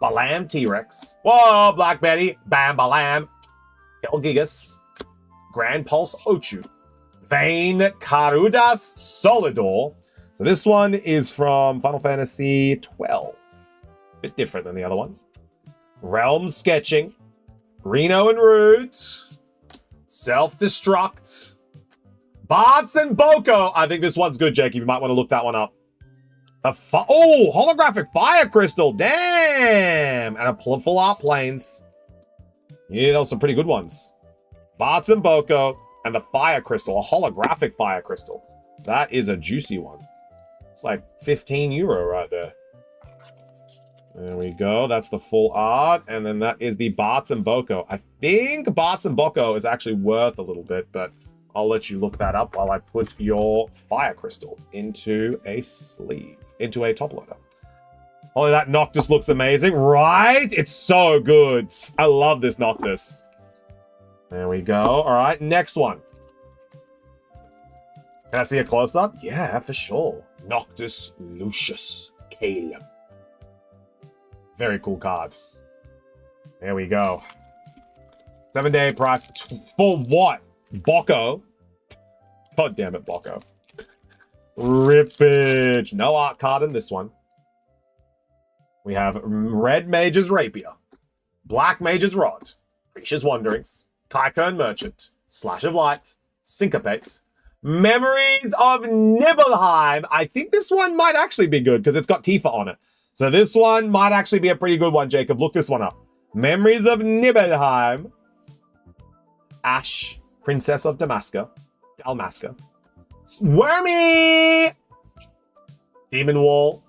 Speaker 1: Balam T-Rex, whoa, Black Betty, Bam Balam, Elgigas, Grand Pulse Ochu, Vayne Carudas Solidor. So this one is from Final Fantasy 12. Bit different than the other one. Realm Sketching, Reno and Roots, Self-Destruct, Bards and Boko. I think this one's good, Jake. You might want to look that one up. Holographic Fire Crystal. Damn. And a full art planes. Yeah, those are some pretty good ones. Bards and Boko and the Fire Crystal, a holographic Fire Crystal. That is a juicy one. It's like 15 euro right there. There we go. That's the full art. And then that is the Bards and Boko. I think Bards and Boko is actually worth a little bit, but I'll let you look that up while I put your Fire Crystal into a sleeve, into a top loader. Oh, that Noctis looks amazing, right? It's so good. I love this Noctis. There we go. All right, next one. Can I see a close-up? Yeah, for sure. Noctis Lucius Calum. Very cool card. There we go. 7-day price. For what? Boko. God damn it, Boko. Rippage. No art card in this one. We have Red Mage's Rapier, Black Mage's Rod, Precious Wanderings, Tycoon Merchant, Slash of Light, Syncopate, Memories of Nibelheim. I think this one might actually be good because it's got Tifa on it. So this one might actually be a pretty good one, Jacob. Look this one up. Memories of Nibelheim, Ash, Princess of Dalmasca, Wormy, Demon Wall,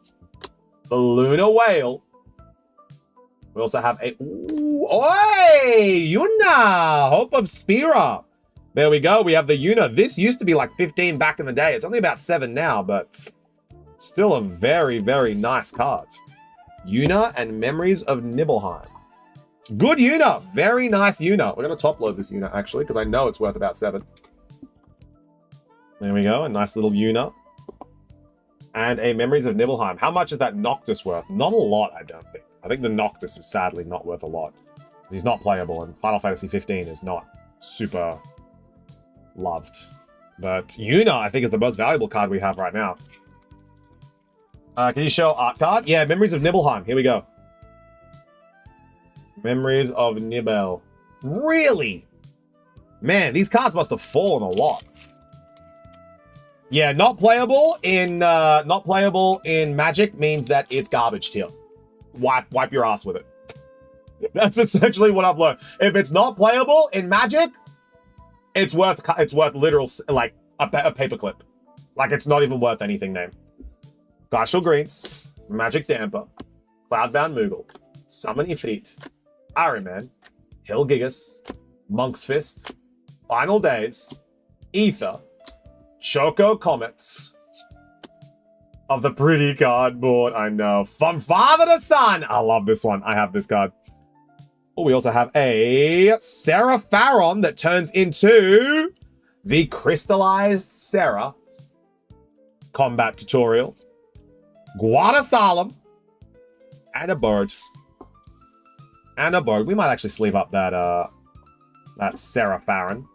Speaker 1: the Lunar Whale. We also have a... Yuna! Hope of Spira. There we go. We have the Yuna. This used to be like 15 back in the day. It's only about 7 now, but still a very, very nice card. Yuna and Memories of Nibelheim. Good Yuna. Very nice Yuna. We're going to top load this Yuna, actually, because I know it's worth about 7. There we go. A nice little Yuna. And a Memories of Nibelheim. How much is that Noctis worth? Not a lot, I don't think. I think the Noctis is sadly not worth a lot. He's not playable, and Final Fantasy 15 is not super loved. But Yuna, I think, is the most valuable card we have right now. Can you show art card? Yeah, Memories of Nibelheim. Here we go. Memories of Nibel. Really? Man, these cards must have fallen a lot. Yeah, not playable in Magic means that it's garbage tier. Wipe your ass with it. That's essentially what I've learned. If it's not playable in Magic, it's worth literal like a paperclip. Like it's not even worth anything. Name. Glacial Greens, Magic Damper, Cloudbound Moogle, Summon Ifrit, Ariman, Hilgigas, Monk's Fist, Final Days, Ether, Choco Comets of the pretty cardboard. I know. From Father to Son. I love this one. I have this card. Oh, we also have a Sarah Farron that turns into the Crystallized Sarah Combat Tutorial, Guadasalem, and a bird. And a bird. We might actually sleeve up that Sarah Farron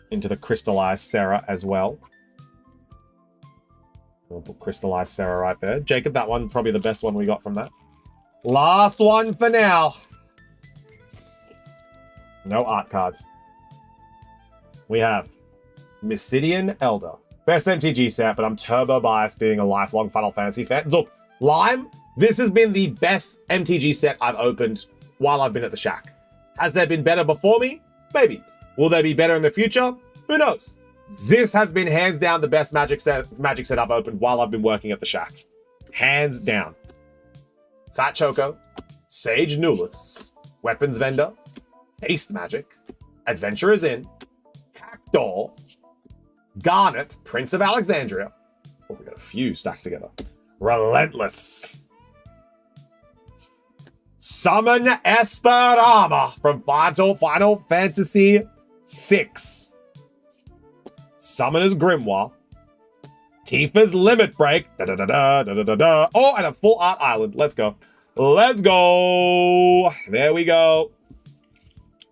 Speaker 1: into the Crystallized Sarah as well. We'll put Crystallized Sarah right there. Jacob, that one, probably the best one we got from that. Last one for now. No art card. We have Mysidian Elder. Best MTG set, but I'm turbo biased being a lifelong Final Fantasy fan. Look, Lime, this has been the best MTG set I've opened while I've been at the Shack. Has there been better before me? Maybe. Will there be better in the future? Who knows? This has been hands down the best Magic set I've opened while I've been working at the Shack. Hands down. Fat Choco, Sage Nulus, Weapons Vendor, Haste Magic, Adventurers Inn, Cactuar, Garnet, Prince of Alexandria. Oh, we got a few stacked together. Relentless. Summon Esperama from Final Fantasy VI. Summoner's Grimoire. Tifa's Limit Break. Oh, and a full art island. Let's go. Let's go. There we go.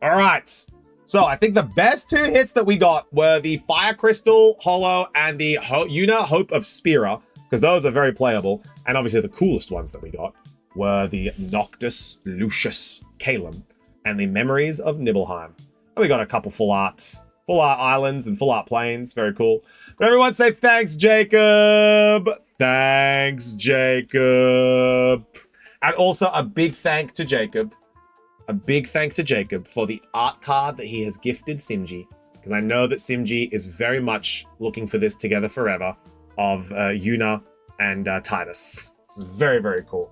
Speaker 1: All right. So I think the best 2 hits that we got were the Fire Crystal Hollow and the Yuna Hope of Spira, because those are very playable. And obviously the coolest ones that we got were the Noctis Lucius Calum and the Memories of Nibelheim. And we got a couple full art islands and full art plains. Very cool. But everyone say thanks, Jacob. Thanks, Jacob. And also a big thank to Jacob. A big thank to Jacob for the art card that he has gifted Simji. Because I know that Simji is very much looking for this together forever of Yuna and Titus. This is very, very cool.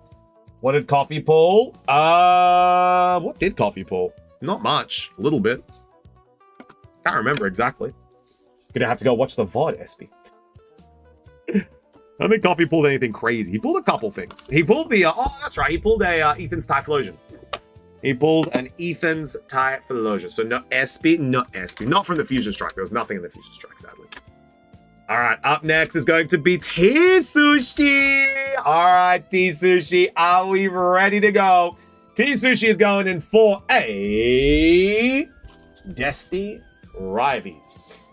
Speaker 1: What did Coffee pull? What did Coffee pull? Not much. A little bit. Can't remember exactly. Gonna have to go watch the VOD, SP. I don't think Coffee pulled anything crazy. He pulled a couple things. He pulled the... oh, that's right. He pulled a Ethan's Typhlosion. He pulled an Ethan's Typhlosion. So no SP, not SP. Not from the Fusion Strike. There was nothing in the Fusion Strike, sadly. All right, up next is going to be T-Sushi. All right, T-Sushi, are we ready to go? T-Sushi is going in for a... Desti Rives.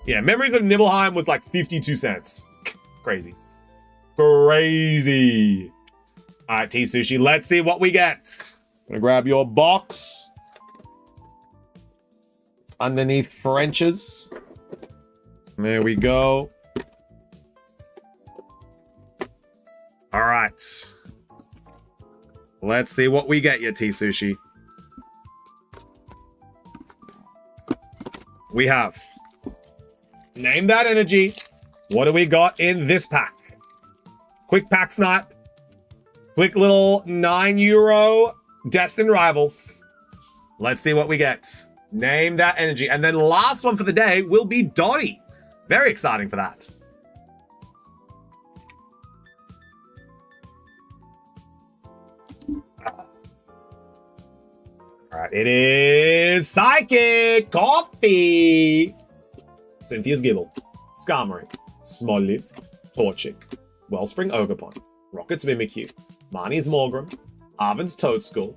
Speaker 1: Yeah, Memories of Nibelheim was like 52 cents. Crazy. Crazy. All right, T-Sushi, let's see what we get. Gonna grab your box. Underneath French's. There we go. All right. Let's see what we get you, T-Sushi. We have Name That Energy. What do we got in this pack? Quick pack snipe. Quick little €9 Destined Rivals. Let's see what we get. Name That Energy. And then last one for the day will be Dottie. Very exciting for that. All right, it is Psychic Coffee. Cynthia's Gibble, Skarmory, Small Live, Torchic, Wellspring Ogerpon, Rocket's Mimikyu, Marnie's Morgrem, Arven's Toadstool,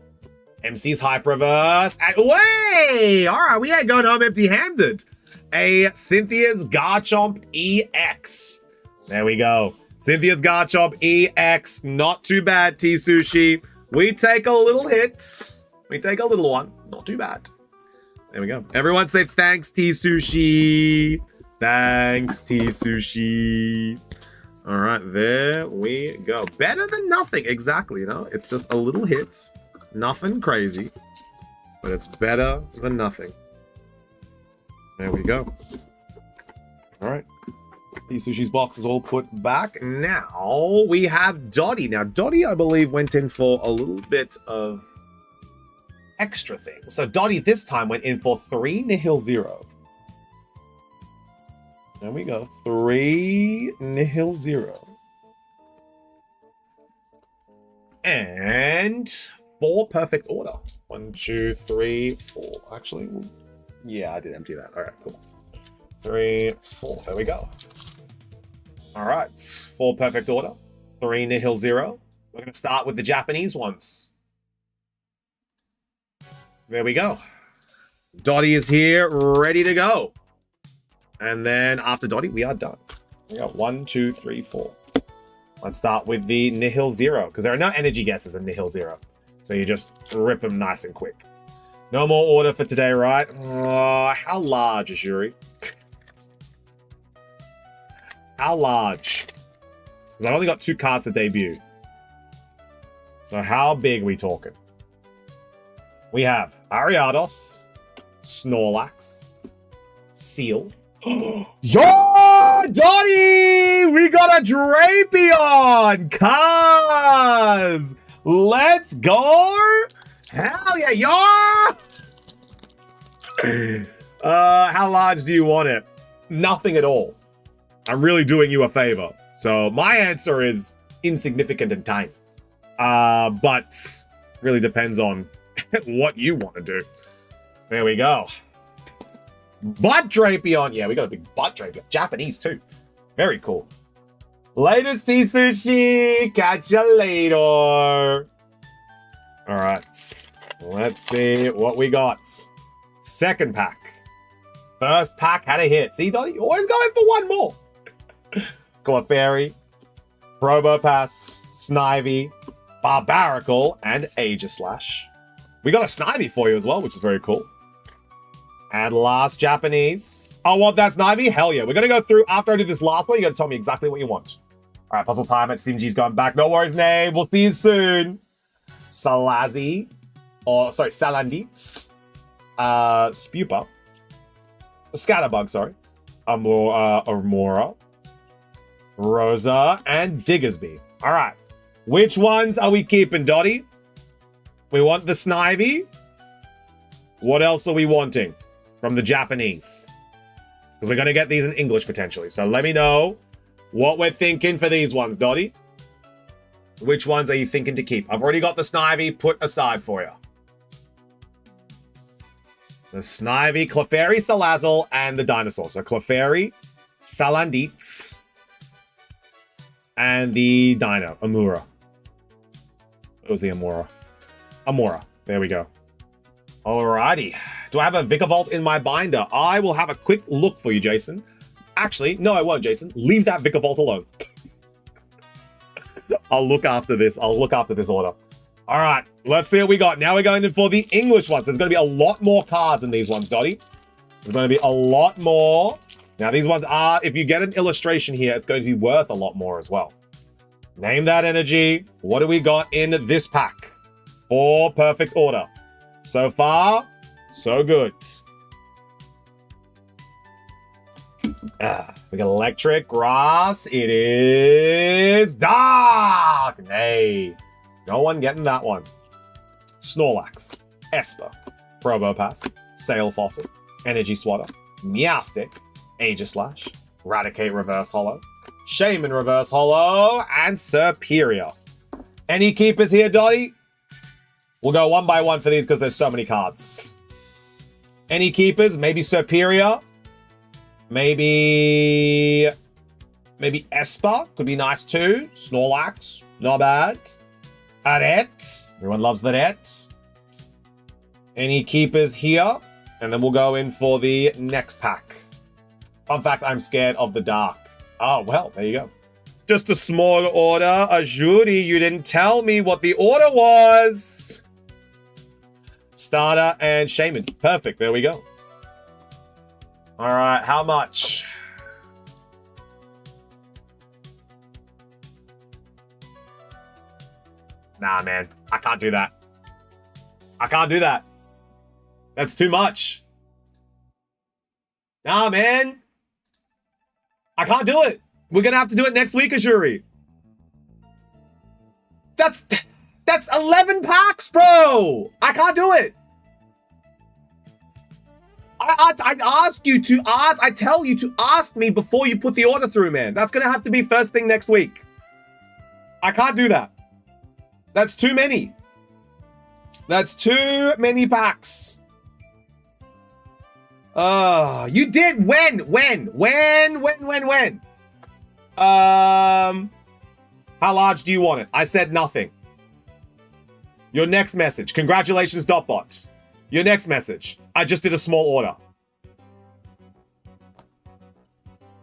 Speaker 1: MC's Hype Reverse, and way! All right, we ain't going home empty-handed. A Cynthia's Garchomp EX. There we go. Cynthia's Garchomp EX. Not too bad, T-Sushi. We take a little hit. We take a little one. Not too bad. There we go. Everyone say thanks, T-Sushi. Thanks, T-Sushi. All right, there we go. Better than nothing. Exactly, you know? It's just a little hit. Nothing crazy. But it's better than nothing. There we go. All right. T-Sushi's box is all put back. Now we have Dottie. Now, Dottie, I believe, went in for a little bit of extra things. So Dottie this time went in for 3 Nihil 0. There we go. 3 Nihil 0. And 4 perfect order. 1, 2, 3, 4. Actually, yeah, I did empty that. All right, cool. 3, 4. There we go. All right. 4 perfect order. 3 Nihil 0. We're going to start with the Japanese ones. There we go. Dottie is here, ready to go. And then after Dottie, we are done. We got 1, 2, 3, 4. Let's start with the Nihil 0, because there are no energy guesses in Nihil 0. So you just rip them nice and quick. No more order for today, right? How large is Yuri? How large? Because I've only got 2 cards to debut. So how big are we talking? We have Ariados, Snorlax, Seal. Yo! Dottie! We got a Drapion! Cuz! Let's go! Hell yeah, y'all! How large do you want it? Nothing at all. I'm really doing you a favor. So my answer is insignificant and tiny. But really depends on what you want to do. There we go. Butt Drapion. Yeah, we got a big butt Drapion. Japanese too. Very cool. Latest tea sushi. Catch you later. All right. Let's see what we got. Second pack. First pack had a hit. See, Dottie? You're always going for one more. Clefairy, Probopass, Snivy, Barbaracle, and Aegislash. We got a Snivy for you as well, which is very cool. And last Japanese. Oh, what? That's Snivy? Hell yeah. We're going to go through, after I do this last one, you got to tell me exactly what you want. All right, puzzle time at Simji's going back. No worries, name. We'll see you soon. Salandit, Spupa, Scatterbug, sorry, Amora, Rosa, and Diggersby. All right. Which ones are we keeping, Dottie? We want the Snivy. What else are we wanting from the Japanese? Because we're going to get these in English potentially. So let me know what we're thinking for these ones, Dottie. Which ones are you thinking to keep? I've already got the Snivy put aside for you. The Snivy, Clefairy, Salazzle, and the dinosaur. So Clefairy, Salandit, and the Dino, Amura. What was the Amora? Amora. There we go. Alrighty. Do I have a Vikavolt in my binder? I will have a quick look for you, Jason. Actually, no, I won't, Jason. Leave that Vikavolt alone. I'll look after this. I'll look after this order. All right, let's see what we got. Now we're going in for the English ones. There's going to be a lot more cards in these ones, Dottie. There's going to be a lot more. Now, these ones are, if you get an illustration here, it's going to be worth a lot more as well. Name that energy. What do we got in this pack? For perfect order. So far, so good. We got electric, grass. It is dark. Nay. No one getting that one. Snorlax, Esper, Probopass, Sail Fossil, Energy Swatter, Meowstic, Aegislash, Raticate Reverse Hollow, Shaman Reverse Hollow, and Superior. Any keepers here, Dottie? We'll go one by one for these because there's so many cards. Any keepers? Maybe Superior. Maybe Esper could be nice too. Snorlax, not bad. Arette. Everyone loves the Arette. Any keepers here? And then we'll go in for the next pack. Fun fact, I'm scared of the dark. Oh, well, there you go. Just a small order. Ajuri, you didn't tell me what the order was. Starter and Shaman. Perfect. There we go. All right. How much? Nah, man. I can't do that. I can't do that. That's too much. Nah, man. I can't do it. We're going to have to do it next week, Ajuri. That's 11 packs, bro. I can't do it. I ask you to ask. I tell you to ask me before you put the order through, man. That's going to have to be first thing next week. I can't do that. That's too many. That's too many packs. You did when? How large do you want it? I said nothing. Your next message. Congratulations, Dotbot. Your next message. I just did a small order.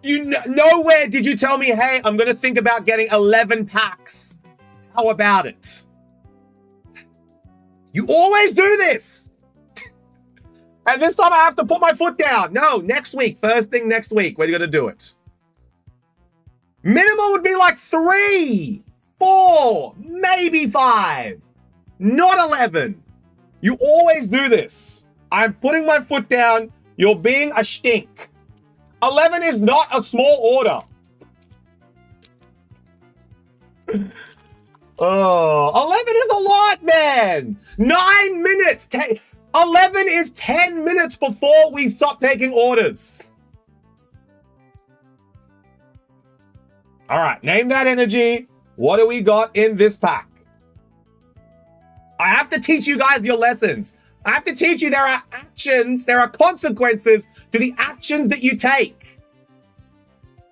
Speaker 1: Nowhere did you tell me, hey, I'm going to think about getting 11 packs. How about it? You always do this. And this time I have to put my foot down. No, next week. First thing next week. We're going to do it. Minimum would be like 3, 4, maybe 5. Not 11. You always do this. I'm putting my foot down. You're being a stink. 11 is not a small order. Oh, 11 is a lot, man. 9 minutes. 11 is 10 minutes before we stop taking orders. All right, name that energy. What do we got in this pack? I have to teach you guys your lessons. I have to teach you there are actions, there are consequences to the actions that you take.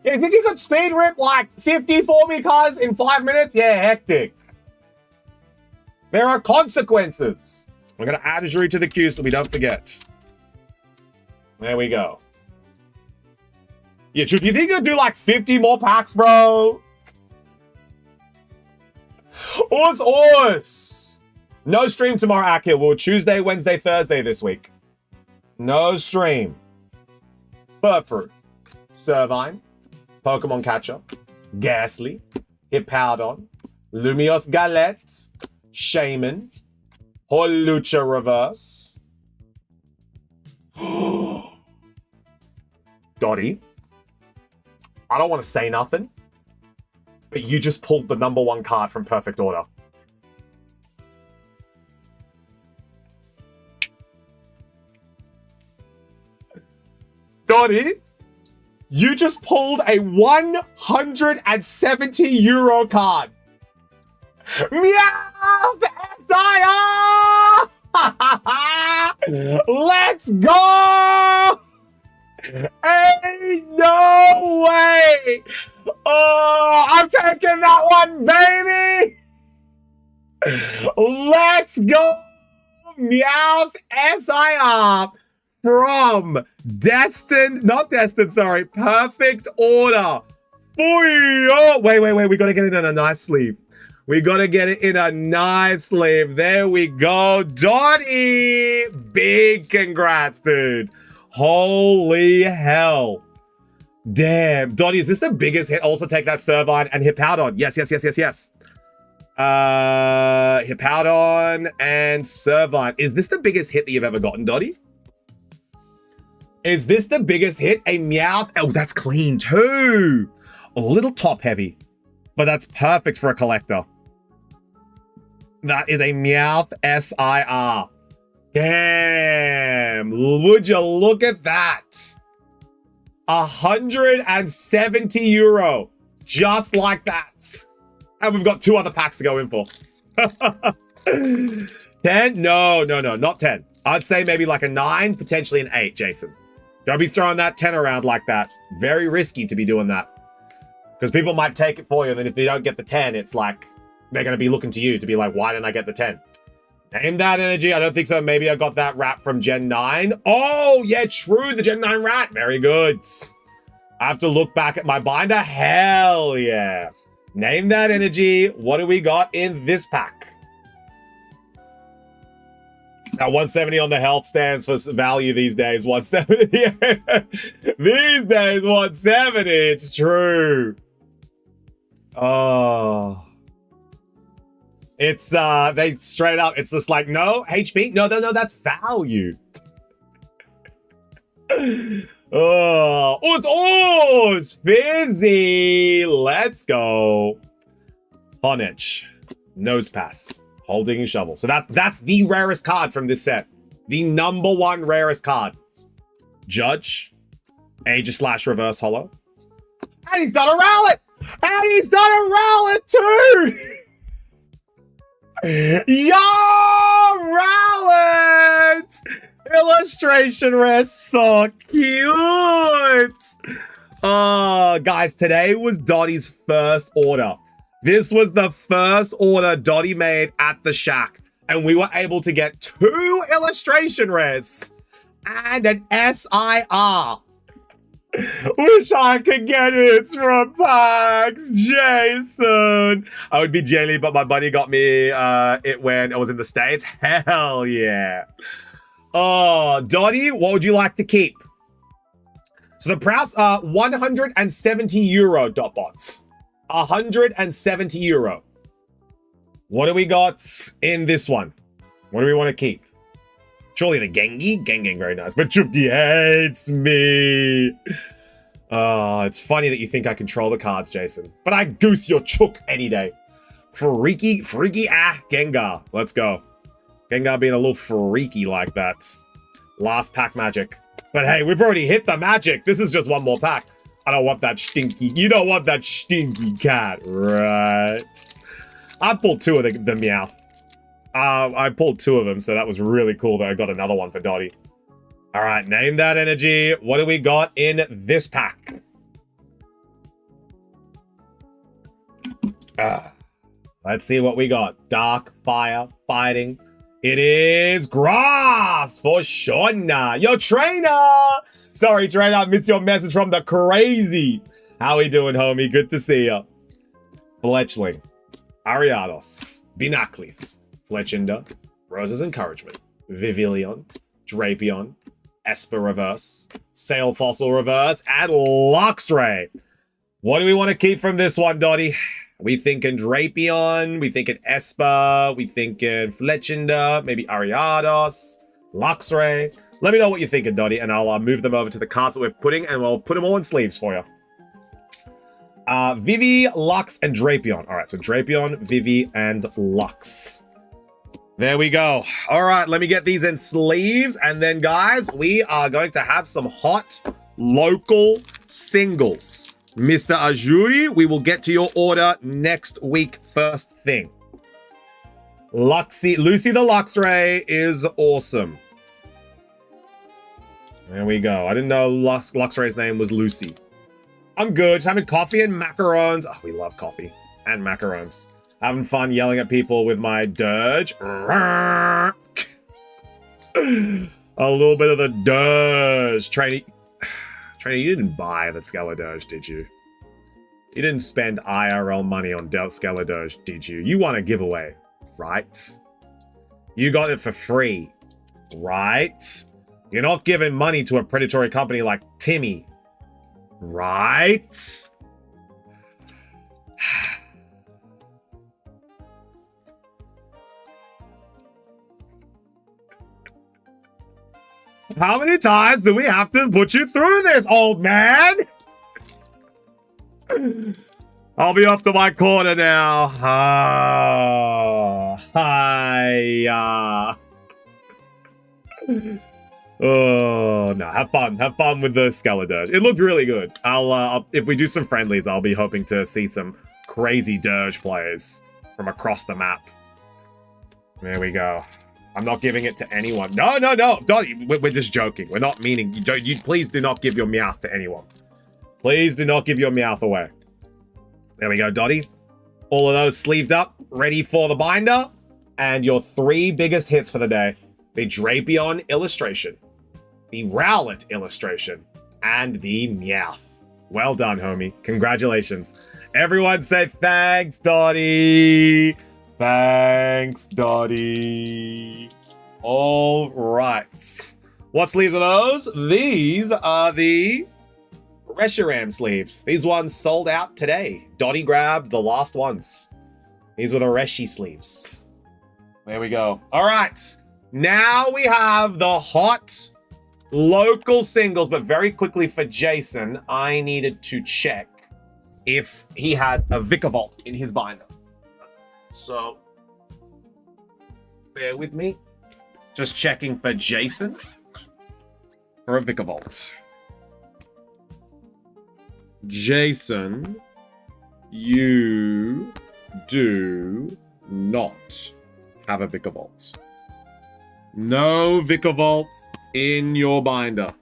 Speaker 1: Yeah, you think you could speed rip like 50 for me, cuz, in 5 minutes? Yeah, hectic. There are consequences. We're going to add a jury to the queue so we don't forget. There we go. Yeah, do you think you'll do like 50 more packs, bro? Us. No stream tomorrow, Akil. We'll Tuesday, Wednesday, Thursday this week. No stream. Furfru, Servine, Pokemon Catcher, Ghastly, Hippowdon, Lumios Galette, Shaman, Holucha Reverse. Dottie, I don't want to say nothing, but you just pulled the #1 card from Perfect Order. Dottie, you just pulled a 170 euro card. Meow! SIR! Let's go! Ain't no way! Oh, I'm taking that one, baby! Let's go! Meowth SIR from Perfect Order. Oh, wait, we gotta get it in a nice sleeve. We gotta get it in a nice sleeve. There we go. Dottie! Big congrats, dude. Holy hell. Damn. Dottie, is this the biggest hit? Also take that Servine and Hippowdon. Yes. Hippowdon and Servine. Is this the biggest hit that you've ever gotten, Dottie? Is this the biggest hit? A Meowth. Oh, that's clean too. A little top heavy, but that's perfect for a collector. That is a Meowth SIR. Damn. Would you look at that? 170 euro. Just like that. And we've got 2 other packs to go in for. 10? No, not 10. I'd say maybe like a 9, potentially an 8, Jason. Don't be throwing that 10 around like that. Very risky to be doing that. Because people might take it for you, and then if they don't get the 10, it's like, they're going to be looking to you to be like, why didn't I get the 10? Name that energy. I don't think so. Maybe I got that rat from Gen 9. Oh, yeah, true. The Gen 9 rat. Very good. I have to look back at my binder. Hell yeah. Name that energy. What do we got in this pack? That 170 on the health stands for value these days. 170. These days, 170. It's true. Oh. It's, they straight up, it's just like, no, HP? No, that's value. It's Fizzy. Let's go. Honich. Nose pass. Holding a shovel. So that's the rarest card from this set. The #1 rarest card. Judge. Aegis/Reverse Hollow. And he's done a Rowlet! And he's done a Rowlet too! Yo, Rowlet! Illustration rare, so cute! Oh, guys, today was Dottie's first order. This was the first order Dottie made at the shack, and we were able to get 2 illustration rares and an SIR. Wish I could get it from packs, Jason. I would be jelly, but my buddy got me it when I was in the States. Hell yeah. Oh, Dottie, what would you like to keep? So the price, 170 euro, Dotbots. 170 euro. What do we got in this one? What do we want to keep? Surely the Gengi? Gengang, very nice. But Chufti hates me. Oh, it's funny that you think I control the cards, Jason. But I goose your chook any day. Freaky Gengar. Let's go. Gengar being a little freaky like that. Last pack magic. But hey, we've already hit the magic. This is just one more pack. I don't want that stinky. You don't want that stinky cat, right? I pulled two of the meow. I pulled two of them, so that was really cool that I got another one for Dottie. All right, name that energy. What do we got in this pack? Let's see what we got. Dark, fire, fighting. It is grass for Shauna, your trainer. Sorry, trainer, I missed your message from the crazy. How we doing, homie? Good to see ya. Fletchling, Ariados, Binaclis, Fletchinder, Rose's Encouragement, Vivillon, Drapion, Esper Reverse, Sail Fossil Reverse, and Luxray. What do we want to keep from this one, Dottie? We thinking Drapion, we thinking Esper, we thinking Fletchinder, maybe Ariados, Luxray. Let me know what you're thinking, Dottie, and I'll move them over to the cards that we're putting, and we'll put them all in sleeves for you. Vivi, Lux, and Drapion. All right, so Drapion, Vivi, and Lux. There we go. All right, let me get these in sleeves, and then, guys, we are going to have some hot local singles. Mr. Ajuri, we will get to your order next week first thing. Lucy the Luxray is awesome. There we go. I didn't know Luxray's name was Lucy. I'm good. Just having coffee and macarons. Oh, we love coffee and macarons. Having fun yelling at people with my dirge. A little bit of the dirge. Trainee, you didn't buy the Skeledirge, did you? You didn't spend IRL money on Skeledirge, did you? You want a giveaway, right? You got it for free, right? You're not giving money to a predatory company like Timmy, right? How many times do we have to put you through this, old man? I'll be off to my corner now. Hi. Oh, no. Have fun with the Skeledirge. It looked really good. I'll if we do some friendlies, I'll be hoping to see some crazy Dirge players from across the map. There we go. I'm not giving it to anyone. No. We're just joking. We're not meaning. You please do not give your Meowth to anyone. Please do not give your Meowth away. There we go, Dottie. All of those sleeved up, ready for the binder. And your three biggest hits for the day. The Drapion illustration, the Rowlet illustration, and the Meowth. Well done, homie. Congratulations. Everyone say thanks, Dottie. Thanks, Dottie. All right. What sleeves are those? These are the Reshiram sleeves. These ones sold out today. Dottie grabbed the last ones. These were the Reshi sleeves. There we go. All right. Now we have the hot local singles, but very quickly for Jason, I needed to check if he had a Vikavolt in his binder. So, bear with me. Just checking for Jason for a Vikavolt. Jason, you do not have a Vikavolt. No Vikavolt in your binder.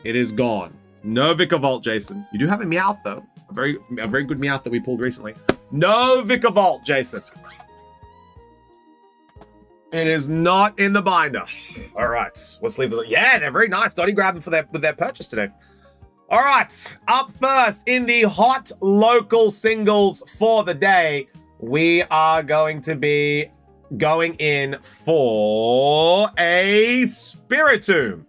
Speaker 1: It is gone. No Vikavolt, Jason. You do have a Meowth, though. A very good Meowth that we pulled recently. No Vikavolt, Jason. It is not in the binder. All right. Let's leave it. Yeah, they're very nice. Dottie grabbed them with their purchase today. All right. Up first in the hot local singles for the day, we are going to be going in for a Spiritomb.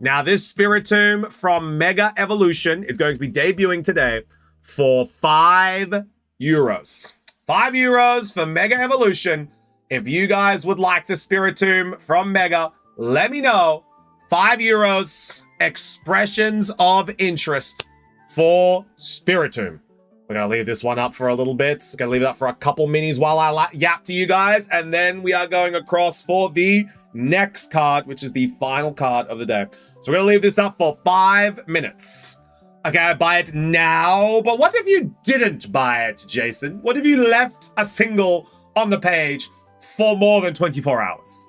Speaker 1: Now, this Spiritomb from Mega Evolution is going to be debuting today for €5. €5 for Mega Evolution. If you guys would like the Spiritomb from Mega, let me know. €5. Expressions of interest for Spiritomb. We're going to leave this one up for a little bit. We're going to leave it up for a couple minis while I yap to you guys. And then we are going across for the next card, which is the final card of the day. So we're going to leave this up for 5 minutes. Okay, I buy it now. But what if you didn't buy it, Jason? What if you left a single on the page for more than 24 hours?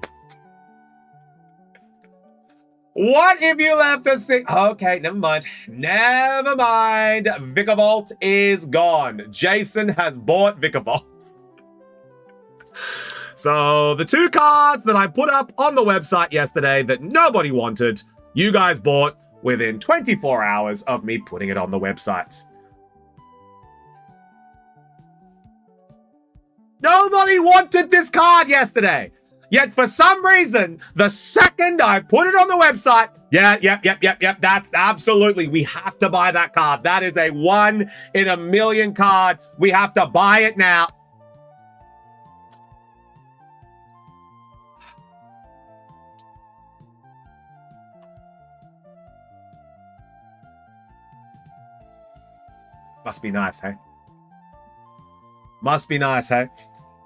Speaker 1: What if you left a single... Okay, never mind. Never mind. Vikavolt is gone. Jason has bought Vikavolt. So the 2 cards that I put up on the website yesterday that nobody wanted, you guys bought within 24 hours of me putting it on the website. Nobody wanted this card yesterday. Yet for some reason, the second I put it on the website, yep, that's absolutely, we have to buy that card. That is a 1 in a million card. We have to buy it now. Must be nice, hey? Must be nice, hey?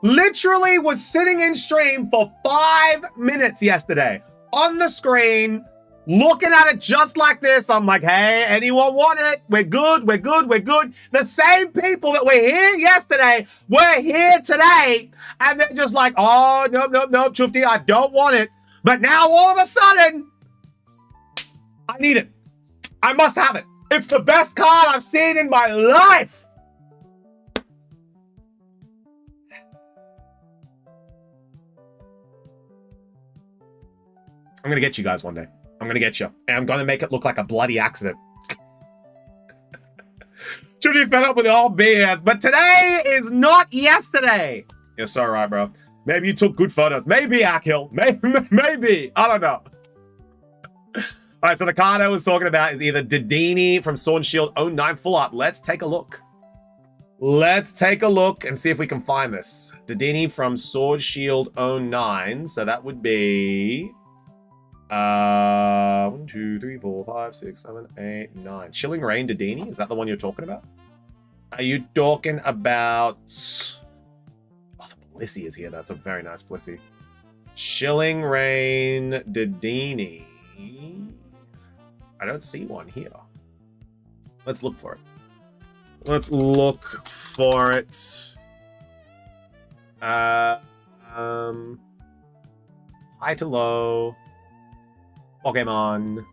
Speaker 1: Literally was sitting in stream for 5 minutes yesterday on the screen, looking at it just like this. I'm like, hey, anyone want it? We're good, we're good, we're good. The same people that were here yesterday were here today. And they're just like, oh, nope, Chufti, I don't want it. But now all of a sudden, I need it. I must have it. It's the best card I've seen in my life. I'm going to get you guys one day. I'm going to get you. And I'm going to make it look like a bloody accident. Should be fed up with all BS. But today is not yesterday. You're so right, bro. Maybe you took good photos. Maybe, Akhil. Maybe. I don't know. All right, so the card I was talking about is either Dedini from Sword and Shield 09 Full Art. Let's take a look. Let's take a look and see if we can find this. Dedini from Sword Shield 09. So that would be... 1, 2, 3, 4, 5, 6, 7, 8, 9. Chilling Rain Dedini, is that the one you're talking about? Are you talking about... Oh, the Blissey is here. That's a very nice Blissey. Chilling Rain Dedini. I don't see one here. Let's look for it. Let's look for it. High to low. Pokemon.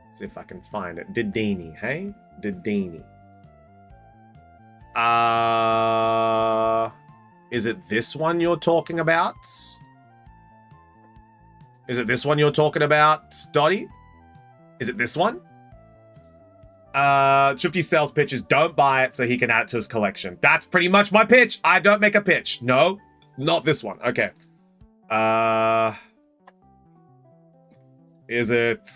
Speaker 1: Let's see if I can find it. Dedini, hey? Dedini. Is it this one you're talking about? Is it this one you're talking about, Dottie? Is it this one? Shifty sells pitches. Don't buy it so he can add it to his collection. That's pretty much my pitch. I don't make a pitch. No, not this one. Okay. Is it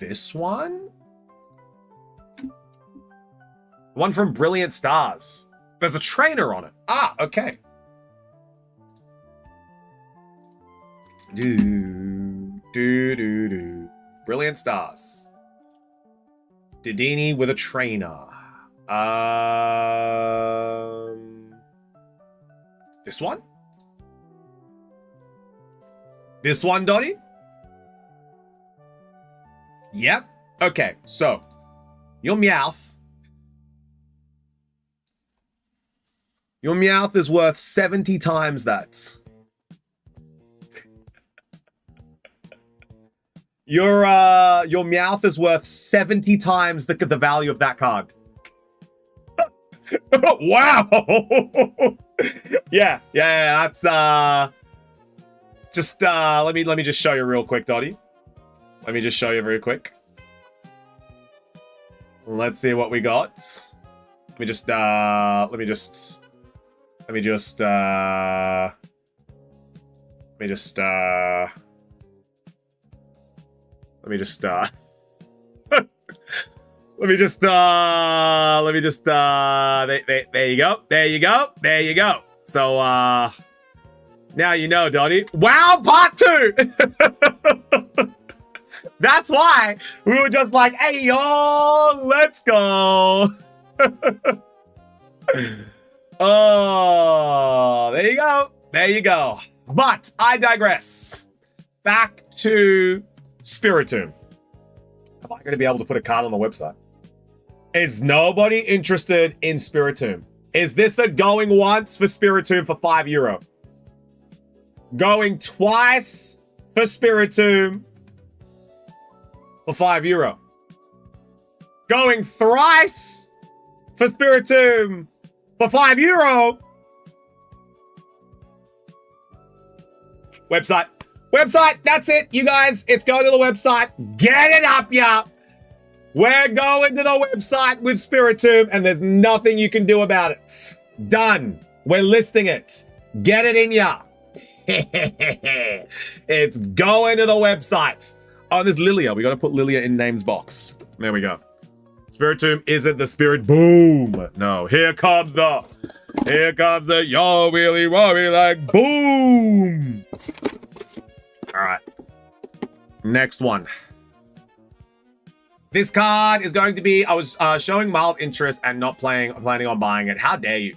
Speaker 1: this one? One from Brilliant Stars. There's a trainer on it. Ah, okay. Brilliant Stars. Dedini with a trainer. This one? This one, Dottie? Yep. Okay, so your Meowth. Your Meowth is worth 70 times that. Your Meowth is worth 70 times the value of that card. Wow. yeah, that's just let me just show you real quick, Dottie. Let me just show you very quick. Let's see what we got. Let me just there you go. So Now you know, Donnie. Wow, part 2! That's why we were just like, hey, yo, let's go. Oh, there you go. There you go. But I digress. Back to Spiritomb. Am I going to be able to put a card on the website? Is nobody interested in Spiritomb? Is this a going once for Spiritomb for €5? Going twice for Spiritomb for €5. Going thrice for Spiritomb for €5. Website. Website. That's it, you guys. It's going to the website. Get it up, yeah. We're going to the website with Spiritomb, and there's nothing you can do about it. Done. We're listing it. Get it in ya. It's going to the website. Oh, there's Lilia. We got to put Lilia in names box. There we go. Spiritomb isn't the spirit. Boom. No. Here comes the yo really worry like boom. All right. Next one. This card is going to be, I was showing mild interest and not planning on buying it. How dare you?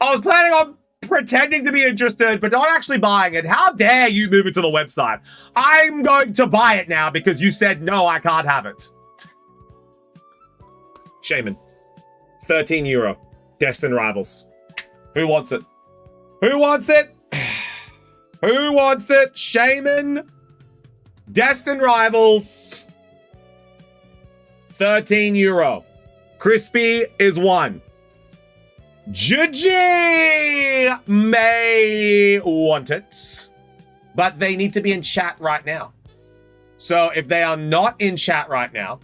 Speaker 1: I was planning on pretending to be interested, but not actually buying it. How dare you move it to the website? I'm going to buy it now because you said, no, I can't have it. Shaman. €13. Destined Rivals. Who wants it? Who wants it? Who wants it? Shaman. Destined Rivals. €13. Crispy is 1. Juji may want it, but they need to be in chat right now. So if they are not in chat right now,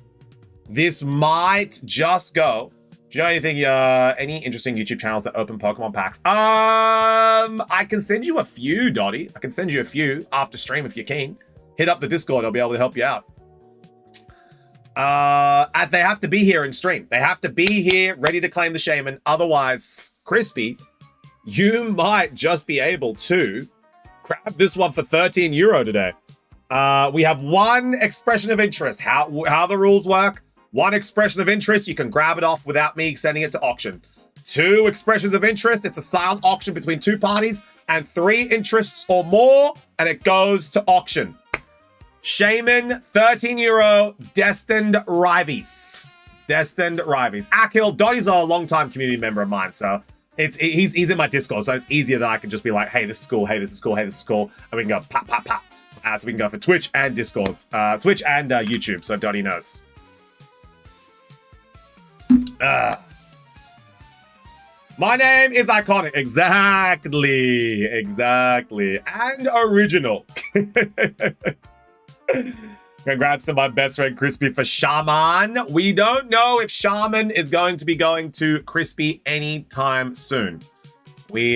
Speaker 1: this might just go. Do you know anything, any interesting YouTube channels that open Pokemon packs? I can send you a few, Dottie. I can send you a few after stream if you're keen. Hit up the Discord. I'll be able to help you out. They have to be here in stream. They have to be here, ready to claim the Shaman. Otherwise, Crispy, you might just be able to grab this one for €13 today. We have one expression of interest. How the rules work. One expression of interest, you can grab it off without me sending it to auction. 2 expressions of interest, it's a silent auction between 2 parties, and 3 interests or more, and it goes to auction. Shaman, €13, Destined Rivies. Destined Rivies. Akil, Dottie's a long-time community member of mine, so he's in my Discord, so it's easier that I can just be like, hey, this is cool, hey, this is cool, hey, this is cool, and we can go pop, pop, pop. So we can go for Twitch and Discord, Twitch and YouTube, so Dottie knows. My name is iconic. Exactly. And original. Congrats to my best friend Crispy for Shaman. We don't know if Shaman is going to be going to Crispy anytime soon. We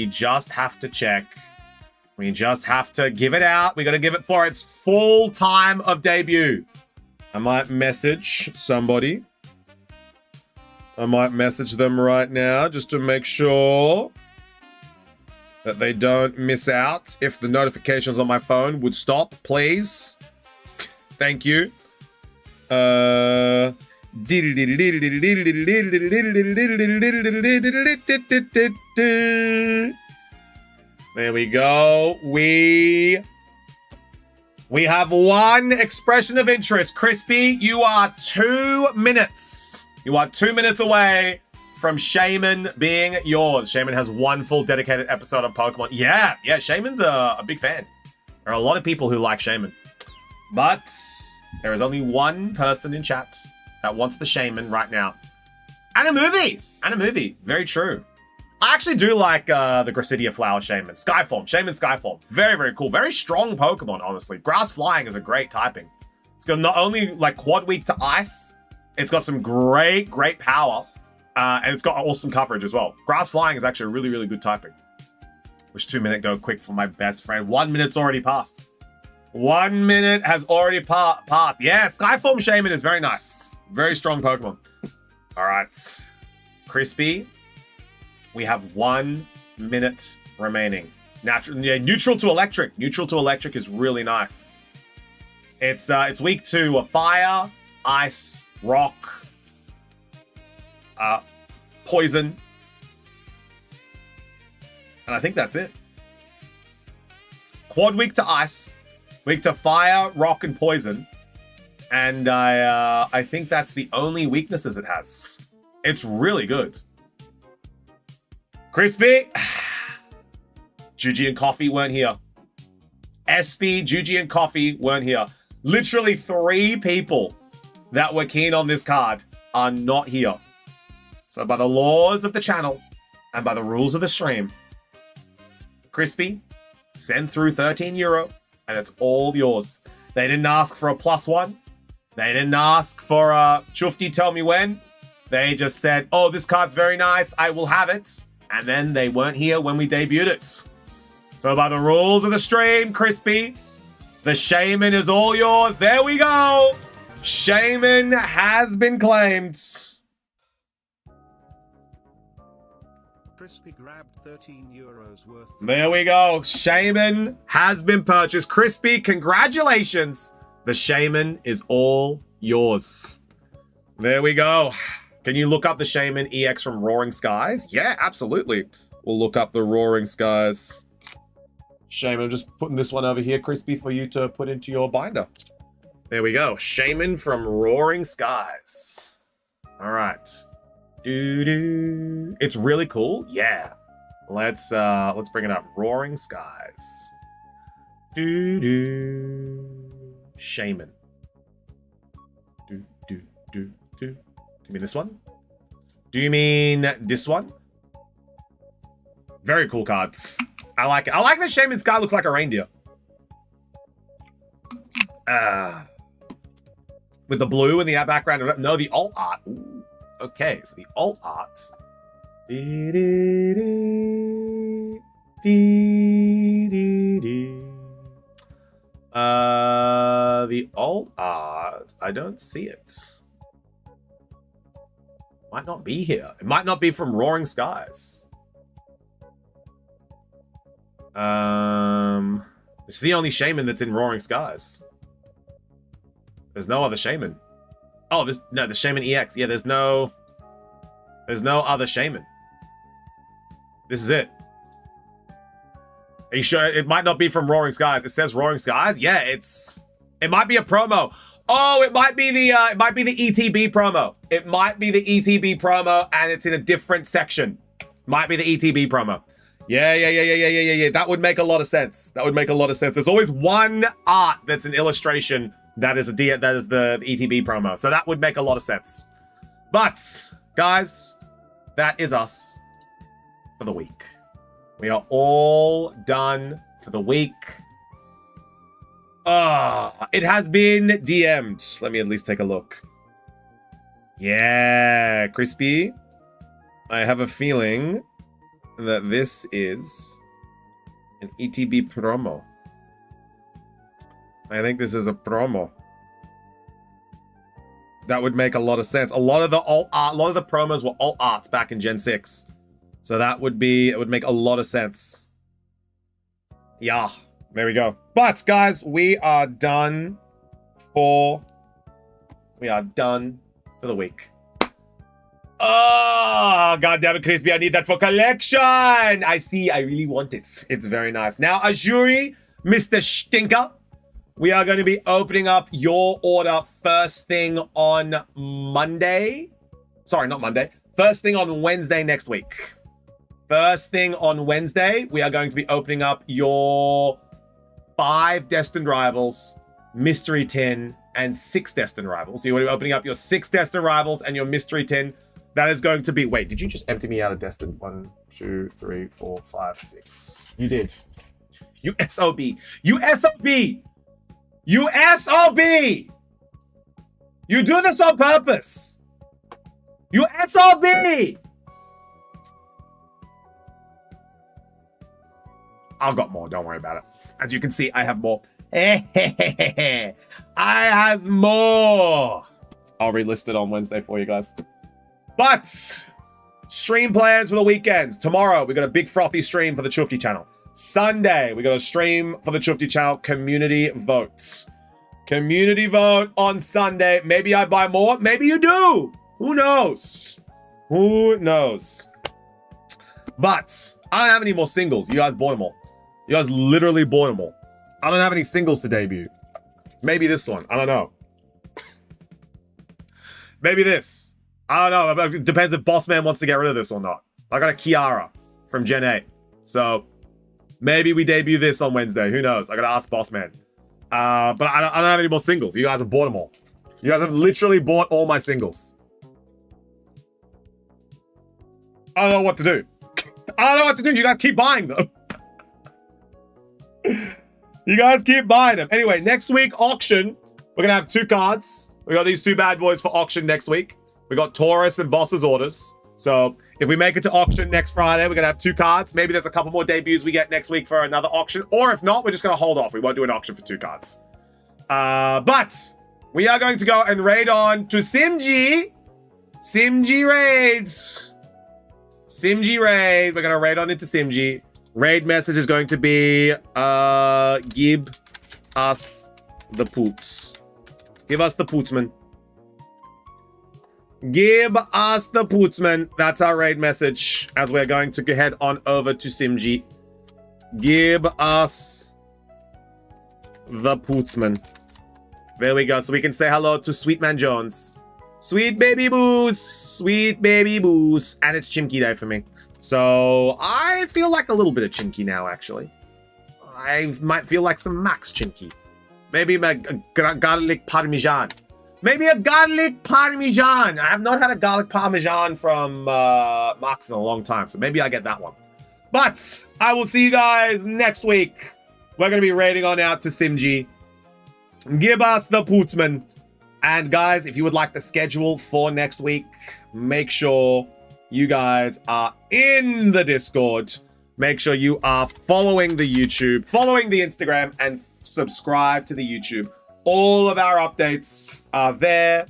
Speaker 1: just have to check. We just have to give it out. We got to give it for its full time of debut. I might message somebody. I might message them right now just to make sure that they don't miss out. If the notifications on my phone would stop, please. Thank you. There we go. We have one expression of interest. Crispy, you are 2 minutes. You are 2 minutes away from Shaman being yours. Shaman has one full dedicated episode of Pokemon. Yeah, Shaman's a big fan. There are a lot of people who like Shaman. But there is only one person in chat that wants the Shaman right now. And a movie. Very true. I actually do like the Gracidia Flower Shaman. Skyform. Shaman Skyform. Very, very cool. Very strong Pokemon, honestly. Grass Flying is a great typing. It's got not only like quad weak to ice, it's got some great power, and it's got awesome coverage as well. Grass Flying is actually a really, really good typing. Wish 2 minute go quick for my best friend. 1 minute's already passed. 1 minute has already passed. Yeah, Skyform Shaman is very nice. Very strong Pokemon. All right. Crispy, we have one minute remaining. Neutral to electric. Neutral to electric is really nice. It's weak to fire, ice, rock, poison. And I think that's it. Quad weak to ice, weak to fire, rock, and poison. And I think that's the only weaknesses it has. It's really good. Crispy. Juji and Coffee weren't here. SP, Juji, and Coffee weren't here. Literally 3 people that were keen on this card are not here. So by the laws of the channel and by the rules of the stream, Crispy, send through €13 and it's all yours. They didn't ask for a +1. They didn't ask for a Chufti tell me when. They just said, oh, this card's very nice, I will have it. And then they weren't here when we debuted it. So by the rules of the stream, Crispy, the Shaman is all yours. There we go. Shaman has been claimed.
Speaker 2: Crispy grabbed €13 worth.
Speaker 1: There we go. Shaman has been purchased. Crispy, congratulations. The Shaman is all yours. There we go. Can you look up the Shaman EX from Roaring Skies? Yeah, absolutely. We'll look up the Roaring Skies. Shaman, I'm just putting this one over here, Crispy, for you to put into your binder. There we go. Shaman from Roaring Skies. All right. Doo-doo. It's really cool. Yeah. Let's bring it up. Roaring Skies. Doo-doo. Shaman. Do. Do you mean this one? Do you mean this one? Very cool cards. I like it. I like the Shaman Sky looks like a reindeer. With the blue in the background. No, the alt art. Ooh. Okay, so the alt art. The alt art. I don't see it. Might not be here. It might not be from Roaring Skies. This is the only Shaman that's in Roaring Skies. There's no other Shaman. Oh, the Shaman EX. Yeah, there's no other Shaman. This is it. Are you sure it might not be from Roaring Skies? It says Roaring Skies. Yeah, it might be a promo. Oh, it might be the ETB promo. It might be the ETB promo, and it's in a different section. Might be the ETB promo. Yeah. That would make a lot of sense. That would make a lot of sense. There's always one art that's an illustration that is the ETB promo. So that would make a lot of sense. But, guys, that is us for the week. We are all done for the week. It has been DM'd. Let me at least take a look. Yeah, Crispy. I have a feeling that this is an ETB promo. I think this is a promo. That would make a lot of sense. A lot of the promos were alt arts back in Gen 6. So it would make a lot of sense. Yeah, there we go. But guys, we are done for the week. Oh, God damn it, Crispy. I need that for collection. I see. I really want it. It's very nice. Now, Azuri, Mr. Stinker, we are going to be opening up your order first thing on Monday. Sorry, not Monday. First thing on Wednesday next week. First thing on Wednesday, we are going to be opening up your 5 Destined Rivals, Mystery Tin, and 6 Destined Rivals. So you're going to be opening up your 6 Destined Rivals and your Mystery Tin. That is going to be... Wait, did you just empty me out of Destined? 1, 2, 3, 4, 5, 6. You did. You SOB. You SOB! You SOB! You do this on purpose. You SOB! I've got more. Don't worry about it. As you can see, I have more. I have more. I'll relist it on Wednesday for you guys. But Stream plans for the weekends. Tomorrow, we got a big frothy stream for the Chufty channel. Sunday, we got a stream for the Chufty channel. Community votes. Community vote on Sunday. Maybe I buy more. Maybe you do. Who knows? Who knows? But I don't have any more singles. You guys bought them all. You guys literally bought them all. I don't have any singles to debut. Maybe this one. I don't know. Maybe this. I don't know. It depends if Bossman wants to get rid of this or not. I got a Kiara from Gen 8. So maybe we debut this on Wednesday. Who knows? I got to ask Bossman. But I don't have any more singles. You guys have bought them all. You guys have literally bought all my singles. I don't know what to do. I don't know what to do. You guys keep buying them. You guys keep buying them. Anyway, next week, auction. We're going to have 2 cards. We got these 2 bad boys for auction next week. We got Taurus and Boss's orders. So if we make it to auction next Friday, we're going to have 2 cards. Maybe there's a couple more debuts we get next week for another auction. Or if not, we're just going to hold off. We won't do an auction for 2 cards. But we are going to go and raid on to Simji. Simji raids. Simji raid. We're going to raid on into Simji. Raid message is going to be, give us the poots. Give us the pootsman. Give us the pootsman. That's our raid message as we're going to head on over to Simji. Give us the pootsman. There we go. So we can say hello to Sweetman Jones. Sweet baby booze. Sweet baby booze. And it's Chimkey Day for me. So I feel like a little bit of Chimkey now, actually. I might feel like some Max Chimkey. Maybe a garlic parmesan. Maybe a garlic parmesan. I have not had a garlic parmesan from Max in a long time, so maybe I get that one. But I will see you guys next week. We're going to be raiding on out to Simji. Give us the pootsman. And guys, if you would like the schedule for next week, make sure you guys are in the Discord. Make sure you are following the YouTube, following the Instagram, and subscribe to the YouTube. All of our updates are there.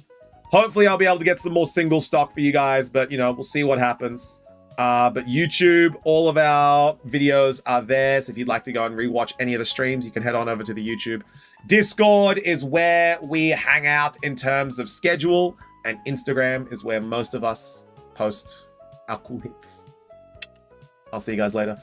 Speaker 1: Hopefully, I'll be able to get some more single stock for you guys, but, you know, we'll see what happens. But YouTube, all of our videos are there. So if you'd like to go and rewatch any of the streams, you can head on over to the YouTube. Discord is where we hang out in terms of schedule, and Instagram is where most of us post our cool hits. I'll see you guys later.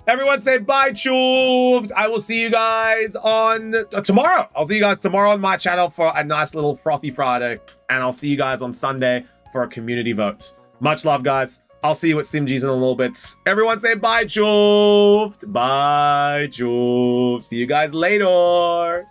Speaker 1: Everyone say bye, Chuved. I will see you guys on tomorrow. I'll see you guys tomorrow on my channel for a nice little frothy Friday. And I'll see you guys on Sunday for a community vote. Much love, guys. I'll see you at Simji's in a little bit. Everyone say bye, Chuved. Bye, Chuved. See you guys later.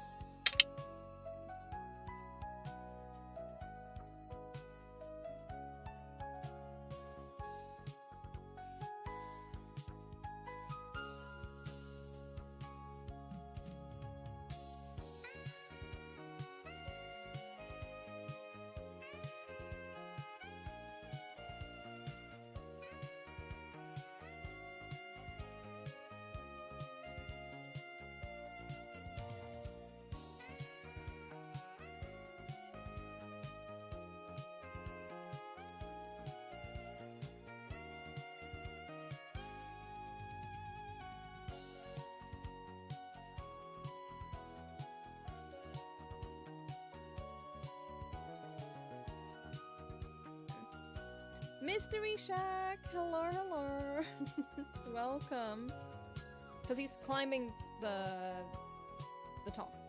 Speaker 3: Mystery Shack! Hello, hello! Welcome. Because he's climbing the top.